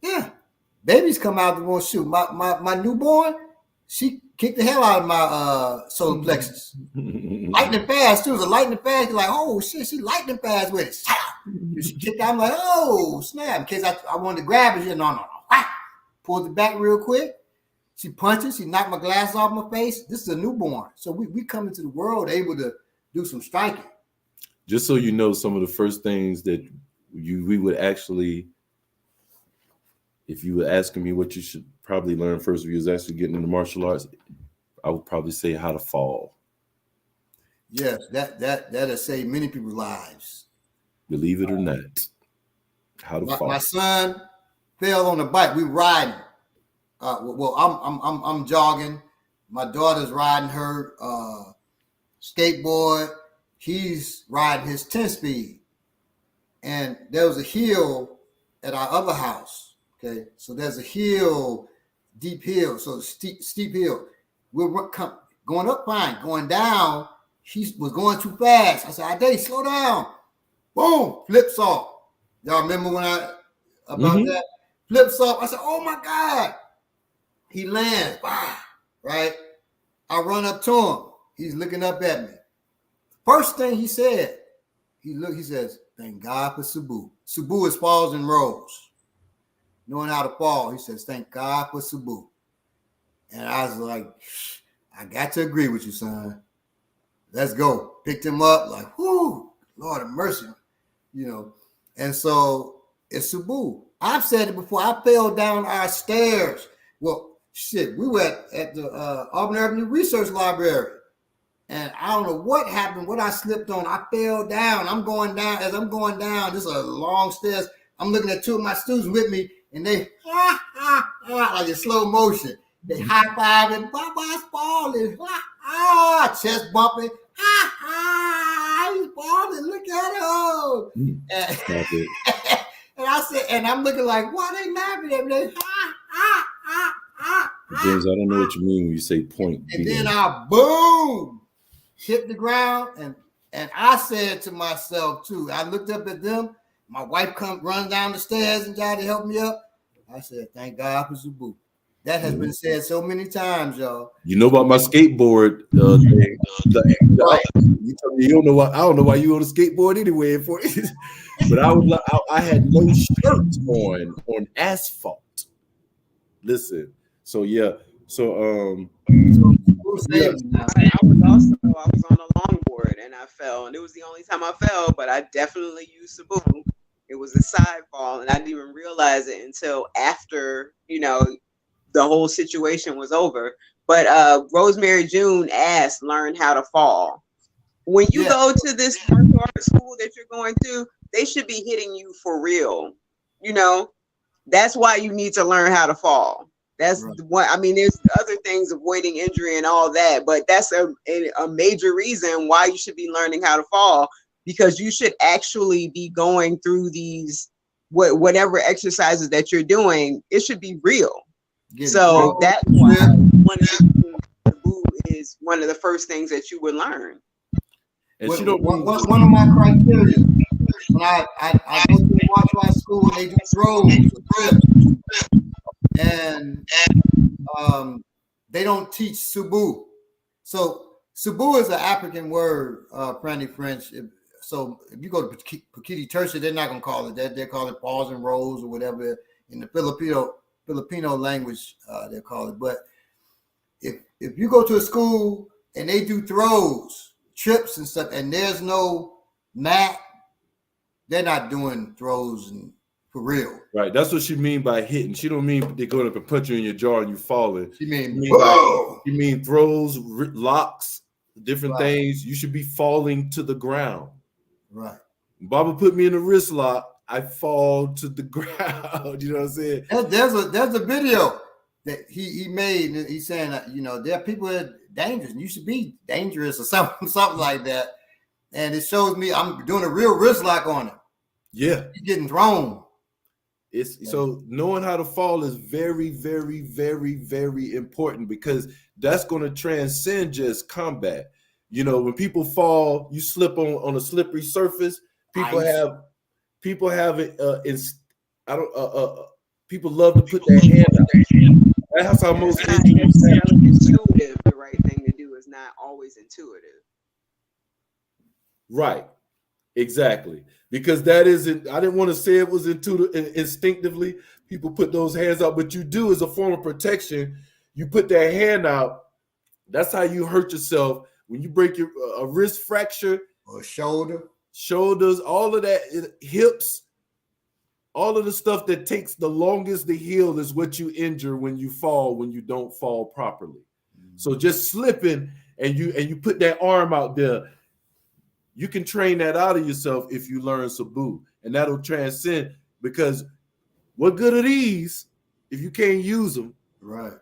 Yeah. Babies come out and won't shoot. My newborn, she kicked the hell out of my solar plexus. Lightning fast, too. It was a lightning fast. You're like, oh, shit, she lightning fast with it. She kicked out. I'm like, oh, snap. In case I wanted to grab it. No. Pulled it back real quick. She punches. She knocked my glass off my face. This is a newborn. So we come into the world able to do some striking. Just so you know, some of the first things that we would actually if you were asking me what you should probably learn first if you was actually getting into martial arts, I would probably say how to fall. Yes, that has saved many people's lives. Believe it or not, how to fall. My son fell on the bike. We riding. Well, I'm jogging. My daughter's riding her skateboard. He's riding his 10-speed. And there was a hill at our other house. Okay, so there's a hill, deep hill, so steep hill. We're going up fine, going down. He was going too fast. I said, "Ade, slow down." Boom, flips off. Y'all remember when about that? Flips off. I said, "Oh my God." He lands, right? I run up to him. He's looking up at me. First thing he said, he says, "Thank God for Sabu." Sabu is falls and rolls. Knowing how to fall, he says, "Thank God for Sabu." And I was like, I got to agree with you, son. Let's go. Picked him up, like, whoo, Lord of mercy. And so it's Sabu. I've said it before. I fell down our stairs. Well, shit, we were at the Auburn Avenue Research Library. And I don't know what happened, what I slipped on. I fell down. I'm going down. As I'm going down, this is a long stairs. I'm looking at two of my students with me, and they, like in slow motion. They high-fiving, Baba's falling, chest bumping, he's falling, look at him. And I said, and I'm looking like, why they laughing at me? James, I don't know what you mean when you say point. And then I boom, hit the ground, and I said to myself too, I looked up at them, my wife runs down the stairs and tried to help me up. I said, thank God for Sabu. That has been said so many times, y'all. You know about my skateboard thing. You tell me you don't know why. I don't know why you on a skateboard anyway. But I had no shirt on asphalt. Listen, so yeah, so I was on a longboard and I fell, and it was the only time I fell. But I definitely used Sabu. It was a side fall, and I didn't even realize it until after the whole situation was over. But Rosemary June asked, learn how to fall. When you go to this martial arts school that you're going to, they should be hitting you for real. That's why you need to learn how to fall. That's what I mean. There's other things, avoiding injury and all that, but that's a major reason why you should be learning how to fall, because you should actually be going through these whatever exercises that you're doing. It should be real. So that's why Sabu is one of the first things that you would learn. And one of my criteria when I go to the martial arts school and they do throws, and they don't teach Sabu. So Sabu is an African word, Franny French. So if you go to Pakiti Tertia, they're not gonna call it that. They call it balls and rolls or whatever in the Filipino language, they call it. But if you go to a school and they do throws, trips and stuff, and there's no mat, they're not doing throws and for real. Right. That's what she mean by hitting. She don't mean they going up and punch you in your jaw and you falling. She mean you mean throws, locks, different things. You should be falling to the ground. Right. Baba put me in a wrist lock. I fall to the ground. You know what I'm saying? There's a video that he made. And he's saying that, there are people that are dangerous and you should be dangerous or something like that. And it shows me I'm doing a real wrist lock on him. Yeah. He's getting thrown. So knowing how to fall is very, very, very, very important, because that's going to transcend just combat. When people fall, you slip on a slippery surface. People have it. People love to put their hand out. That's how most injuries happen. Intuitive. The right thing to do is not always intuitive. Right. Exactly. Because that isn't, I didn't want to say it was instinctively. People put those hands out, but you do as a form of protection. You put that hand out. That's how you hurt yourself. When you break a wrist fracture or shoulders, all of that, hips, All of the stuff that takes the longest to heal is what you injure when you fall, when you don't fall properly. So just slipping and you put that arm out there, you can train that out of yourself if you learn Sabu, and that'll transcend. Because what good are these if you can't use them? Right.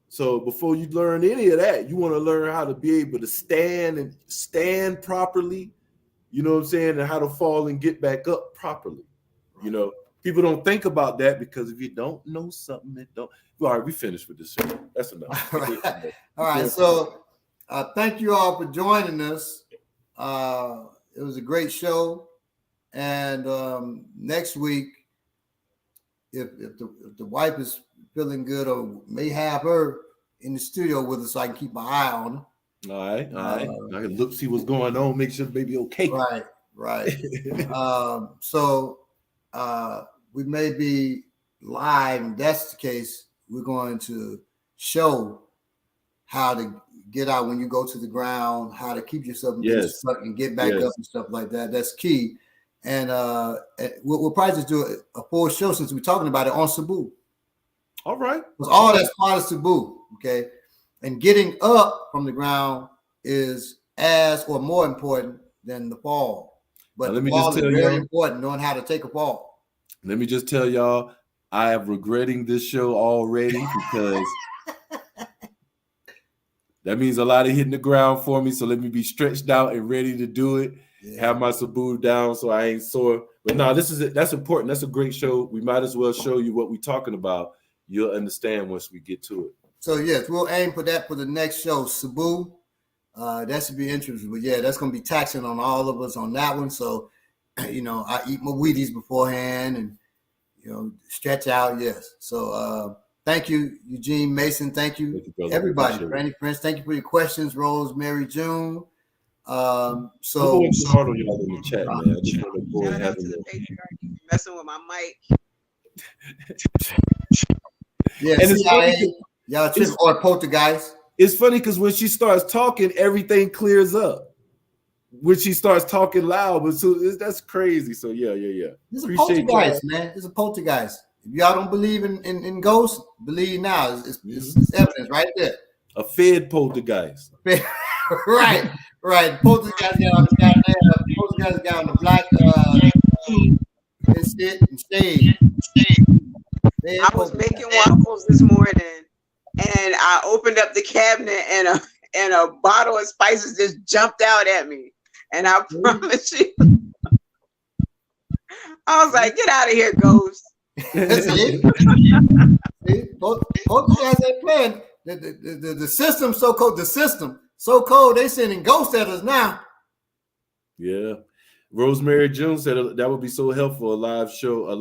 So before you learn any of that, you want to learn how to be able to stand properly. You know what I'm saying, and how to fall and get back up properly. You know, people don't think about that because if you don't know something, it don't. All right, we finished with this show. That's enough. All right. So thank you all for joining us. It was a great show. And next week, if the wife is feeling good, or may have her in the studio with us so I can keep my eye on her. All right. I can look, see what's going on, make sure the baby okay. Right. So we may be live, and that's the case. We're going to show how to get out when you go to the ground, how to keep yourself stuck and get back up and stuff like that. That's key. And we'll probably just do a full show since we're talking about it on Sabu. All right. Because all that's part of Sabu, okay? And getting up from the ground is as or more important than the fall. But the fall is very important, knowing how to take a fall. Let me just tell y'all, I am regretting this show already because that means a lot of hitting the ground for me. So let me be stretched out and ready to do it. Yeah. Have my Sabu down so I ain't sore. But no, that's important. That's a great show. We might as well show you what we're talking about. You'll understand once we get to it. So yes, we'll aim for that for the next show, Sabu. That should be interesting. But yeah, that's going to be taxing on all of us on that one. So, you know, I eat my Wheaties beforehand and, you know, stretch out. Yes. So thank you, Eugene Mason. Thank you everybody. Brandy Prince, thank you for your questions. Rosemary June. So I'm going hard on y'all in the chat, man. I just want to go shout and out have to the a patriarchy messing with my mic. Yeah, and CIA, y'all trip or poltergeist. It's funny because when she starts talking, everything clears up. When she starts talking loud, but so that's crazy. So yeah. It's a poltergeist, man. It's a poltergeist. If y'all don't believe in ghosts, believe now. It's evidence right there. A fed poltergeist. Right. Poltergeist got on the black and sit and stay. I was making waffles this morning, and I opened up the cabinet, and a bottle of spices just jumped out at me. And I promise you, I was like, "Get out of here, ghost!" See, poltergeist ain't playing. The system so cold. The system so cold. They sending ghosts at us now. Yeah. Rosemary June said that would be so helpful. A live show, a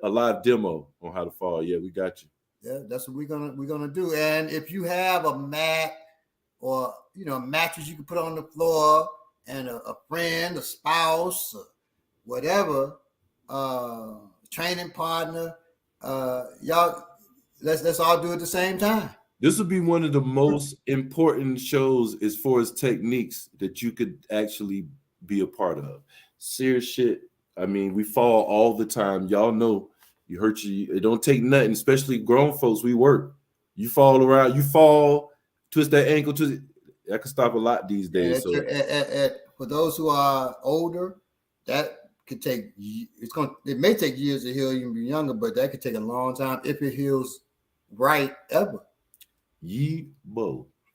live demo on how to fall. Yeah, we got you. Yeah, that's what we're gonna do. And if you have a mat or a mattress you can put on the floor, and a friend, a spouse, or whatever, training partner, y'all, let's all do it at the same time. This would be one of the most important shows as far as techniques that you could actually be a part of. Serious shit. I mean, we fall all the time. Y'all know you hurt you. It don't take nothing, especially grown folks. We work. You fall around, you fall, twist that ankle, that can stop a lot these days. So for those who are older, that could take. It may take years to heal. You can be younger, but that could take a long time if it heals right ever.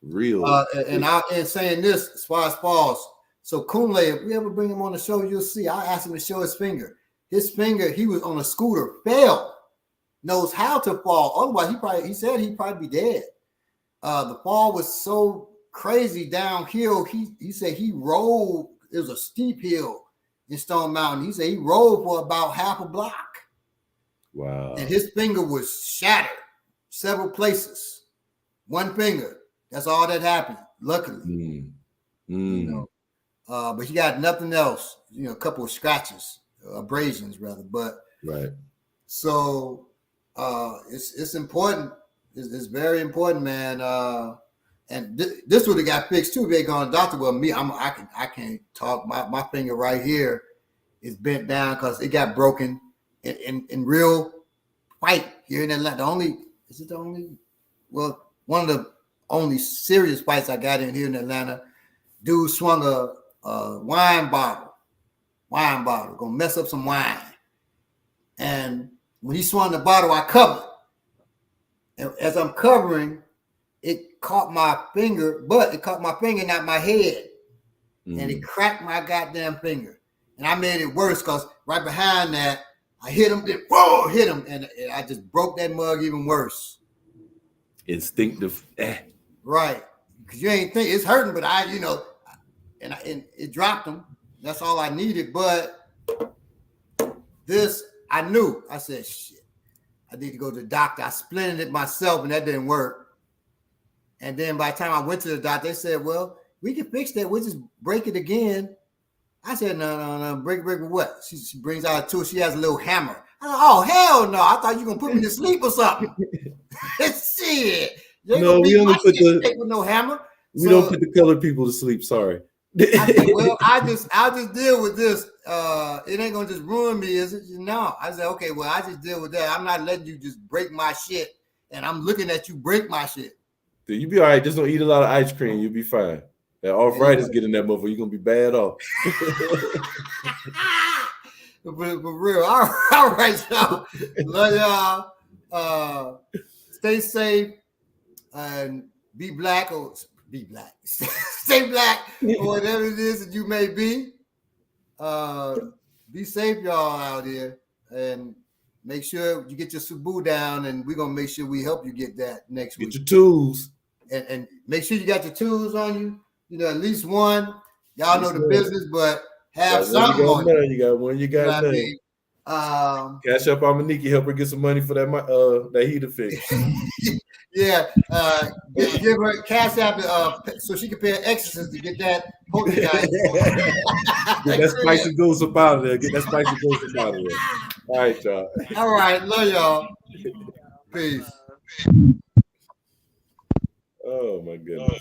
Real. And saying this as far as falls. So Kunle, if we ever bring him on the show, you'll see. I asked him to show his finger. His finger, he was on a scooter, fell, knows how to fall. Otherwise, he said he'd probably be dead. The fall was so crazy downhill. He said he rolled. It was a steep hill in Stone Mountain. He said he rolled for about half a block. Wow. And his finger was shattered several places. One finger. That's all that happened, luckily. But he got nothing else. A couple of scratches, abrasions rather. But right. So it's important. It's very important, man. And this would have got fixed too. They gone doctor. Well, me, I can't talk. My finger right here is bent down because it got broken in real fight here in Atlanta. One of the only serious fights I got in here in Atlanta. Dude swung a wine bottle, gonna mess up some wine. And when he swung the bottle, I covered. And as I'm covering, it caught my finger, but it caught my finger, not my head. And it cracked my goddamn finger. And I made it worse because right behind that, I hit him, hit him, and I just broke that mug even worse. Instinctive. Right. Because you ain't think it's hurting, but and it dropped him. That's all I needed. But this, I knew. I said, shit, I need to go to the doctor. I splinted it myself, and that didn't work. And then by the time I went to the doctor, they said, well, we can fix that. We'll just break it again. I said, no. Break with what? She brings out a tool. She has a little hammer. I said, oh, hell no. I thought you were going to put me to sleep or something. Shit. No, we only put with no hammer. We don't put the colored people to sleep. Sorry. I said, well, I'll just deal with this. It ain't gonna just ruin me, is it? No. I said, okay, well, I just deal with that. I'm not letting you just break my shit, and I'm looking at you break my shit. Dude, you be all right. Just don't eat a lot of ice cream. You'll be fine. That arthritis getting that motherfucker, you're gonna be bad off. but real, all right, y'all. Love y'all. Stay safe and be black. Stay black, or whatever it is that you may be. Be safe, y'all, out here, and make sure you get your Subu down, and we're gonna make sure we help you get that next week. Get your tools, and make sure you got your tools on you. You know, at least one. Y'all know the business, but have something on you. You got one. You got none. Cash up on Maniki, help her get some money for that heater fix. Yeah, give her cash app so she can pay an exorcist to get that poker guy. Get that spicy ghost up out of there. Get that spicy ghost up out of there. All right, y'all. All right, love y'all. Peace. Oh my goodness.